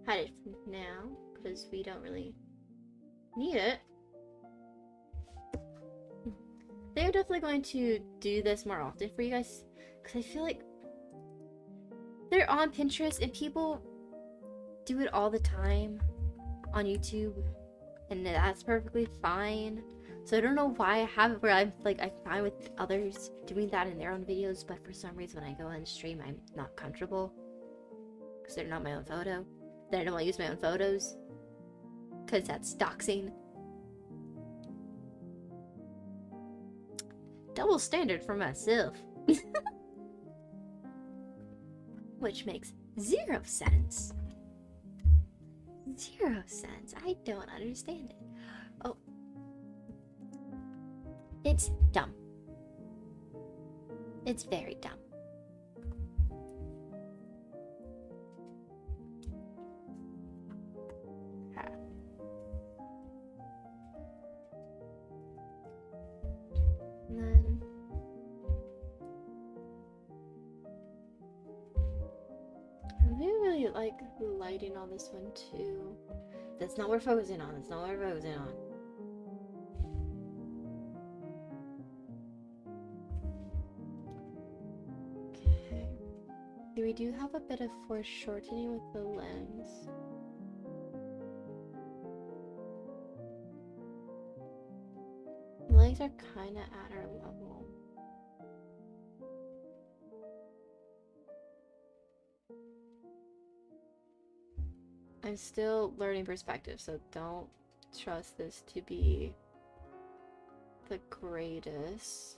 Speaker 1: Hide it for now because we don't really need it. They're definitely going to do this more often for you guys because I feel like they're on Pinterest and people do it all the time on YouTube, and that's perfectly fine. So I don't know why I have it where I'm fine with others doing that in their own videos, but for some reason when I go and stream I'm not comfortable because they're not my own photo. Then I don't want to use my own photos because that's doxing. Double standard for myself. Which makes 0 sense. 0 sense. I don't understand it. Oh. It's dumb. It's very dumb. And then I really like the lighting on this one too. That's not what we're focusing on. That's not what we're focusing on. Okay. We do have a bit of foreshortening with the lens. The legs are kind of at our level. I'm still learning perspective, so don't trust this to be the greatest.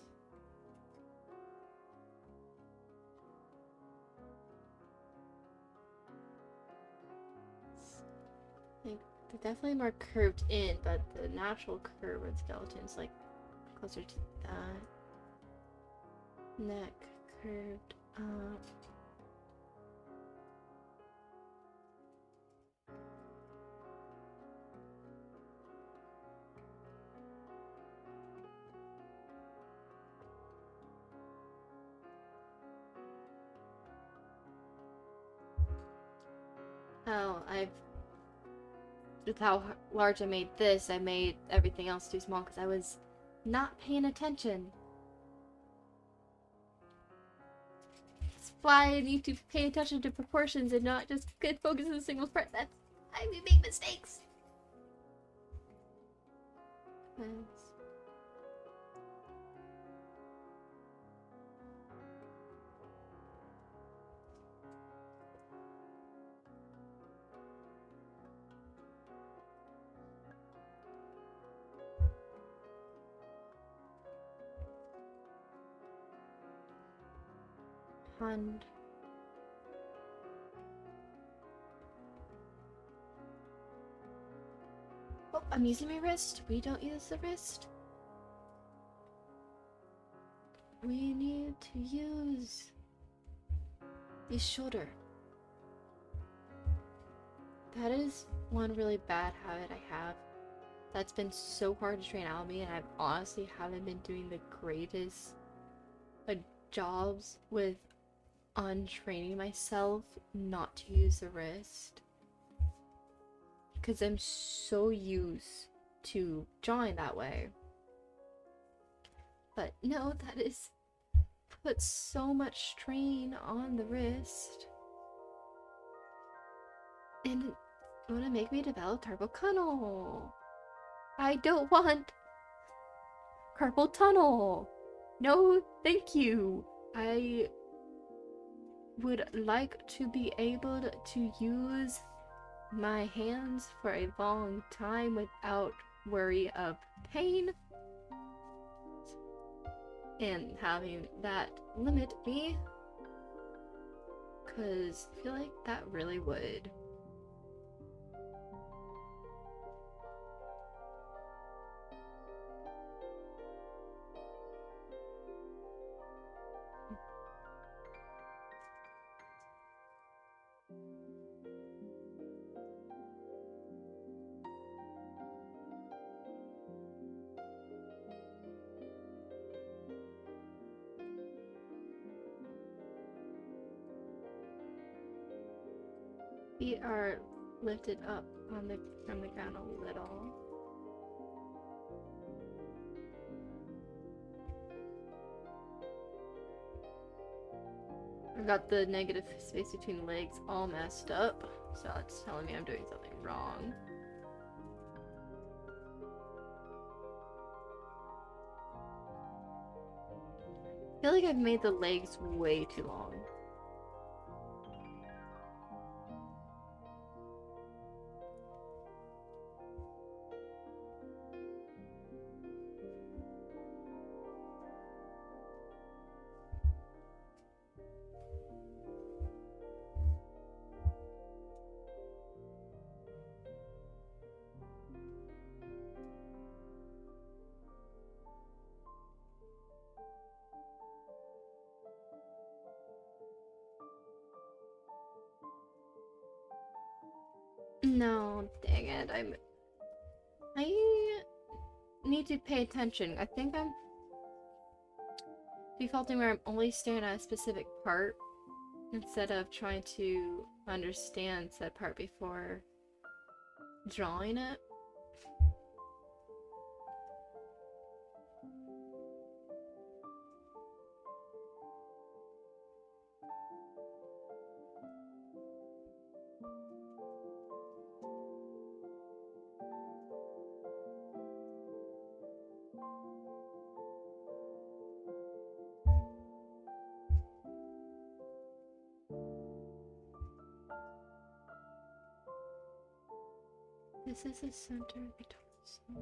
Speaker 1: Like, they're definitely more curved in, but the natural curve with skeletons, like, closer to that. Neck curved up. Oh, with how large I made this, I made everything else too small because I was not paying attention. That's why I need to pay attention to proportions and not just get focused on a single part. That's why we make mistakes. Hand. I'm using my wrist. We don't use the wrist. We need to use the shoulder. That is one really bad habit I have. That's been so hard to train out of me, and I honestly haven't been doing the greatest jobs with untraining myself not to use the wrist. Because I'm so used to drawing that way. But no, that is puts so much strain on the wrist. And it's gonna make me develop carpal tunnel. I don't want carpal tunnel. No, thank you. I would like to be able to use my hands for a long time without worry of pain and having that limit me, because I feel like that really would. Feet are lifted up from the ground a little. I've got the negative space between legs all messed up, so that's telling me I'm doing something wrong. I feel like I've made the legs way too long. No, dang it, I need to pay attention. I think I'm defaulting where I'm only staring at a specific part instead of trying to understand said part before drawing it. This is the center of the torso.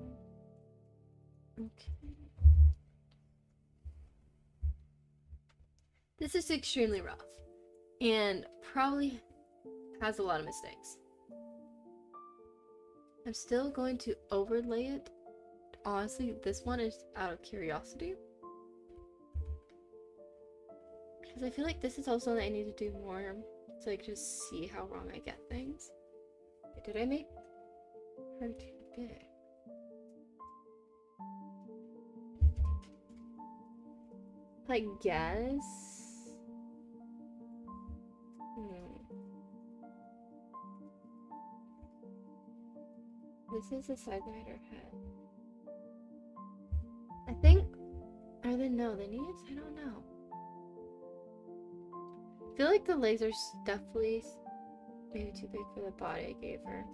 Speaker 1: Okay. This is extremely rough and probably has a lot of mistakes. I'm still going to overlay it. Honestly, this one is out of curiosity, because I feel like this is also that I need to do more to like just see how wrong I get things. Wait, did I make her too big? I guess. This is the side behind her head. I think, or then no, the knees? I don't know. I feel like the legs are definitely maybe too big for the body I gave her.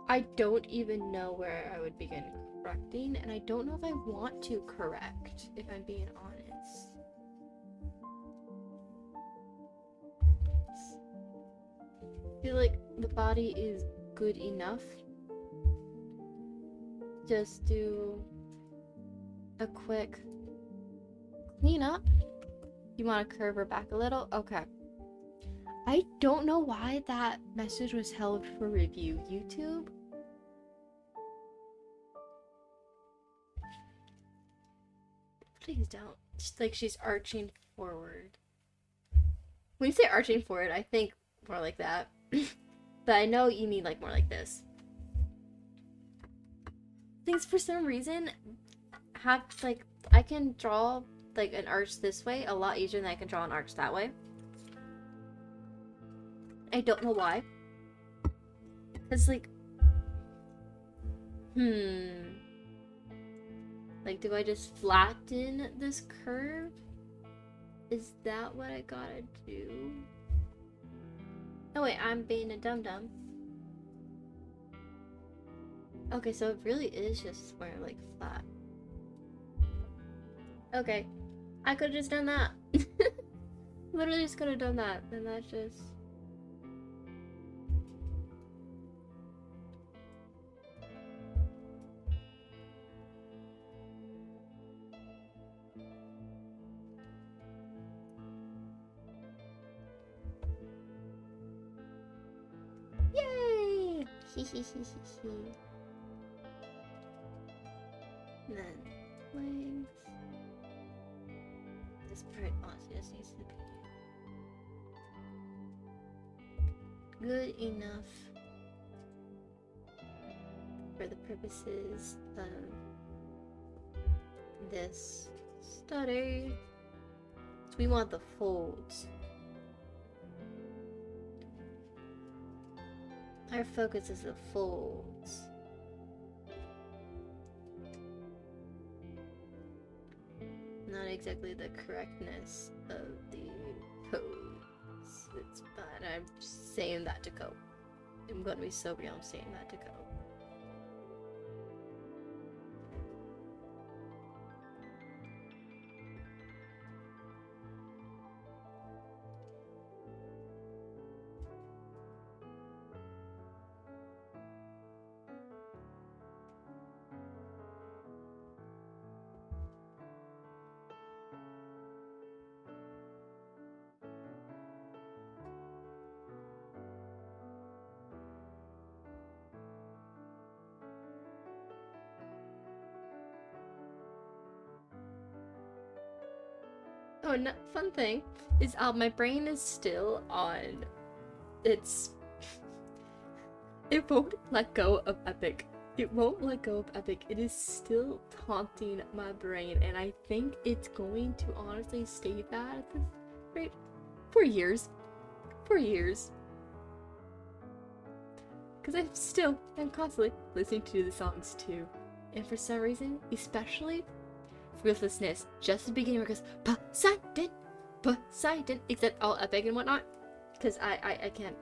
Speaker 1: I don't even know where I would begin correcting, and I don't know if I want to correct, if I'm being honest. I feel like the body is good enough. Just do a quick clean up. You want to curve her back a little? Okay. I don't know why that message was held for review. YouTube? Please don't. It's like she's arching forward. When you say arching forward, I think more like that. But I know you mean like more like this. Things for some reason have like, I can draw like an arch this way a lot easier than I can draw an arch that way. I don't know why. Cause like, like, do I just flatten this curve? Is that what I gotta do? Oh wait, I'm being a dum-dum. Okay, so it really is just more like flat. Okay, I could've just done that. Literally just could've done that, and that's just... Yay! And then legs. This part honestly just needs to be good enough for the purposes of this study. So we want the folds. Our focus is the folds. Not exactly the correctness of the pose. It's fine. I'm just saying that to go. I'm gonna be so real. I'm saying that to go. Oh, no, fun thing is my brain is still on its... It won't let go of Epic. It won't let go of Epic. It is still taunting my brain, and I think it's going to honestly stay that at this rate for years. For years. Because I'm constantly listening to the songs too. And for some reason, especially Ruthlessness, just at the beginning where it goes Poseidon, except all epic and whatnot, because I can't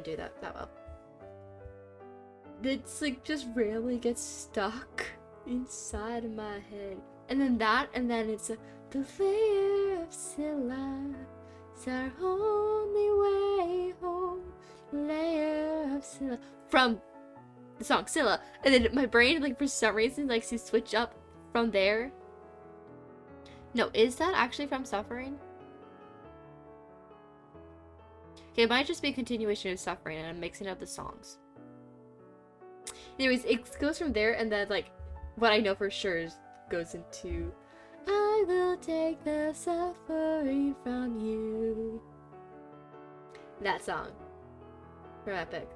Speaker 1: do that well. It's like just rarely gets stuck inside of my head, and then it's the layer of Scylla, it's our only way home, layer of Scylla, from the song Scylla, and then my brain like for some reason likes to switch up from there. No, is that actually from Suffering? Okay, it might just be a continuation of Suffering and I'm mixing up the songs. Anyways, it goes from there and then like, what I know for sure is goes into I will take the suffering from you. That song. From Epic.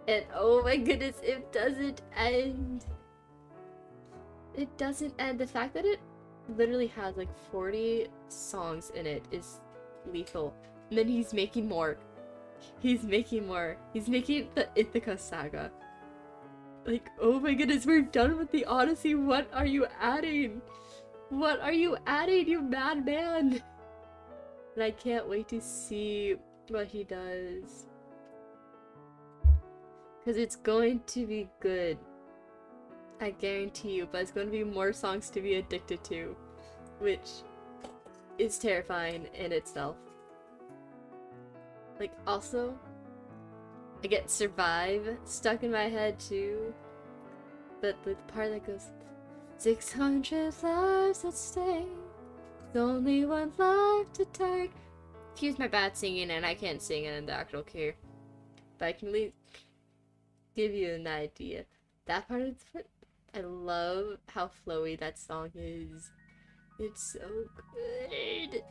Speaker 1: And oh my goodness, it doesn't end. It doesn't end. The fact that it literally has like 40 songs in it is lethal. And then he's making more. He's making more. He's making the Ithaca saga. Like, oh my goodness, we're done with the Odyssey. What are you adding? What are you adding, you madman? And I can't wait to see what he does. Because it's going to be good. I guarantee you, but it's going to be more songs to be addicted to, which is terrifying in itself. Like, also, I get Survive stuck in my head too, but the part that goes 600 lives at stake, only one life to take, excuse my bad singing, and I can't sing in the actual key. But I can at least give you an idea. That part is fun. I love how flowy that song is. It's so good.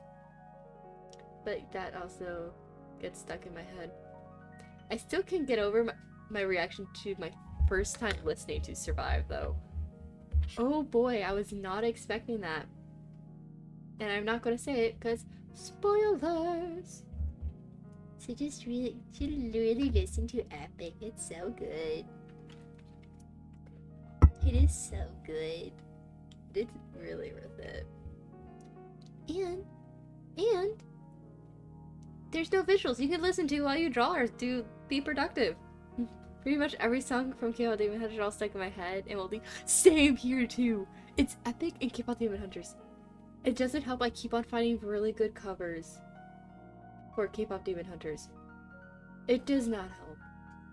Speaker 1: But that also gets stuck in my head. I still can't get over my reaction to my first time listening to Survive, though. Oh boy, I was not expecting that. And I'm not gonna say it, because spoilers! So just really listen to Epic. It's so good. It is so good. It's really worth it. And there's no visuals you can listen to while you draw or be productive. Pretty much every song from K-pop Demon Hunters all stuck in my head and will be same here too. It's Epic and K-pop Demon Hunters. It doesn't help I keep on finding really good covers for K-pop Demon Hunters. It does not help.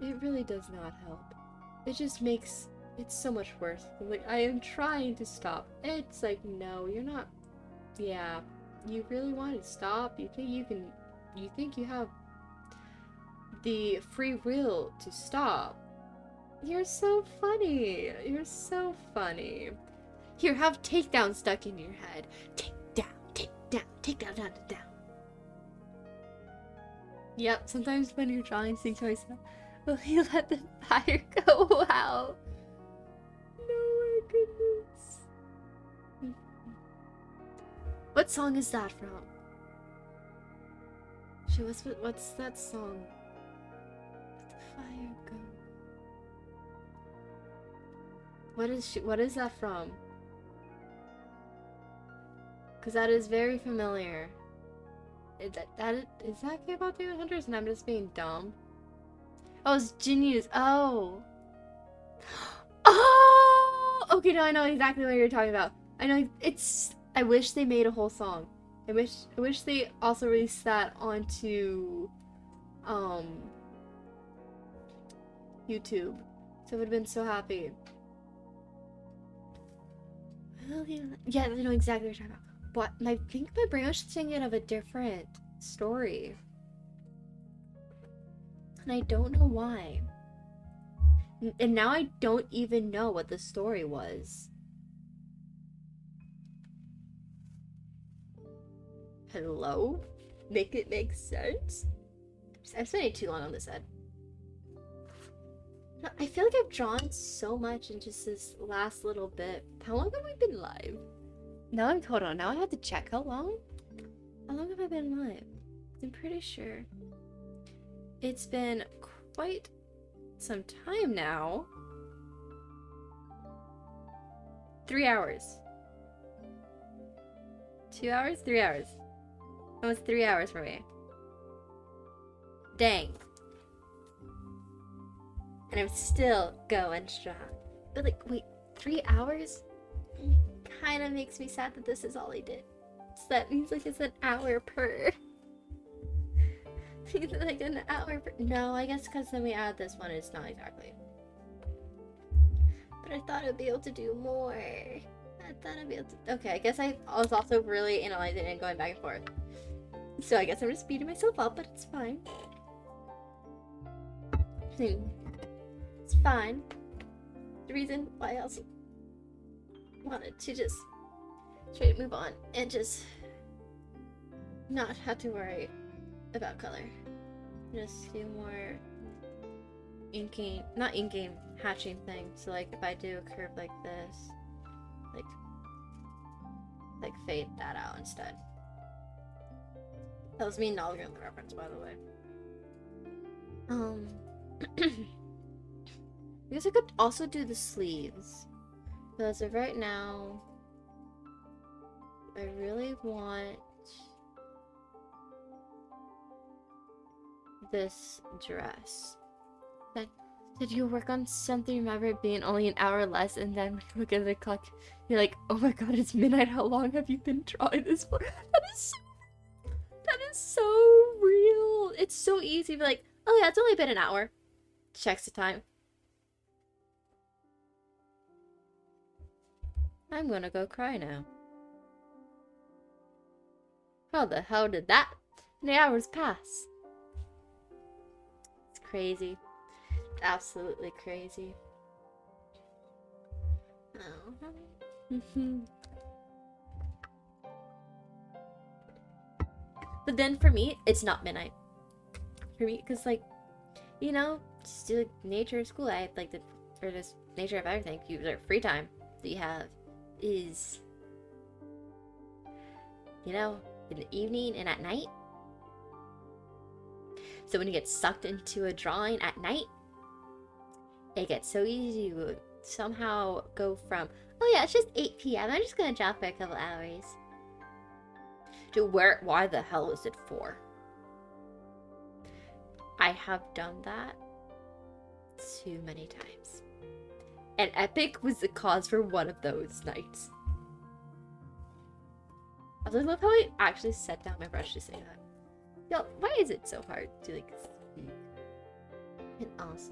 Speaker 1: It really does not help. It just makes it so much worse. Like, I am trying to stop. It's like, no, you're not. Yeah, you really want to stop? You think you can? You think you have the free will to stop? You're so funny. You're so funny. Here, have takedown stuck in your head. Take down, down, down, down. Yep, sometimes when you're drawing, think to myself, will he let the fire go out? No, my goodness. What song is that from? What's that song? Let the fire go. What is that from? Because that is very familiar. Is that K-pop Demon Hunters and I'm just being dumb? Oh, it's Jinnyu's. Oh! Oh! Okay, no, I know exactly what you're talking about. I know it's... I wish they made a whole song. I wish they also released that onto... YouTube. So I would have been so happy. Yeah, I know exactly what you're talking about. But I think my brain was thinking of a different story. And I don't know why. And now I don't even know what the story was. Hello? Make it make sense? I'm spending too long on this head. I feel like I've drawn so much in just this last little bit. How long have we been live? Hold on, now I have to check. How long? How long have I been live? I'm pretty sure it's been quite some time now. 3 hours. 2 hours? 3 hours. Almost 3 hours for me. Dang. And I'm still going strong. But like, wait, 3 hours? Kind of makes me sad that this is all I did. So that means like it's an hour per. Like an hour per. No, I guess because then we add this one, it's not exactly. But I thought I'd be able to do more. I thought I'd be able to. Okay, I guess I was also really analyzing and going back and forth. So I guess I'm just beating myself up, but it's fine. It's fine. The reason why I also wanted to just try to move on and just not have to worry about color. Just do more inking, not inking, hatching things. So like if I do a curve like this, like fade that out instead. That was me not looking at the reference, by the way. I guess I could also do the sleeves. But as of right now, I really want this dress. Did you work on something? Remember it being only an hour less, and then look at the clock, you're like, oh my god, it's midnight. How long have you been drawing this for? That is so real. It's so easy to be like, oh yeah, it's only been an hour. Checks the time. I'm gonna go cry now. How the hell did that The hours pass. It's crazy. Absolutely crazy. Oh. But then for me, it's not midnight. For me, because like, you know, just do like nature of school. I like the for this nature of everything. Your free time that you have is, you know, in the evening and at night. So when you get sucked into a drawing at night, it gets so easy to somehow go from, oh yeah, it's just 8 p.m. I'm just gonna draw for a couple hours, to why the hell is it 4? I have done that too many times. And Epic was the cause for one of those nights. I love how I actually set down my brush to say that. Yo, why is it so hard to like speak? And also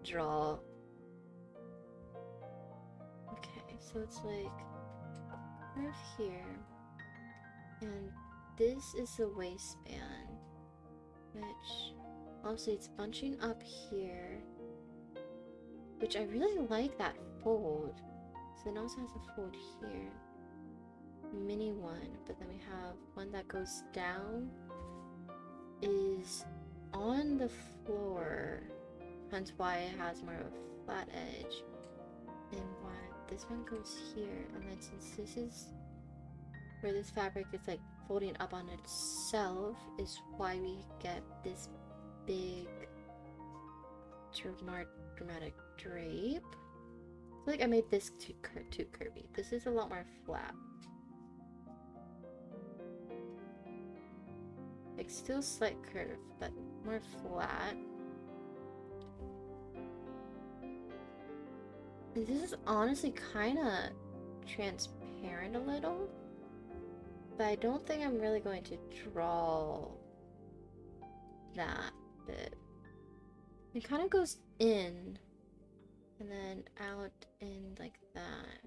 Speaker 1: draw. Okay, so it's like curve here. And this is the waistband. Which also it's bunching up here. Which I really like that fold. So it also has a fold here. Mini one, but then we have one that goes down, is on the floor, hence why it has more of a flat edge, and why this one goes here. And then since this is where this fabric is like folding up on itself, is why we get this big more dramatic drape. I feel like I made this too curvy. This is a lot more flat. Like still slight curve, but more flat. And this is honestly kind of transparent a little, but I don't think I'm really going to draw that bit. It kind of goes in and then out and like that.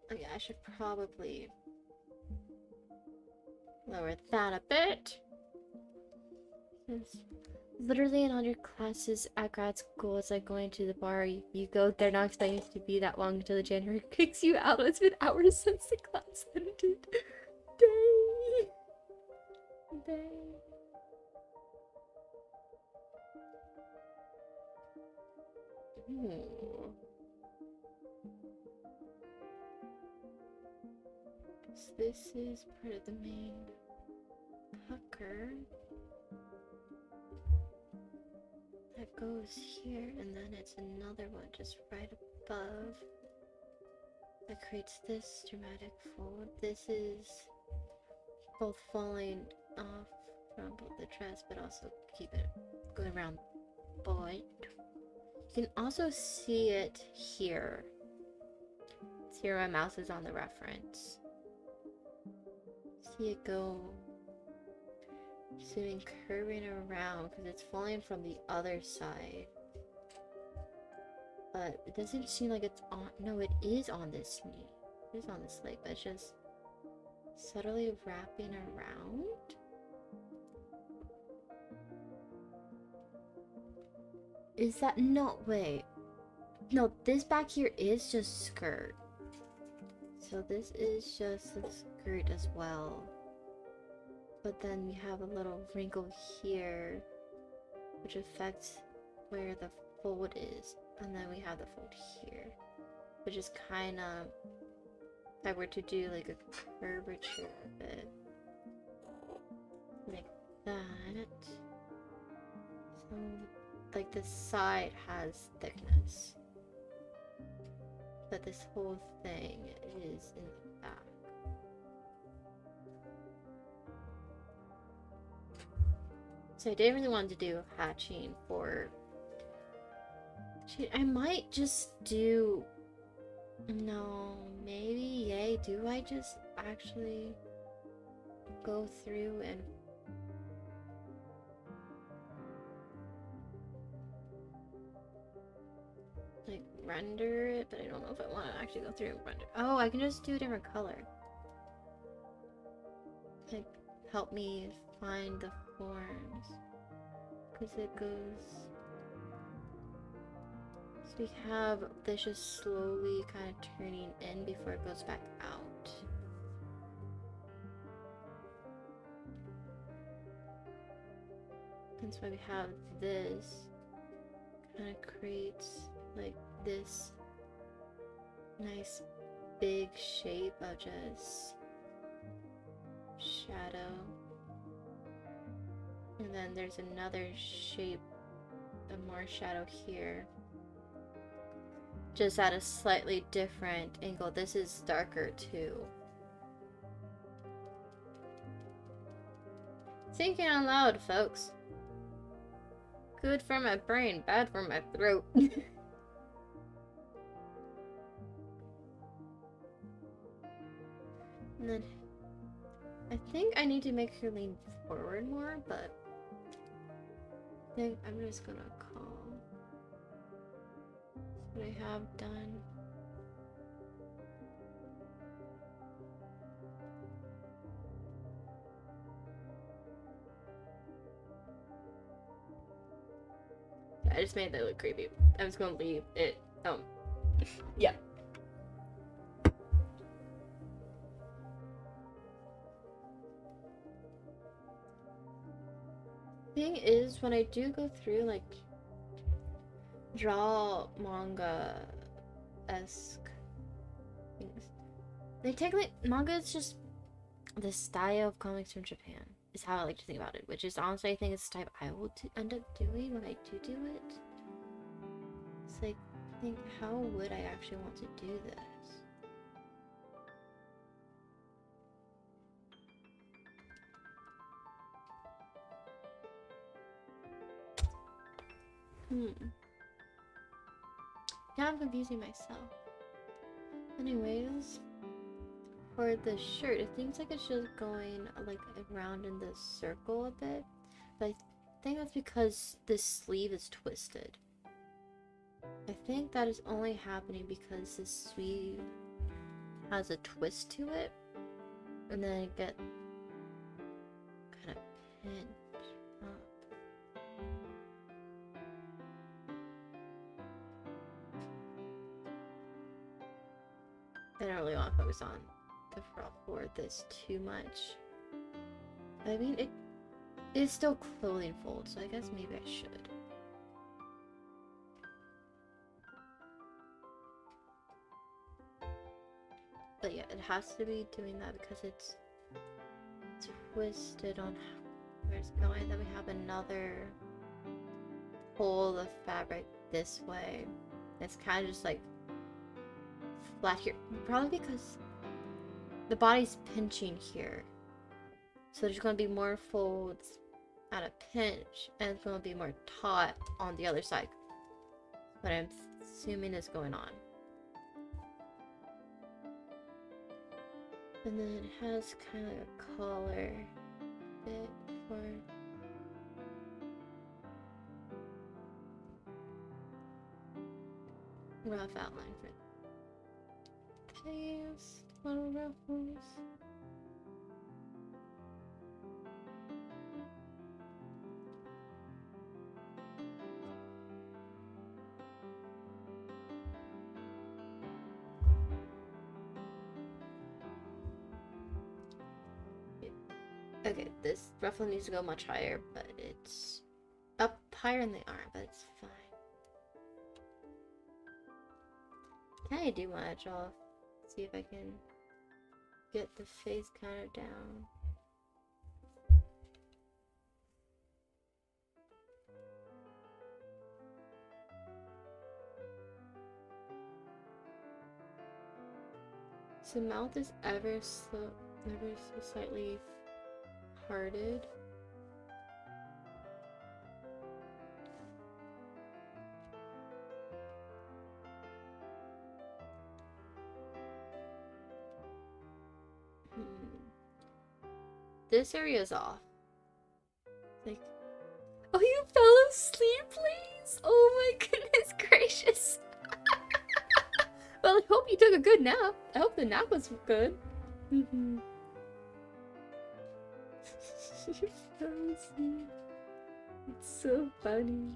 Speaker 1: Oh yeah, I should probably lower that a bit. Literally in all your classes at grad school, it's like going to the bar. You go there not expecting it to be that long until the janitor kicks you out. It's been hours since the class ended. Dang. Dang. Ooh. So this is part of the main pucker that goes here, and then it's another one just right above that creates this dramatic fold. This is both falling off from both the dress, but also keep it going around boy. You can also see it here. It's here my mouse is on the reference. See it go zooming, curving around because it's falling from the other side. But it doesn't seem like it's on. No, it is on this knee. It is on this leg, but it's just subtly wrapping around. Is that no way? No, this back here is just skirt. So this is just the skirt as well. But then we have a little wrinkle here, which affects where the fold is. And then we have the fold here, which is kind of, if I were to do like a curvature of it, like that. So, like this side has thickness, but this whole thing is in the back. So I didn't really want to do hatching for... I might just do... No, maybe, yay, do I just actually go through and... like render it, but I don't know if I want to actually go through and render. Oh, I can just do a different color. Like, help me find the forms. Because it goes... So we have this just slowly kind of turning in before it goes back out. That's why we have this. Kind of creates like this nice big shape of just shadow. And then there's another shape of more shadow here. Just at a slightly different angle. This is darker too. Thinking out loud, folks. Good for my brain, bad for my throat. And then I think I need to make her lean forward more, but I think I'm just gonna call what I have done. I just made that look creepy. I was gonna leave it. Yeah. Thing is, when I do go through, like, draw manga-esque things, they technically, manga is just the style of comics from Japan, is how I like to think about it, which is honestly, I think it's the type I will end up doing when I do it. It's like, think, how would I actually want to do this? Now I'm confusing myself. Anyways, for the shirt, it seems like it's just going like around in this circle a bit, but I think that's because this sleeve is twisted. I think that is only happening because this sleeve has a twist to it, and then it gets kind of pinned up. I don't really want to focus on the front for this too much. I mean, it is still clothing fold, so I guess maybe I should. But yeah, it has to be doing that because it's twisted on where it's going. Then we have another pull the fabric this way. It's kind of just like flat here. Probably because the body's pinching here. So there's going to be more folds at a pinch, and it's going to be more taut on the other side. What I'm assuming is going on. And then it has kind of like a collar bit for rough outline for tails, little ruffles. Okay, this ruffle needs to go much higher, but it's up higher in the arm, but it's fine. Kinda do want to draw, see if I can get the face kind of down. So mouth is ever so slightly parted. This area is off. Like, oh, you fell asleep, please? Oh my goodness gracious. good nap. I hope the nap was good. Mm-hmm. You're frozen. It's so funny.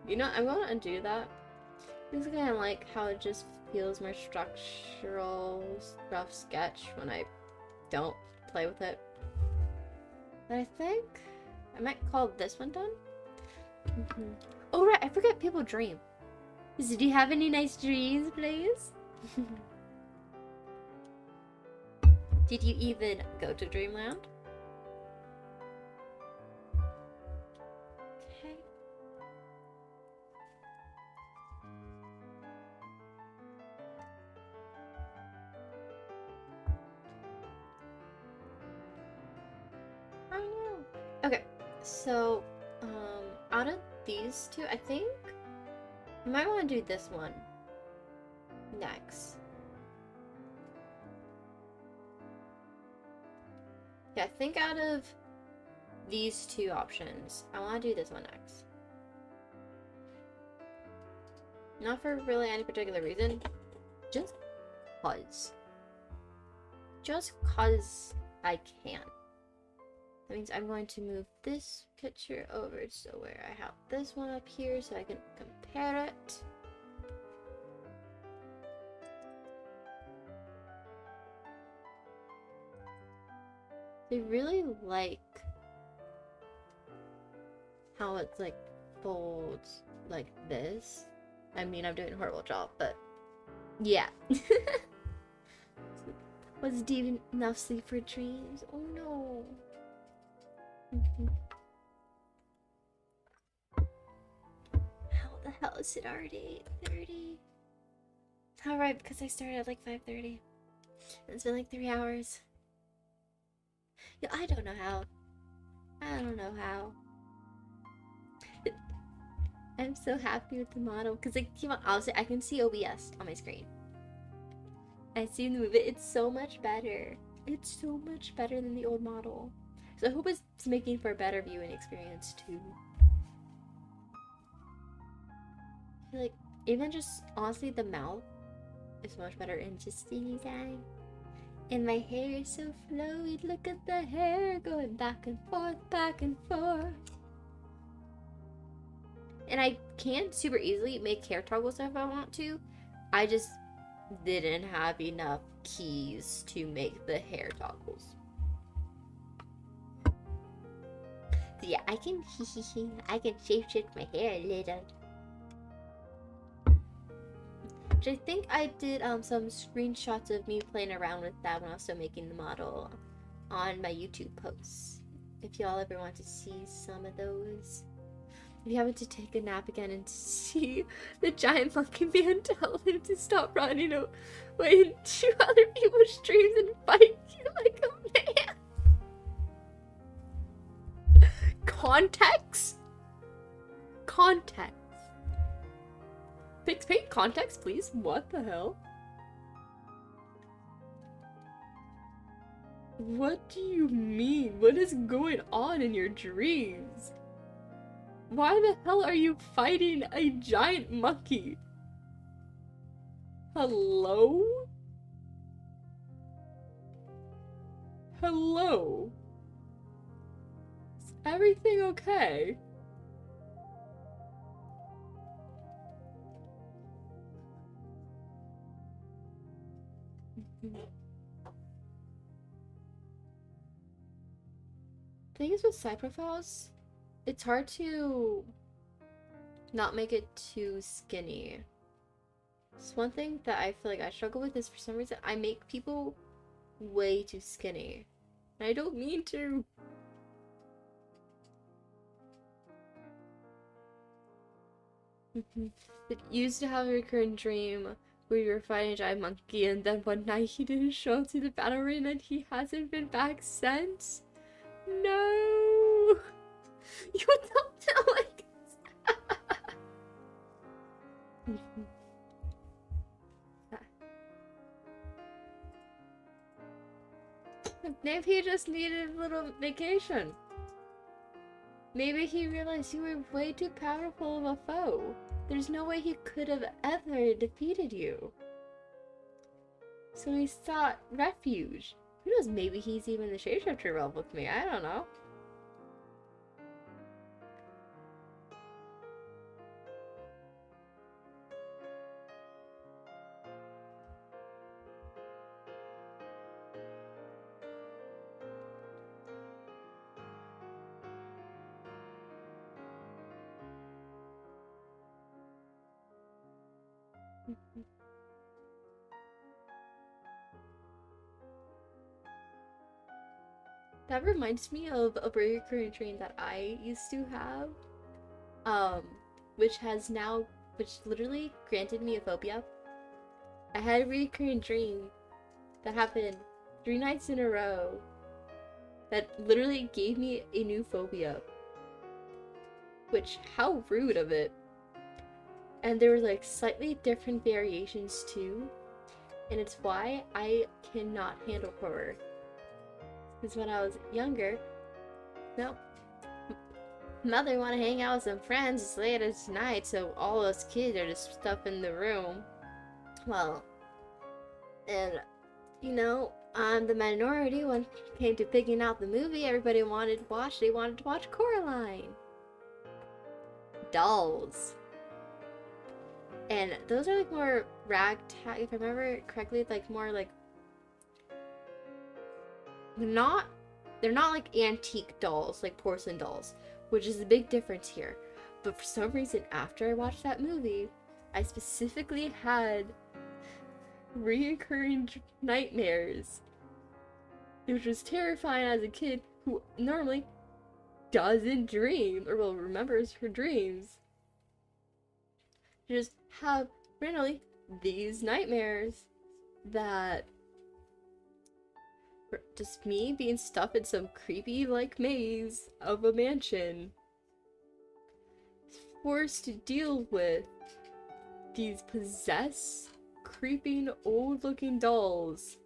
Speaker 1: You know, I'm gonna undo that. It's kind of like how it just feels more structural, rough sketch when I don't play with it. But I think I might call this one done. Mm-hmm. Oh right, I forgot people dream. So do you have any nice dreams, please? Did you even go to Dreamland? Okay. Oh no. Okay, so out of these two, I think I might want to do this one next. Yeah, I think out of these two options, I want to do this one next. Not for really any particular reason, just cause. Just cause I can. That means I'm going to move this picture over so where I have this one up here so I can compare it. They really like how it's like folds like this. I mean, I'm doing a horrible job, but yeah. Was deep enough sleep for dreams? Oh no. How the hell is it already 8:30? Alright, because I started at like 5:30. It's been like 3 hours. Yeah, I don't know how. I don't know how. I'm so happy with the model because like, honestly, I can see OBS on my screen. I see the movie. It's so much better. It's so much better than the old model. So I hope it's making for a better viewing experience too. I feel like even just honestly the mouth is so much better in just seeing time. And my hair is so flowy. Look at the hair going back and forth, back and forth. And I can super easily make hair toggles if I want to. I just didn't have enough keys to make the hair toggles. So yeah, I can shapeshift my hair a little. Which I think I did some screenshots of me playing around with that when I was still making the model on my YouTube posts. If y'all ever want to see some of those. If you happen to take a nap again and see the giant monkey man tell him to stop running away into other people's streams and fight you like a man. Context? Context. Paint context, please. What the hell? What do you mean? What is going on in your dreams? Why the hell are you fighting a giant monkey? Hello? Hello? Is everything okay? The thing is with side profiles, it's hard to not make it too skinny. It's one thing that I feel like I struggle with is for some reason I make people way too skinny. And I don't mean to. It used to have a recurring dream where you were fighting a giant monkey and then one night he didn't show up to the battle arena and he hasn't been back since. No! You don't tell like Maybe he just needed a little vacation. Maybe he realized you were way too powerful of a foe. There's no way he could have ever defeated you. So he sought refuge. Who knows, maybe he's even the shapeshifter realm with me, I don't know. That reminds me of a recurring dream that I used to have, um, which literally granted me a phobia. I had a recurring dream that happened 3 nights in a row that literally gave me a new phobia. Which, how rude of it. And there were like slightly different variations too, and it's why I cannot handle horror. Because when I was younger, no, mother want to hang out with some friends as late as tonight, so all us kids are just stuff in the room. Well, and you know, I'm the minority when it came to picking out the movie everybody wanted to watch. They wanted to watch Coraline. Dolls. And those are like more ragtag, if I remember correctly, like more like they're not like antique dolls, like porcelain dolls, which is the big difference here. But for some reason, after I watched that movie, I specifically had reoccurring nightmares, which was terrifying as a kid who normally doesn't dream, or well, remembers her dreams. Just have randomly these nightmares that were just me being stuck in some creepy like maze of a mansion, forced to deal with these possessed, creeping, old-looking dolls.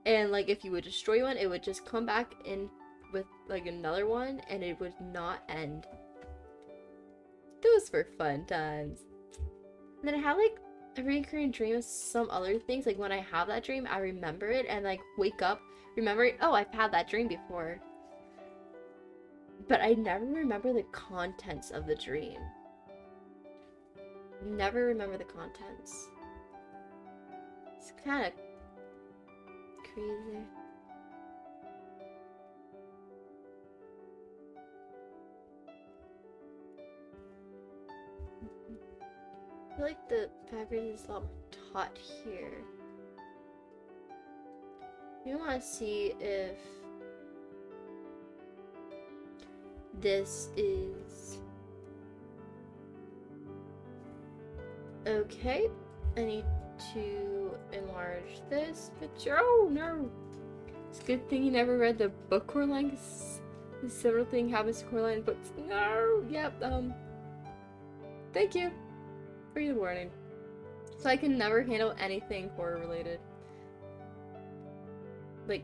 Speaker 1: And like if you would destroy one, it would just come back in with like another one, and it would not end. Those were fun times. And then I had like a recurring dream of some other things. Like when I have that dream, I remember it and like wake up, remember it. Oh, I've had that dream before. But I never remember the contents of the dream. Never remember the contents. It's kind of crazy. I feel like the fabric is a lot more taut here. We want to see if this is okay. I need to enlarge this picture. Oh no! It's a good thing you never read the book Coraline, because the similar thing happens to Coraline books. No! Yep, thank you for the warning. So I can never handle anything horror related. Like,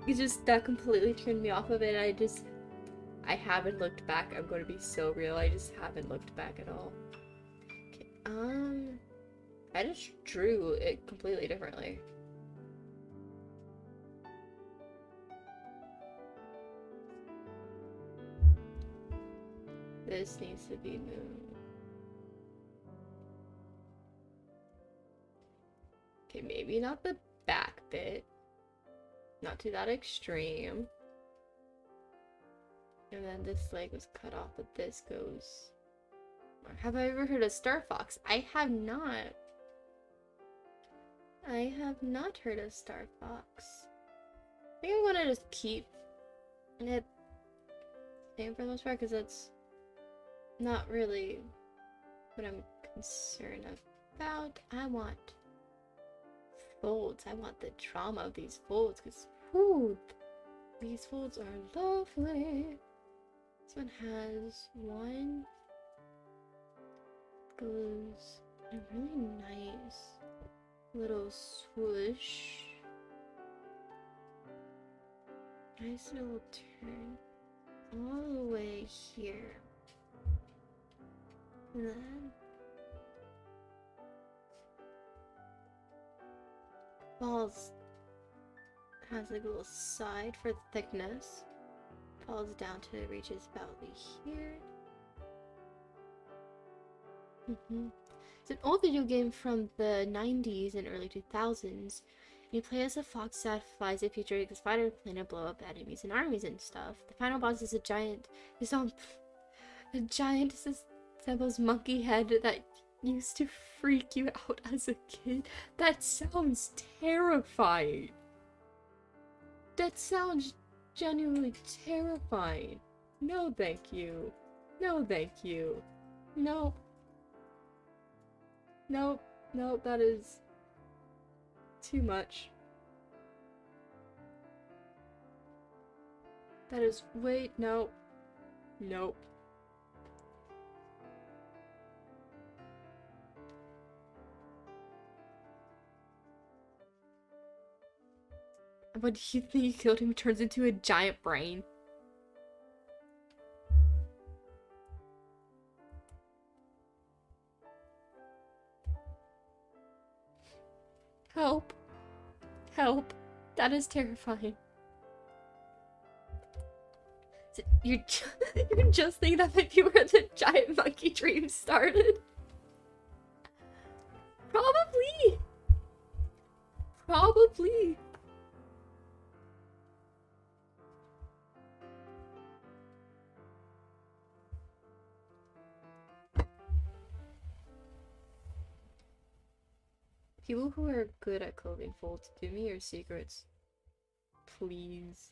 Speaker 1: it's just, that completely turned me off of it. I haven't looked back. I'm going to be so real. I just haven't looked back at all. Okay, I just drew it completely differently. This needs to be moved. Okay, maybe not the back bit. Not to that extreme. And then this leg was cut off, but this goes... Have I ever heard of Star Fox? I have not. I have not heard of Star Fox. I think I'm gonna just keep it same for the most part, because that's not really what I'm concerned about. I want folds. I want the drama of these folds, because these folds are lovely. This one has one goes a really nice little swoosh. Nice little turn all the way here. And then falls, has like a little side for thickness. Falls down to it reaches about here. It's an old video game from the 90s and early 2000s. You play as a fox that flies a futuristic spider plane to blow up enemies and armies and stuff. The final boss is a giant Sebo's monkey head that used to freak you out as a kid. That sounds terrifying. That sounds genuinely terrifying. No, thank you. No, thank you. No. Nope. Nope, that is too much. That is wait, no. Nope. What do you think? You killed him, turns into a giant brain. Help. Help. That is terrifying. You're just thinking that might be where the giant monkey dream started? Probably. Probably. People who are good at clothing folds, give me your secrets. Please.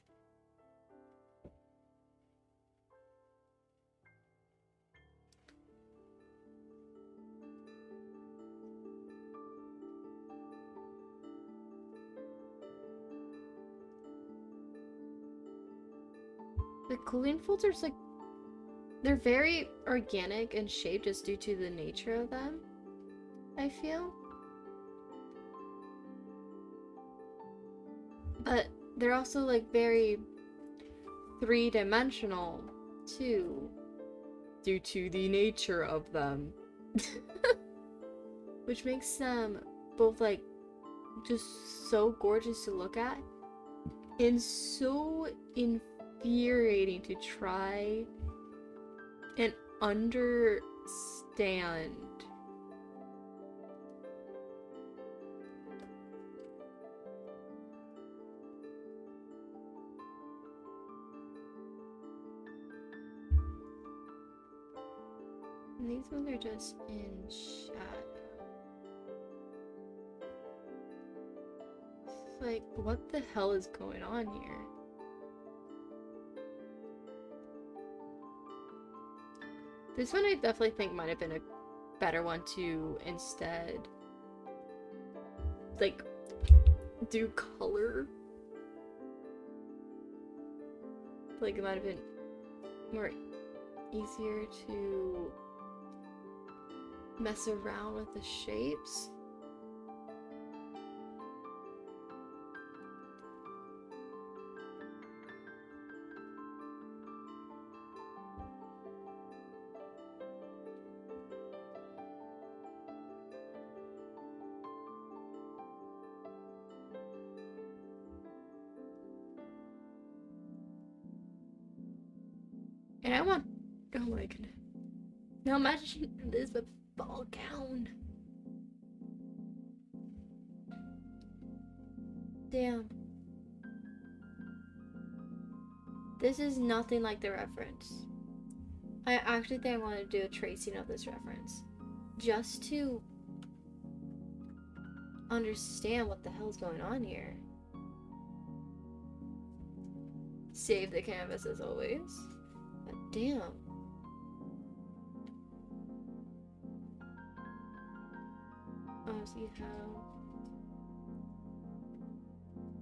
Speaker 1: The clothing folds are just like, they're very organic and shaped just due to the nature of them, I feel. But they're also like very three-dimensional too, due to the nature of them. Which makes them both like just so gorgeous to look at and so infuriating to try and understand. And these ones are just in shadow. It's like, what the hell is going on here? This one I definitely think might have been a better one to instead, like, do color. Like, it might have been more easier to mess around with the shapes. And I want, oh my goodness. Now imagine this with ball gown. Damn. This is nothing like the reference. I actually think I want to do a tracing of this reference. Just to understand what the hell's going on here. Save the canvas as always. But damn. Oh, so you have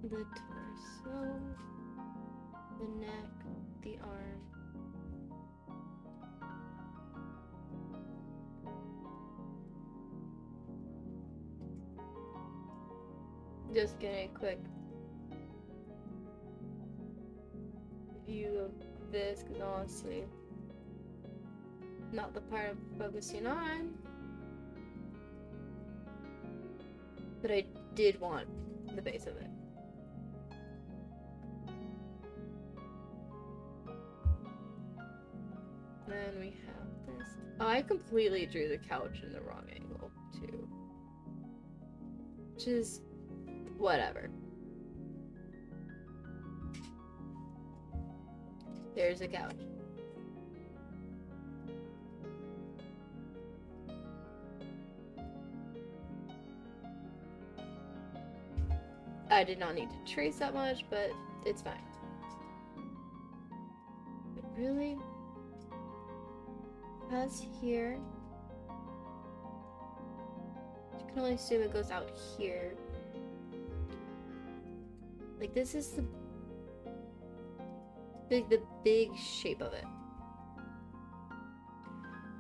Speaker 1: the torso, the neck, the arm. Just getting a quick view of this, because honestly, not the part I'm focusing on. But I did want the base of it. Then we have this. Oh, I completely drew the couch in the wrong angle, too. Which is whatever. There's a couch. I did not need to trace that much, but it's fine. But really? As here. You can only assume it goes out here. Like, this is the big shape of it.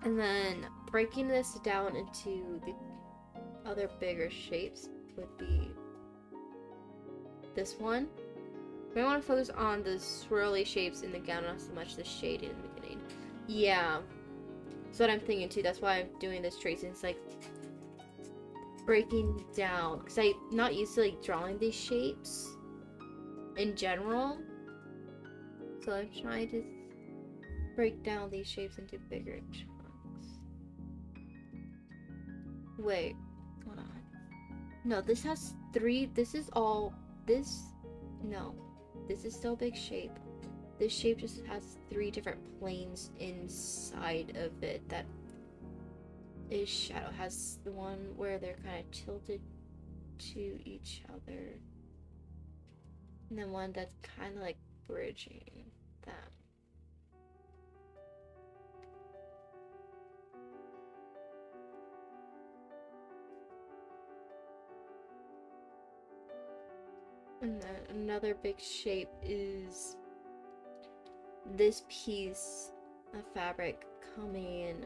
Speaker 1: And then breaking this down into the other bigger shapes would be this one. We want to focus on the swirly shapes in the gown, not so much the shade in the beginning. Yeah, that's what I'm thinking too. That's why I'm doing this tracing. It's like breaking down, because I'm not used to like drawing these shapes in general. So I'm trying to break down these shapes into bigger chunks. Wait, hold on. No, this has three. This is all. No, this is still a big shape. This shape just has 3 different planes inside of it. That is shadow. Has the one where they're kind of tilted to each other, and then one that's kind of like bridging them. And then another big shape is this piece of fabric coming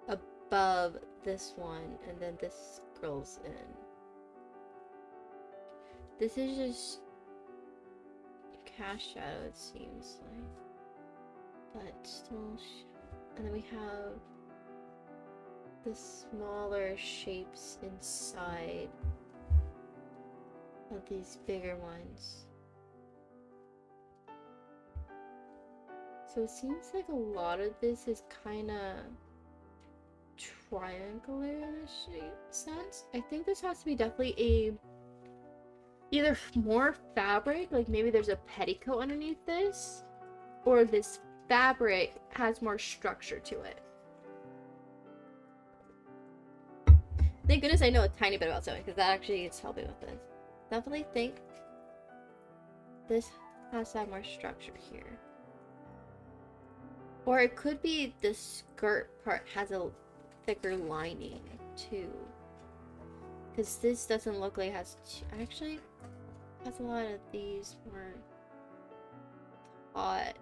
Speaker 1: above this one, and then this curls in. This is just cast shadow, it seems like, but still and then we have the smaller shapes inside of these bigger ones. So it seems like a lot of this is kind of triangular in a shape sense. I think this has to be definitely either more fabric, like maybe there's a petticoat underneath this, or this fabric has more structure to it. Thank goodness I know a tiny bit about sewing, because that actually is helping with this. Definitely think this has to have more structure here. Or it could be the skirt part has a thicker lining too. Because this doesn't look like it has actually has a lot of these more taut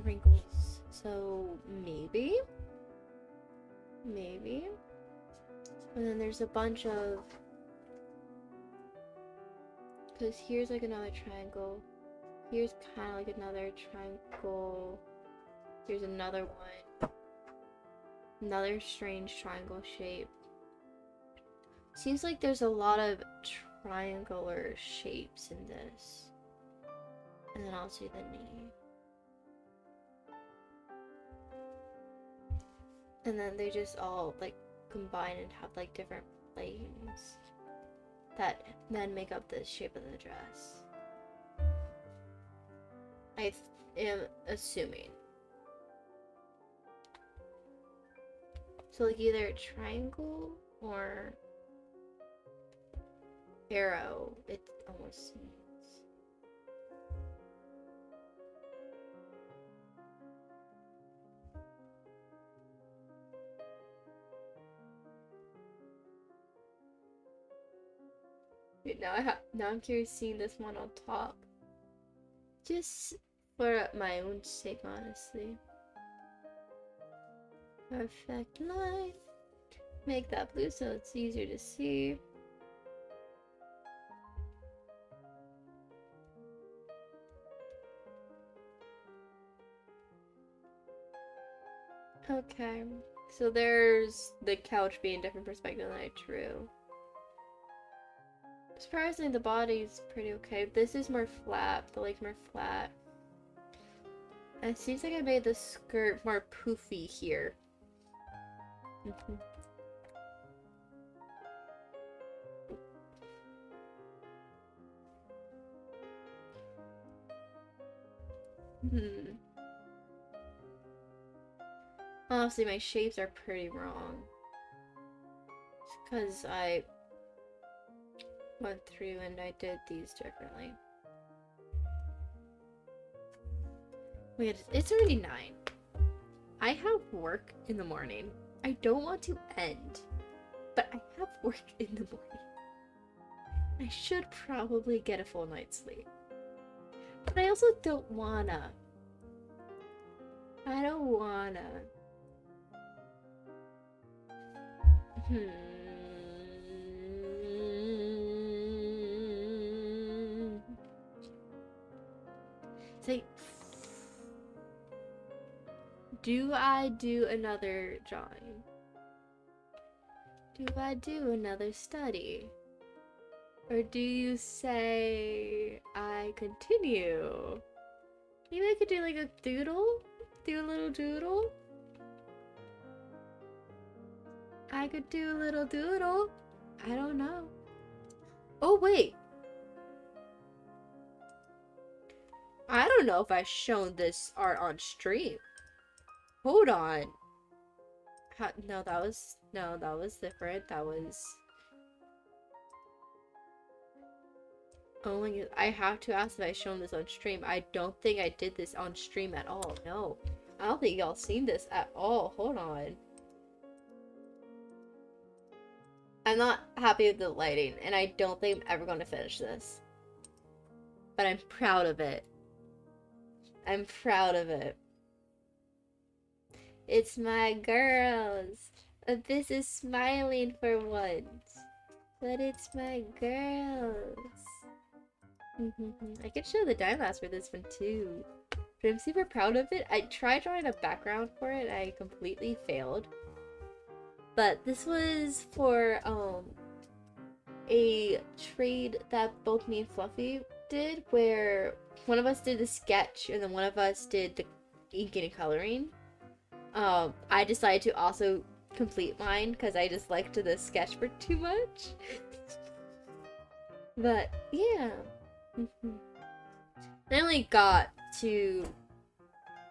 Speaker 1: wrinkles. So maybe. And then there's a bunch of, because here's like another triangle, here's kind of like another triangle, here's another one, another strange triangle shape. Seems like there's a lot of triangular shapes in this. And then I'll do the knee. And then they just all like combine and have like different planes that then make up the shape of the dress. I am assuming. So like either a triangle or arrow, it almost seems. Wait, now I'm curious seeing this one on top. Just for my own sake, honestly. Perfect light. Make that blue so it's easier to see. Okay, so there's the couch being a different perspective than I drew. Surprisingly, the body's pretty okay. This is more flat. The leg's more flat. And it seems like I made the skirt more poofy here. Honestly, my shapes are pretty wrong. Because I went through and I did these differently. Wait, it's already 9. I have work in the morning. I don't want to end, but I have work in the morning. I should probably get a full night's sleep. But I also don't wanna. I don't wanna. Say, do I do another drawing? Do I do another study? Or do you say I continue? Maybe I could do like a doodle? Do a little doodle? I could do a little doodle. I don't know. Oh, wait. I don't know if I've shown this art on stream. Hold on. No, that was different. That was... Oh my god, I have to ask if I've shown this on stream. I don't think I did this on stream at all. No. I don't think y'all seen this at all. Hold on. I'm not happy with the lighting, and I don't think I'm ever going to finish this. But I'm proud of it. I'm proud of it. It's my girls. This is smiling for once. But it's my girls. I could show the time-lapse for this one too. But I'm super proud of it. I tried drawing a background for it. I completely failed. But this was for a trade that both me and Fluffy did, where one of us did the sketch and then one of us did the inking and coloring. I decided to also complete mine because I just liked the sketch for too much. But yeah. I only got to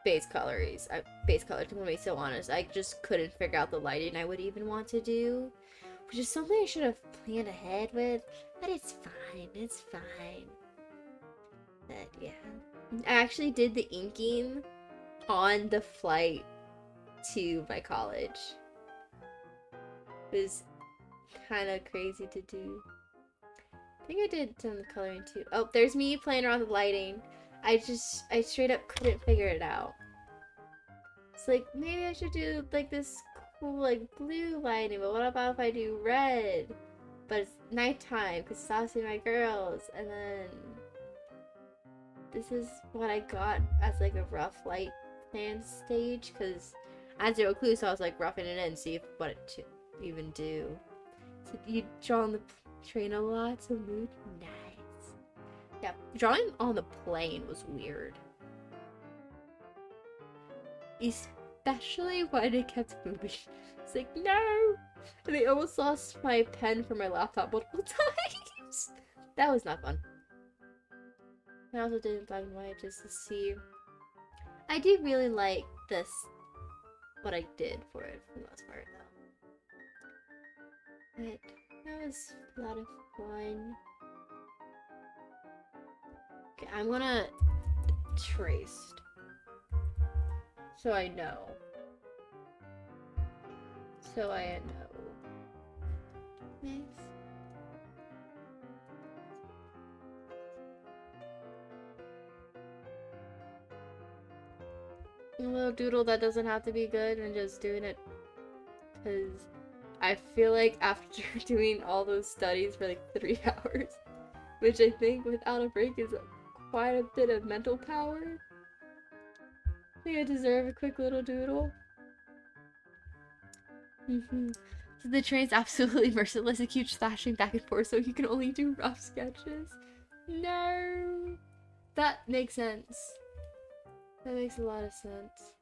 Speaker 1: base colors. Base colors, I'm gonna be so honest. I just couldn't figure out the lighting I would even want to do, which is something I should have planned ahead with. But it's fine. It's fine. But yeah, I actually did the inking on the flight to my college. It was kind of crazy to do. I think I did some coloring too. Oh, there's me playing around with lighting. I straight up couldn't figure it out. It's like, maybe I should do like this cool like blue lighting, but what about if I do red? But it's nighttime because it's obviously my girls, and then this is what I got as like a rough light plan stage because I had zero clue, so I was like roughing it in, see what to even do. So you draw on the train a lot, so mood nice. Yeah, drawing on the plane was weird. Especially when it kept moving. It's like, no! And I almost lost my pen from my laptop multiple times. That was not fun. I also did in black and white just to see. I do really like this, what I did for it for the most part, though. But that was a lot of fun. Okay, I'm gonna trace. So I know. So I know. Nice. A little doodle that doesn't have to be good and just doing it because I feel like after doing all those studies for like 3 hours, which I think without a break is quite a bit of mental power, I think I deserve a quick little doodle. So the train's absolutely merciless. It keeps slashing back and forth, so you can only do rough sketches. No. That makes sense. That makes a lot of sense.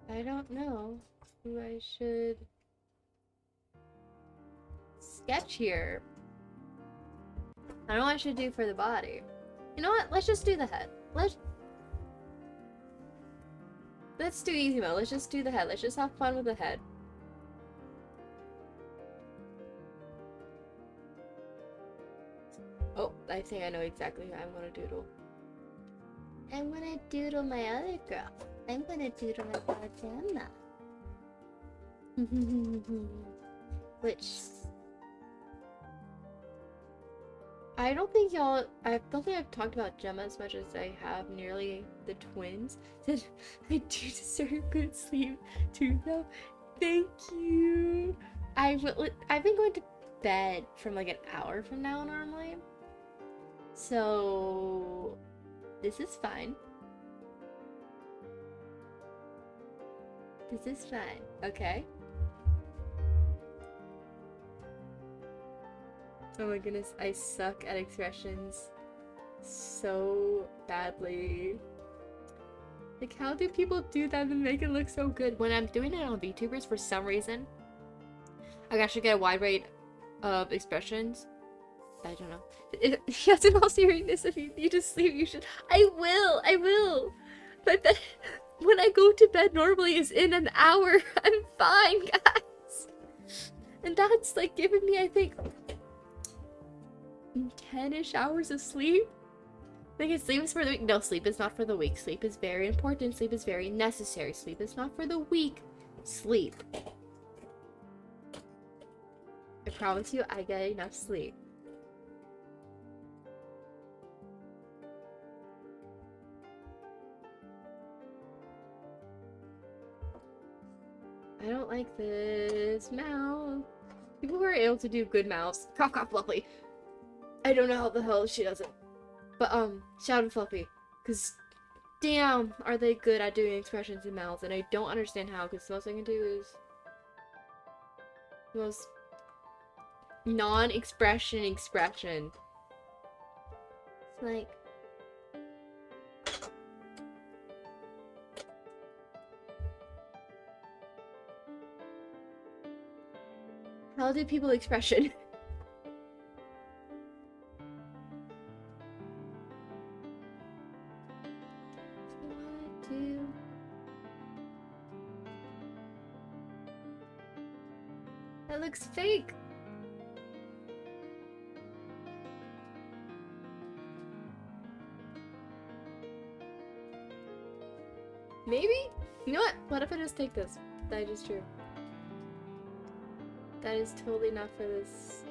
Speaker 1: I don't know who I should sketch here. I don't know what I should do for the body. You know what? Let's just do the head. Let's do easy mode. Let's just do the head. Let's just have fun with the head. Oh, I think I know exactly who I'm gonna doodle. I'm gonna doodle my other girl. I'm gonna doodle my girl Gemma. Which I don't think I've talked about Gemma as much as I have nearly the twins. I do deserve good sleep too though. Thank you. I've been going to bed from like an hour from now normally. So this is fine. This is fine. Okay. Oh my goodness, I suck at expressions so badly. Like, how do people do that and make it look so good? When I'm doing it on VTubers, for some reason, I actually get a wide range of expressions. I don't know. Yes, in all seriousness, if you need to sleep, you should. I will! But then, when I go to bed normally is in an hour. I'm fine, guys! And that's like giving me, I think, 10-ish hours of sleep. I think sleep is for the weak. No, sleep is not for the weak. Sleep is very important. Sleep is very necessary. Sleep is not for the weak. Sleep. I promise you, I get enough sleep. I don't like this mouth. People who are able to do good mouths. Cough, cough, lovely. I don't know how the hell she does it. But, shout out Fluffy. Because, damn, are they good at doing expressions in mouths. And I don't understand how, because the most I can do is the most non-expression expression. It's like... How do people expression? That looks fake. Maybe? You know what? What if I just take this? That is true. That is totally not for this.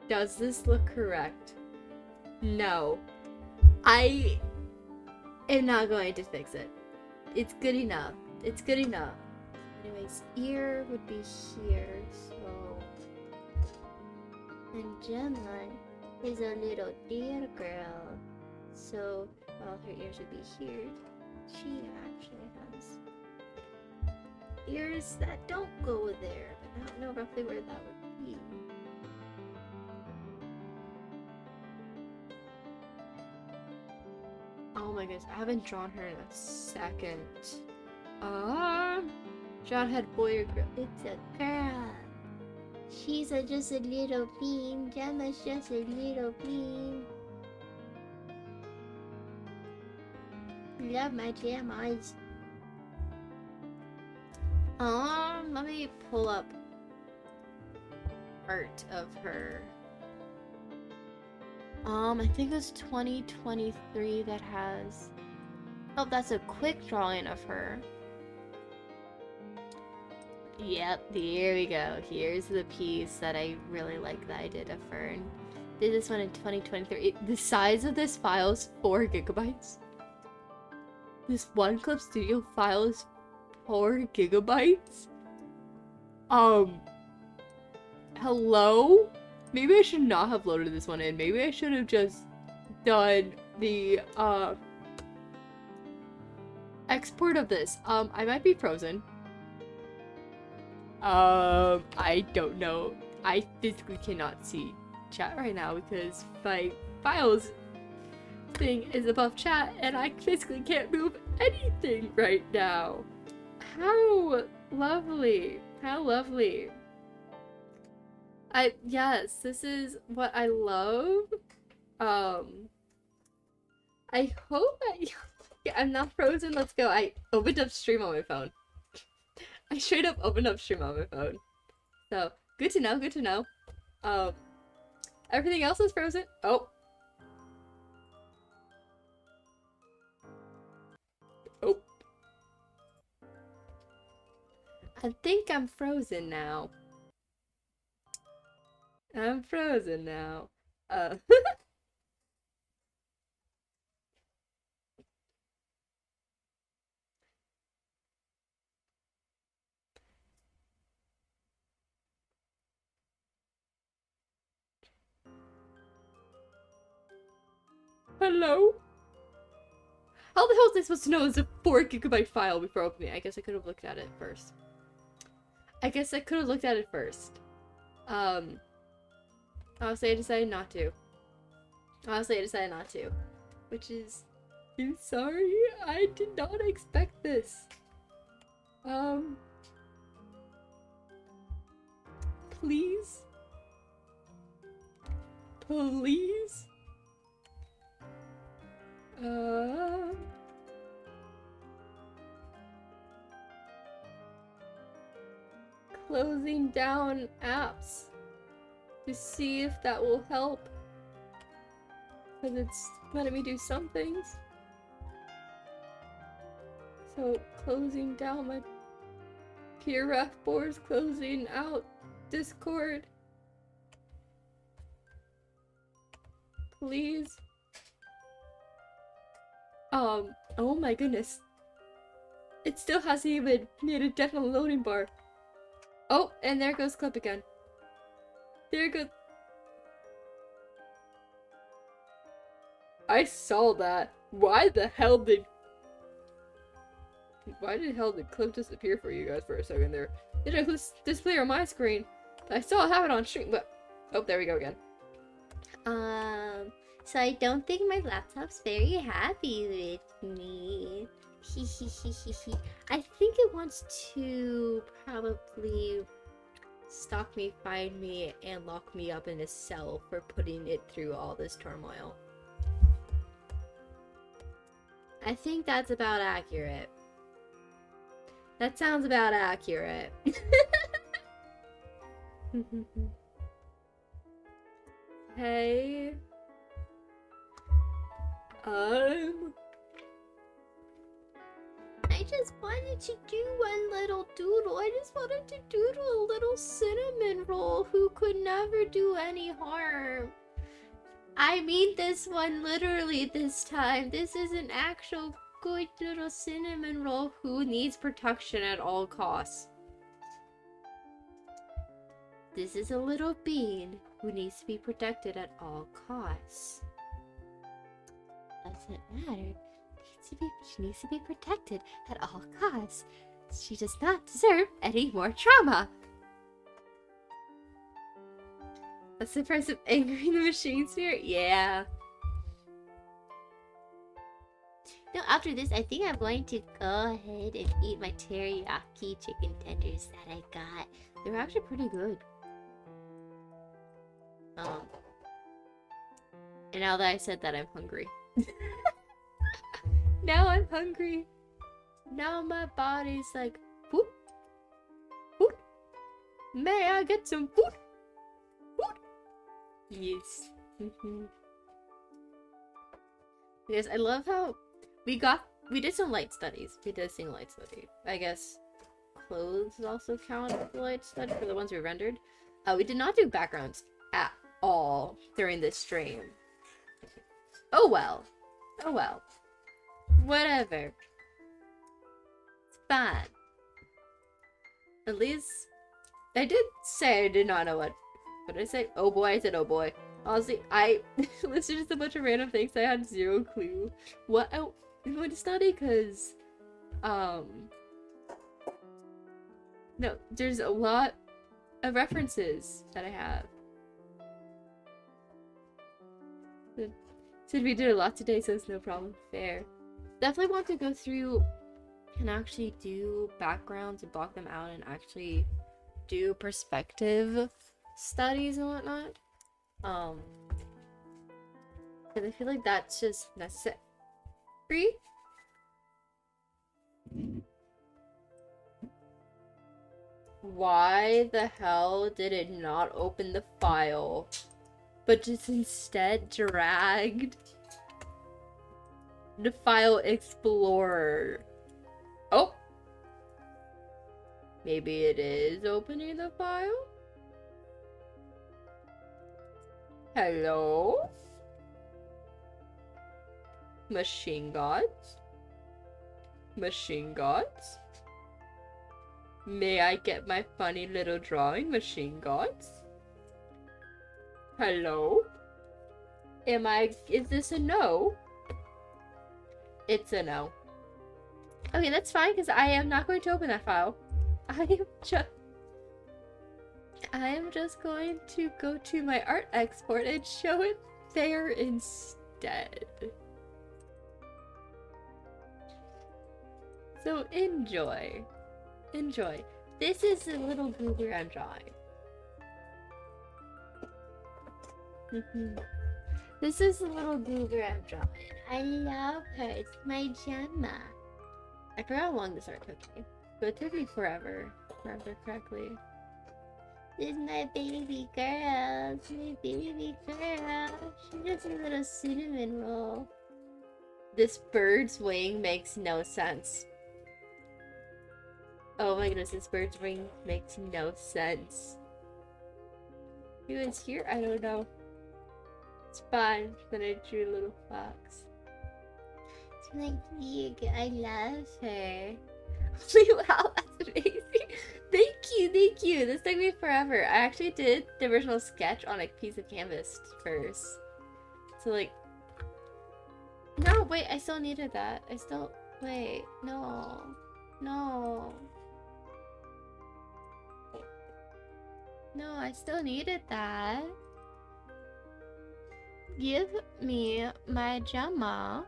Speaker 1: Does this look correct? No. I am not going to fix it. It's good enough. It's good enough. Anyways, ear would be here, so... And Gemma is a little deer girl. So, well, her ears would be here. She actually has ears that don't go there, but I don't know roughly where that would be. Oh my goodness, I haven't drawn her in a second. John had boy or girl. It's a girl. She's just a little bean. Gemma's just a little bean. Love my Gemmas. Let me pull up art of her. I think it was 2023 that has... Oh, that's a quick drawing of her. Yep, there we go. Here's the piece that I really like that I did of her. And did this one in 2023. The size of this file is 4 gigabytes. This One Clip Studio file is 4 gigabytes? Hello? Maybe I should not have loaded this one in. Maybe I should have just done the, export of this. I might be frozen. I don't know. I physically cannot see chat right now because my files thing is above chat and I physically can't move anything right now. How lovely. How lovely. Yes, this is what I love. I hope yeah, I'm not frozen. Let's go. I opened up stream on my phone. I straight up opened up stream on my phone. So, good to know, good to know. Everything else is frozen. Oh. Oh. I think I'm frozen now. I'm frozen now. Hello? How the hell is I supposed to know it's a 4 gigabyte file before opening it? I guess I could have looked at it first. Honestly, I decided not to. Which is... I'm sorry, I did not expect this. Please? Please? Closing down apps to see if that will help. Because it's letting me do some things. So, closing down my peer ref boards, closing out Discord. Please. Oh my goodness. It still hasn't even made a definite loading bar. Oh, and there goes clip again. There goes... I saw that. Why the hell did clip disappear for you guys for a second there? It didn't display on my screen. I still have it on stream, but... Oh, there we go again. So I don't think my laptop's very happy with me. I think it wants to probably stalk me, find me, and lock me up in a cell for putting it through all this turmoil. I think that's about accurate. That sounds about accurate. Hey. I just wanted to do one little doodle. I just wanted to doodle a little cinnamon roll who could never do any harm. I mean this one literally this time. This is an actual good little cinnamon roll who needs protection at all costs. This is a little bean who needs to be protected at all costs. Doesn't matter. She needs to be protected at all costs. She does not deserve any more trauma. That's the price of angering the machine spirit? Yeah. No, after this, I think I'm going to go ahead and eat my teriyaki chicken tenders that I got. They're actually pretty good. And now that I said that, I'm hungry. Now I'm hungry. Now my body's like, whoop, May I get some food? Food? Yes. Yes, I love how we did some light studies. We did sing light study. I guess clothes also count as the light study for the ones we rendered. We did not do backgrounds at all during this stream. Oh well. Oh well. Whatever. It's fine. At least I did say I did not know what did I say? Oh boy, I said oh boy. Honestly, I listed just a bunch of random things. I had zero clue what I wanted to study because no, there's a lot of references that I have. So we did a lot today, so it's no problem. Fair. Definitely want to go through and actually do backgrounds and block them out and actually do perspective studies and whatnot. Because I feel like that's just necessary. Why the hell did it not open the file, but just instead dragged the file explorer? Oh! Maybe it is opening the file? Hello? Machine gods? Machine gods? May I get my funny little drawing, machine gods? Hello? Is this a no? It's a no. Okay, that's fine, because I am not going to open that file. I am just going to go to my art export and show it there instead. So enjoy. Enjoy. This is the little goober I'm drawing. This is the little goober I'm drawing. I love her. It's my Gemma. I forgot how long this art took me, but it took me forever. Correctly. This is my baby girl. It's my baby girl. She's just a little cinnamon roll. This bird's wing makes no sense. Oh my goodness, this bird's wing makes no sense. Who is here? I don't know. It's fine. Then I drew a little fox. It's my big. I love her. Wow, that's amazing. Thank you. This took me forever. I actually did the original sketch on a piece of canvas first. So like, no, wait, I still needed that. Wait, no. No, I still needed that. Give me my Gemma.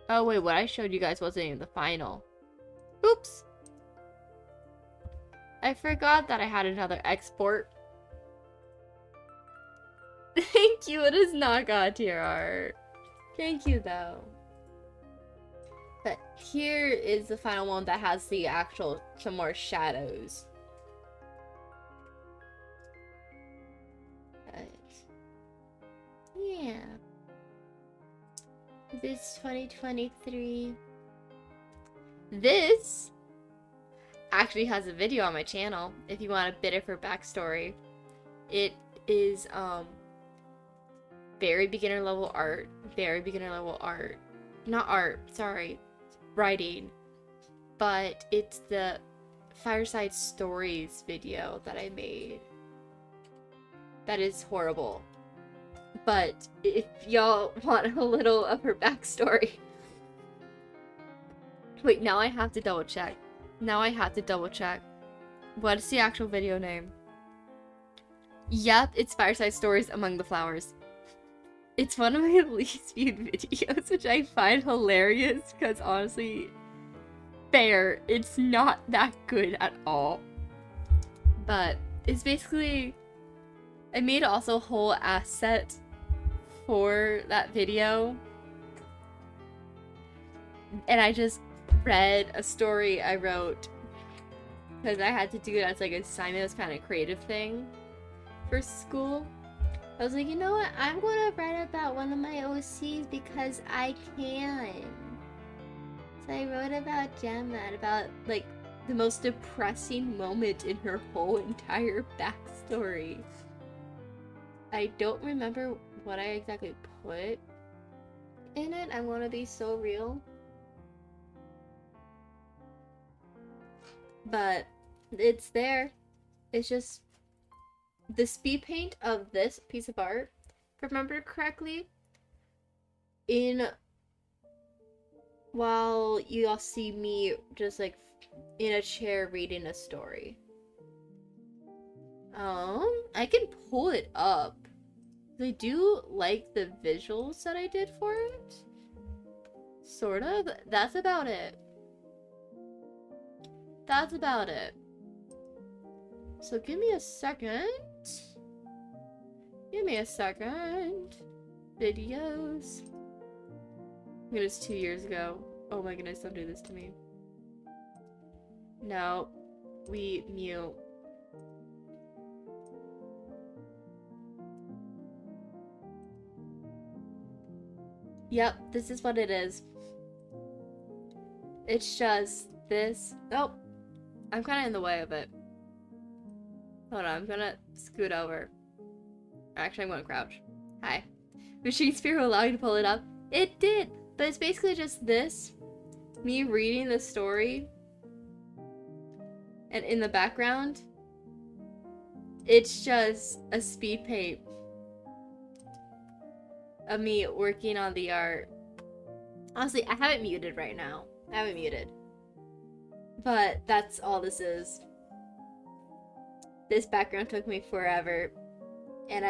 Speaker 1: Oh wait, what I showed you guys wasn't even the final. Oops. I forgot that I had another export. Thank you, it is not God tier art. Thank you though. But here is the final one that has the actual, some more shadows. But, yeah. This is 2023. This actually has a video on my channel if you want a bit of her backstory. It is, very beginner level art. Not art, sorry. Writing, but it's the Fireside Stories video that I made. That is horrible. But if y'all want a little of her backstory. Wait, now I have to double check. What's the actual video name? Yep, it's Fireside Stories Among the Flowers. It's one of my least viewed videos, which I find hilarious because honestly, fair, it's not that good at all. But it's basically, I made also a whole asset for that video. and I just read a story I wrote because I had to do it as like an assignment. It was kind of a creative thing for school. I was like, you know what? I'm gonna write about one of my OCs because I can. So I wrote about Gemma, about like the most depressing moment in her whole entire backstory. I don't remember what I exactly put in it. I'm gonna be so real. But it's there. It's just the speed paint of this piece of art, if I remember correctly, while you all see me just like in a chair reading a story. I can pull it up. I do like the visuals that I did for it. Sort of. That's about it. That's about it. So give me a second. Give me a second. Videos. It was 2 years ago. Oh my goodness, don't do this to me. No. We mute. Yep, this is what it is. It's just this. Oh, I'm kind of in the way of it. Hold on, I'm gonna scoot over. Actually, I'm gonna crouch. Hi. Machine Spear will allow you to pull it up. It did, but it's basically just this. Me reading the story. And in the background, it's just a speed paint of me working on the art. Honestly, I have it muted right now. I have it muted. But that's all this is. This background took me forever. And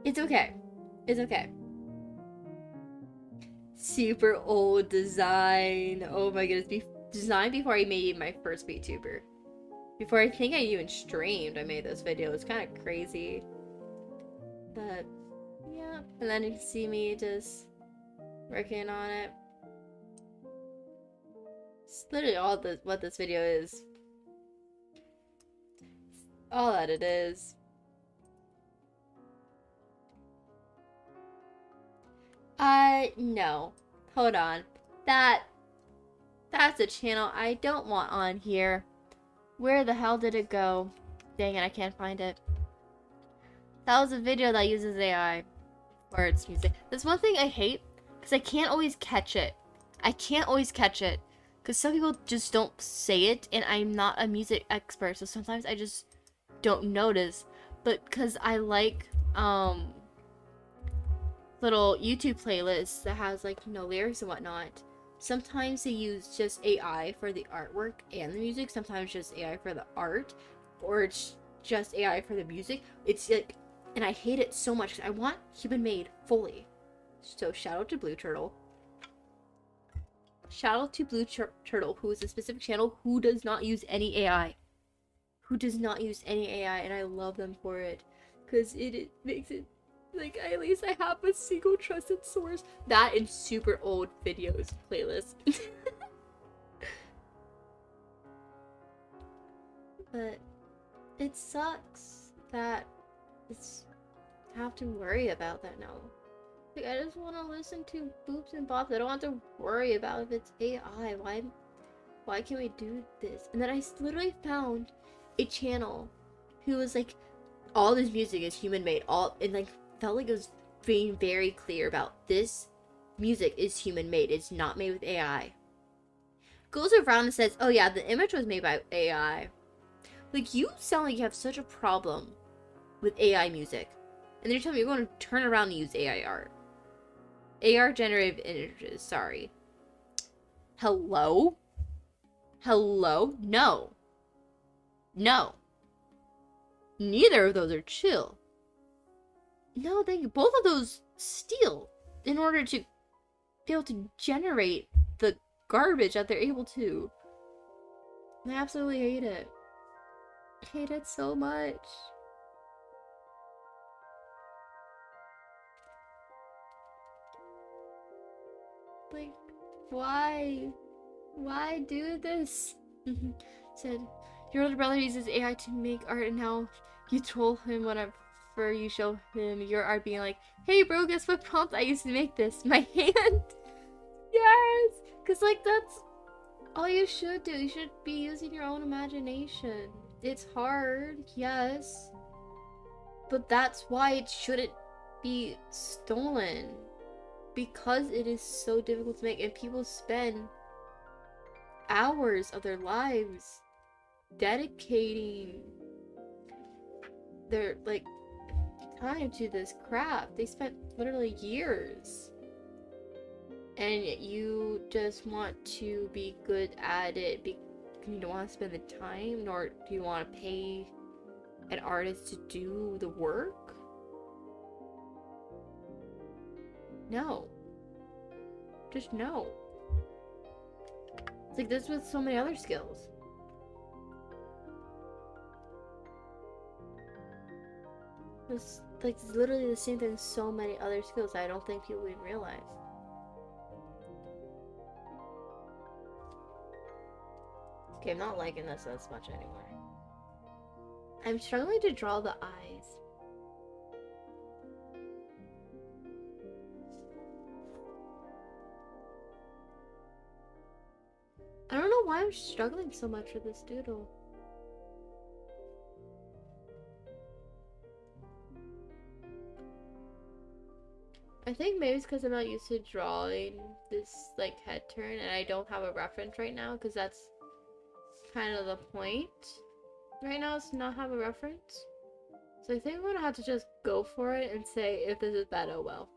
Speaker 1: it's okay. It's okay. Super old design. Oh my goodness. Design before I made my first VTuber. Before I think I even streamed, I made this video. It's kind of crazy. But yeah. And then you can see me just working on it. It's literally all what this video is. All that it is. No. Hold on. That's a channel I don't want on here. Where the hell did it go? Dang it, I can't find it. That was a video that uses AI for its music. That's one thing I hate, because I can't always catch it. I can't always catch it. Because some people just don't say it, and I'm not a music expert, so sometimes I just don't notice. But because I like, little YouTube playlists that has, like, you know, lyrics and whatnot, sometimes they use just AI for the artwork and the music, sometimes just AI for the art, or it's just AI for the music. It's like, and I hate it so much, because I want human made fully. So shout out to Blue Turtle. Shout out to Blue Turtle, who is a specific channel who does not use any AI. Who does not use any AI, and I love them for it. Because it makes it, like, at least I have a single trusted source. That and super old videos playlist. But it sucks that it's have to worry about that now. Like, I just want to listen to Boops and Bops. I don't want to worry about if it's AI. Why can't we do this? And then I literally found a channel who was like, all this music is human made. And like felt like it was being very clear about this music is human made. It's not made with AI. Goes around and says, oh yeah, the image was made by AI. Like, you sound like you have such a problem with AI music. And then you're telling me you're going to turn around and use AI art. AR generative images, sorry. Hello? Hello? No. No. Neither of those are chill. No, thank you. Both of those steal in order to be able to generate the garbage that they're able to. I absolutely hate it. I hate it so much. Like, why? Why do this? Said, your older brother uses AI to make art and now you told him whenever you show him your art being like, hey bro, guess what prompt I used to make this? My hand. Yes! Cause like that's all you should do. You should be using your own imagination. It's hard, yes. But that's why it shouldn't be stolen. Because it is so difficult to make and people spend hours of their lives dedicating their like time to this craft. They spent literally years. And you just want to be good at it because you don't want to spend the time, nor do you want to pay an artist to do the work. No. Just no. It's like this with so many other skills. It's like literally the same thing with so many other skills I don't think people even realize. Okay, I'm not liking this as much anymore. I'm struggling to draw the eyes. I don't know why I'm struggling so much with this doodle. I think maybe it's because I'm not used to drawing this like head turn and I don't have a reference right now because that's kind of the point right now is to not have a reference. So I think I'm gonna have to just go for it and say if this is bad, oh well.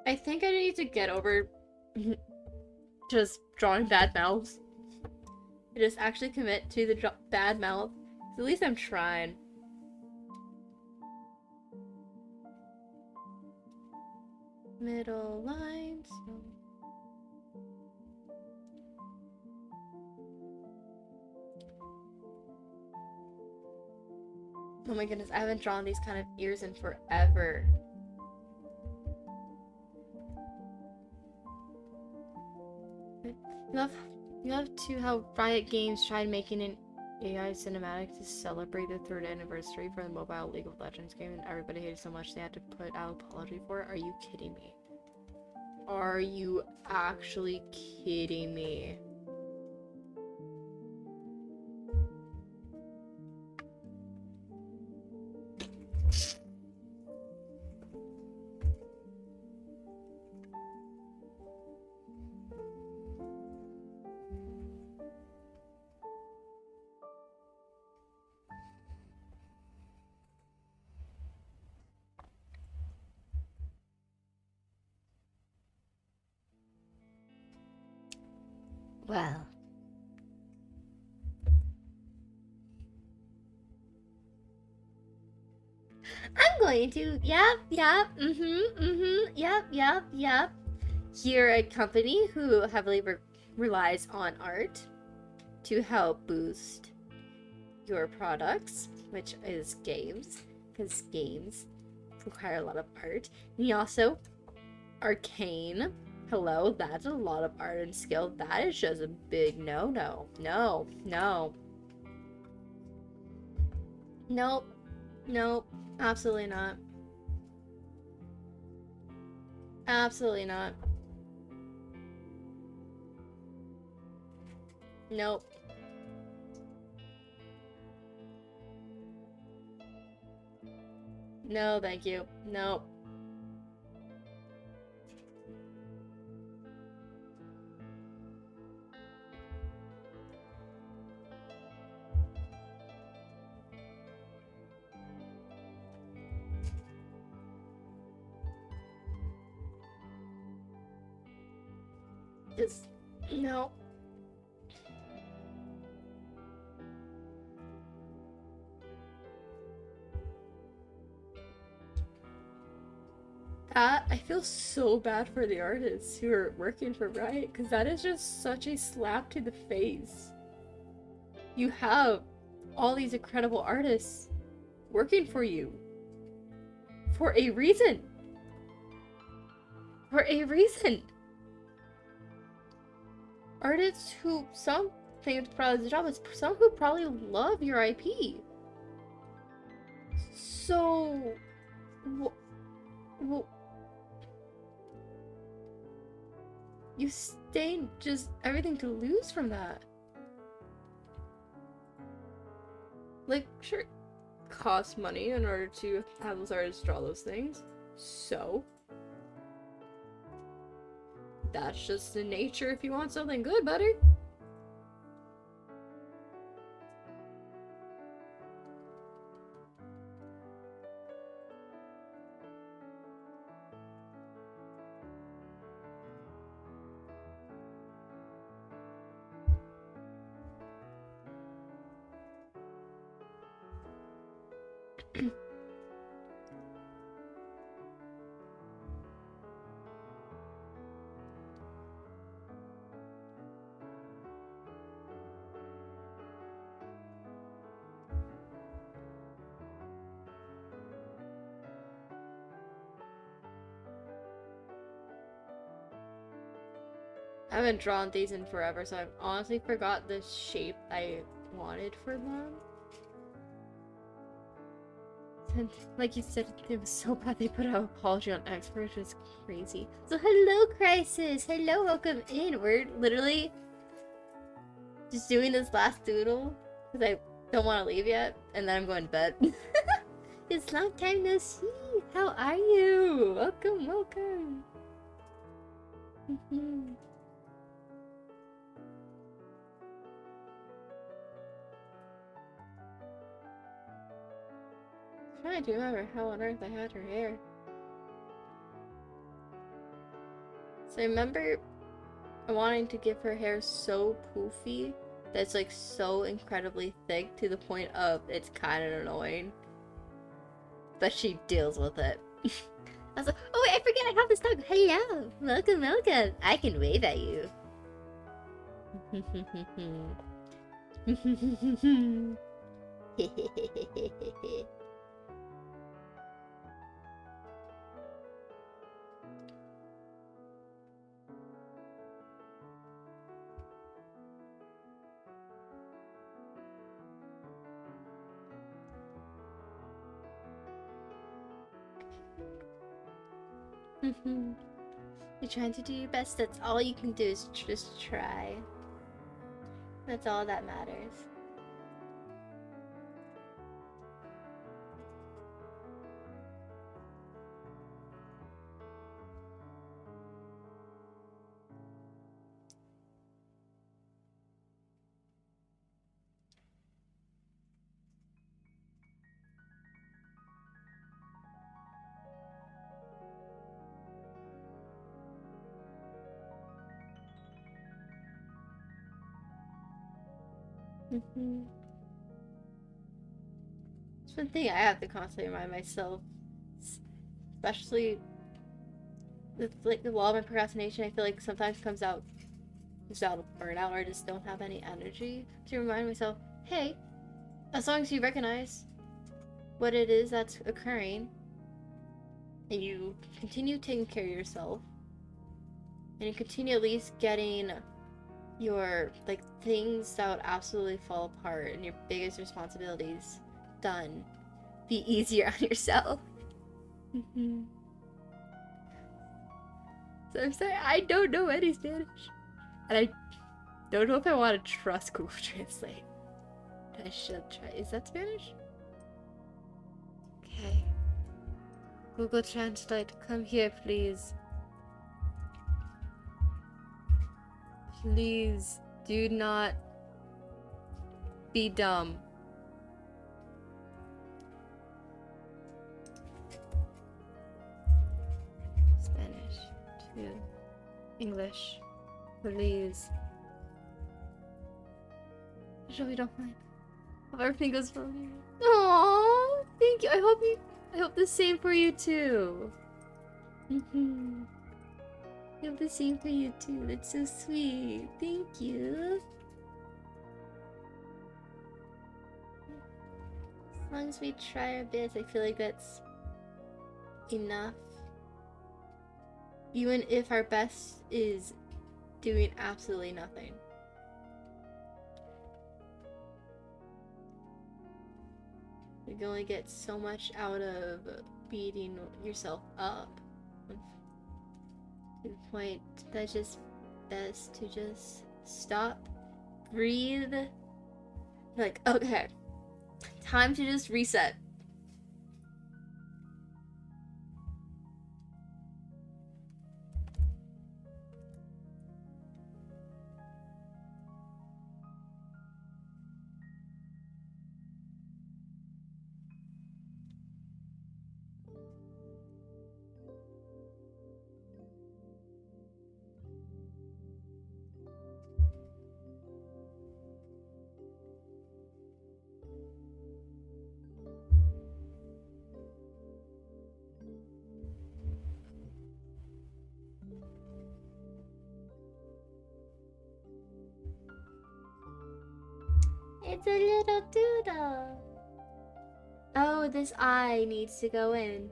Speaker 1: I think I need to get over just drawing bad mouths. Just actually commit to the bad mouth. So at least I'm trying. Middle lines. Oh my goodness, I haven't drawn these kind of ears in forever. You love to how Riot Games tried making an AI cinematic to celebrate the 3rd anniversary for the mobile League of Legends game and everybody hated so much they had to put out an apology for it. Are you kidding me? Are you actually kidding me? Well. I'm going to, yep, yep. You're a company who heavily relies on art to help boost your products, which is games, because games require a lot of art. And you also, Arcane. Hello, that's a lot of art and skill. That is just a big no. Nope. Nope. Absolutely not. Absolutely not. Nope. No, thank you. Nope. Just, no. That, I feel so bad for the artists who are working for Riot, because that is just such a slap to the face. You have all these incredible artists working for you. For a reason. For a reason. Artists who, some think it's probably the job, but some who probably love your IP. So... you stand just everything to lose from that. Like, sure, it costs money in order to have those artists draw those things. So, that's just the nature if you want something good, buddy. I haven't drawn these in forever, so I've honestly forgot the shape I wanted for them. And like you said, it was so bad they put out Apology on X, which was crazy. So hello, Crisis! Hello, welcome in! We're literally just doing this last doodle, because I don't want to leave yet, and then I'm going to bed. It's long time no see! How are you? Welcome, welcome! I'm trying to remember how on earth I had her hair. So I remember wanting to give her hair so poofy that's like so incredibly thick to the point of it's kind of annoying. But she deals with it. I was like, oh wait, I forget I have this dog. Hello, welcome, welcome. I can wave at you. You're trying to do your best. That's all you can do is just try. That's all that matters. It's one thing I have to constantly remind myself, especially with like the wall of my procrastination. I feel like sometimes comes out of burnout, or I just don't have any energy to remind myself, hey, as long as you recognize what it is that's occurring, and you continue taking care of yourself, and you continue at least getting your like things that would absolutely fall apart and your biggest responsibilities done. Be easier on yourself. So I'm sorry, I don't know any Spanish. And I don't know if I want to trust Google Translate. I should try. Is that Spanish? Okay. Google Translate, come here, please. Please do not be dumb. Spanish to English, please. Sure we don't mind. Hope everything goes well here. Aww, thank you. I hope the same for you too. I hope the same for you too. That's so sweet. Thank you. As long as we try our best, I feel like that's enough. Even if our best is doing absolutely nothing. You can only get so much out of beating yourself up. To the point that's just best to just stop, breathe. Like, okay, time to just reset. It's a little doodle. Oh, this eye needs to go in.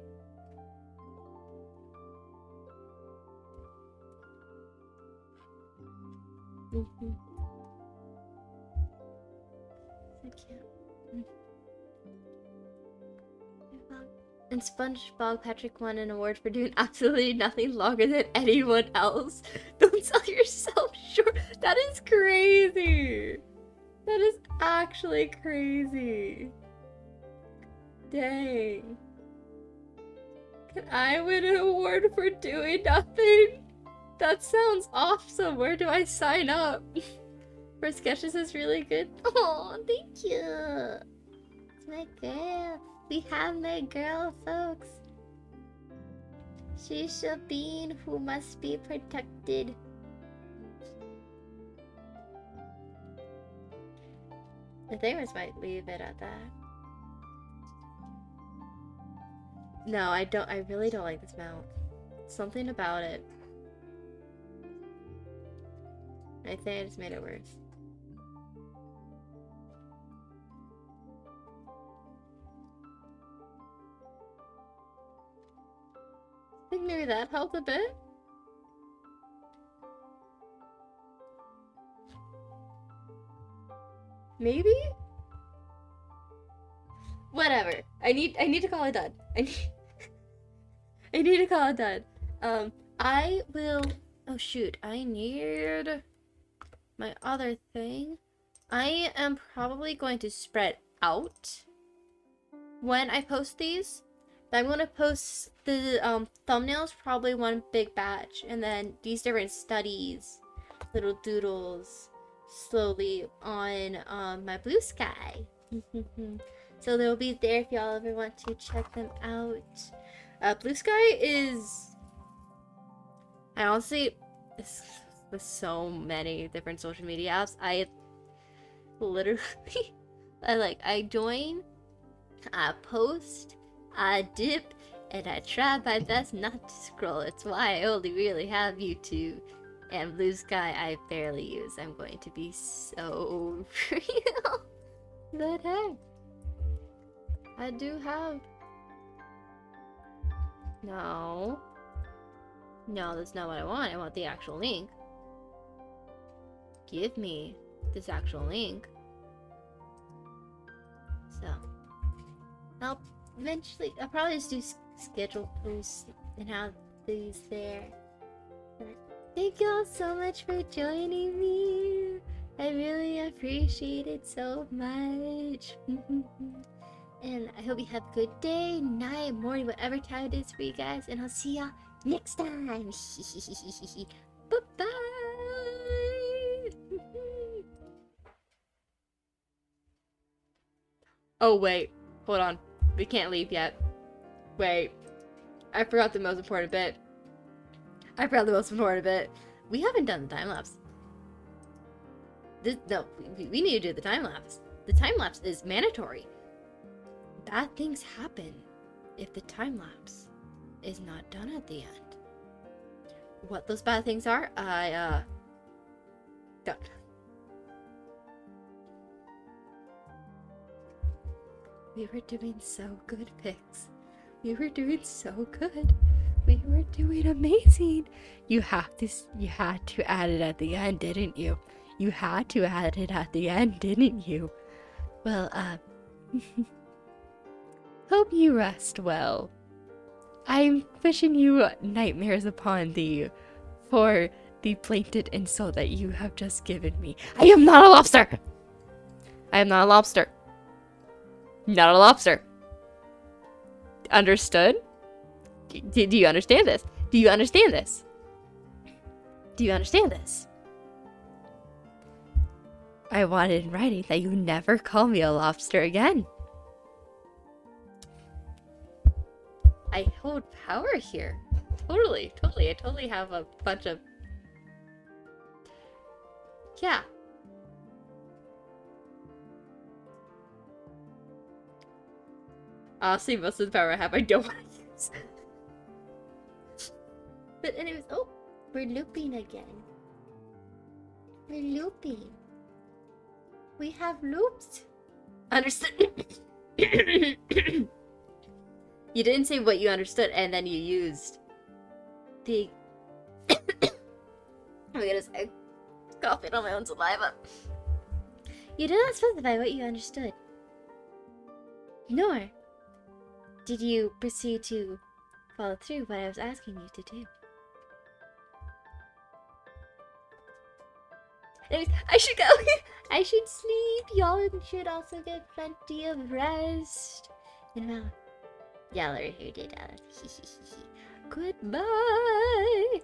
Speaker 1: So cute. And SpongeBob Patrick won an award for doing absolutely nothing longer than anyone else. Don't sell yourself short. That is crazy. That is actually crazy. Dang. Can I win an award for doing nothing? That sounds awesome. Where do I sign up? For sketches is really good. Oh, thank you. It's my girl. We have my girl, folks. She's a being who must be protected. The Thamers might leave it at that. No, I don't. I really don't like this mount. Something about it. I think I just made it worse. I think maybe that helped a bit. Maybe? Whatever. I need to call it done. I need to call it done. I will. Oh shoot! I need my other thing. I am probably going to spread out when I post these. I'm going to post the thumbnails probably one big batch, and then these different studies, little doodles, slowly on my Blue Sky. So they'll be there if y'all ever want to check them out. Blue Sky is, I honestly, with so many different social media apps, I literally, I join, I post, I dip, and I try my best not to scroll. It's why I only really have YouTube. And Blue Sky I barely use. I'm going to be so real. But hey, I do have... No. No, that's not what I want. I want the actual link. Give me this actual link. So, I'll I'll probably just do scheduled posts and have these there. But thank you all so much for joining me. I really appreciate it so much. And I hope you have a good day, night, morning, whatever time it is for you guys. And I'll see y'all next time. Bye-bye. Oh, wait. Hold on. We can't leave yet. Wait. I forgot the most important bit. We haven't done the time-lapse. No, we need to do the time-lapse. The time-lapse is mandatory. Bad things happen if the time-lapse is not done at the end. What those bad things are, I don't. We were doing so good, Pix. We were doing so good. We were doing amazing. You had to add it at the end, didn't you? You had to add it at the end, didn't you? Well, hope you rest well. I'm wishing you nightmares upon thee for the blatant insult that you have just given me. I am not a lobster! I am not a lobster. Not a lobster. Understood? Do you understand this? Do you understand this? Do you understand this? I want it in writing that you never call me a lobster again. I hold power here. Totally. I totally have a bunch of... Yeah. Honestly, most of the power I have, I don't want to use. But anyways, oh, we're looping again. We're looping. We have loops. Understood. You didn't say what you understood, and then you used the... Oh my goodness, I'm coughing on my own saliva. You did not specify what you understood. Nor did you proceed to follow through what I was asking you to do. Anyways, I should go. I should sleep. Y'all should also get plenty of rest. And well, y'all are here today. Goodbye.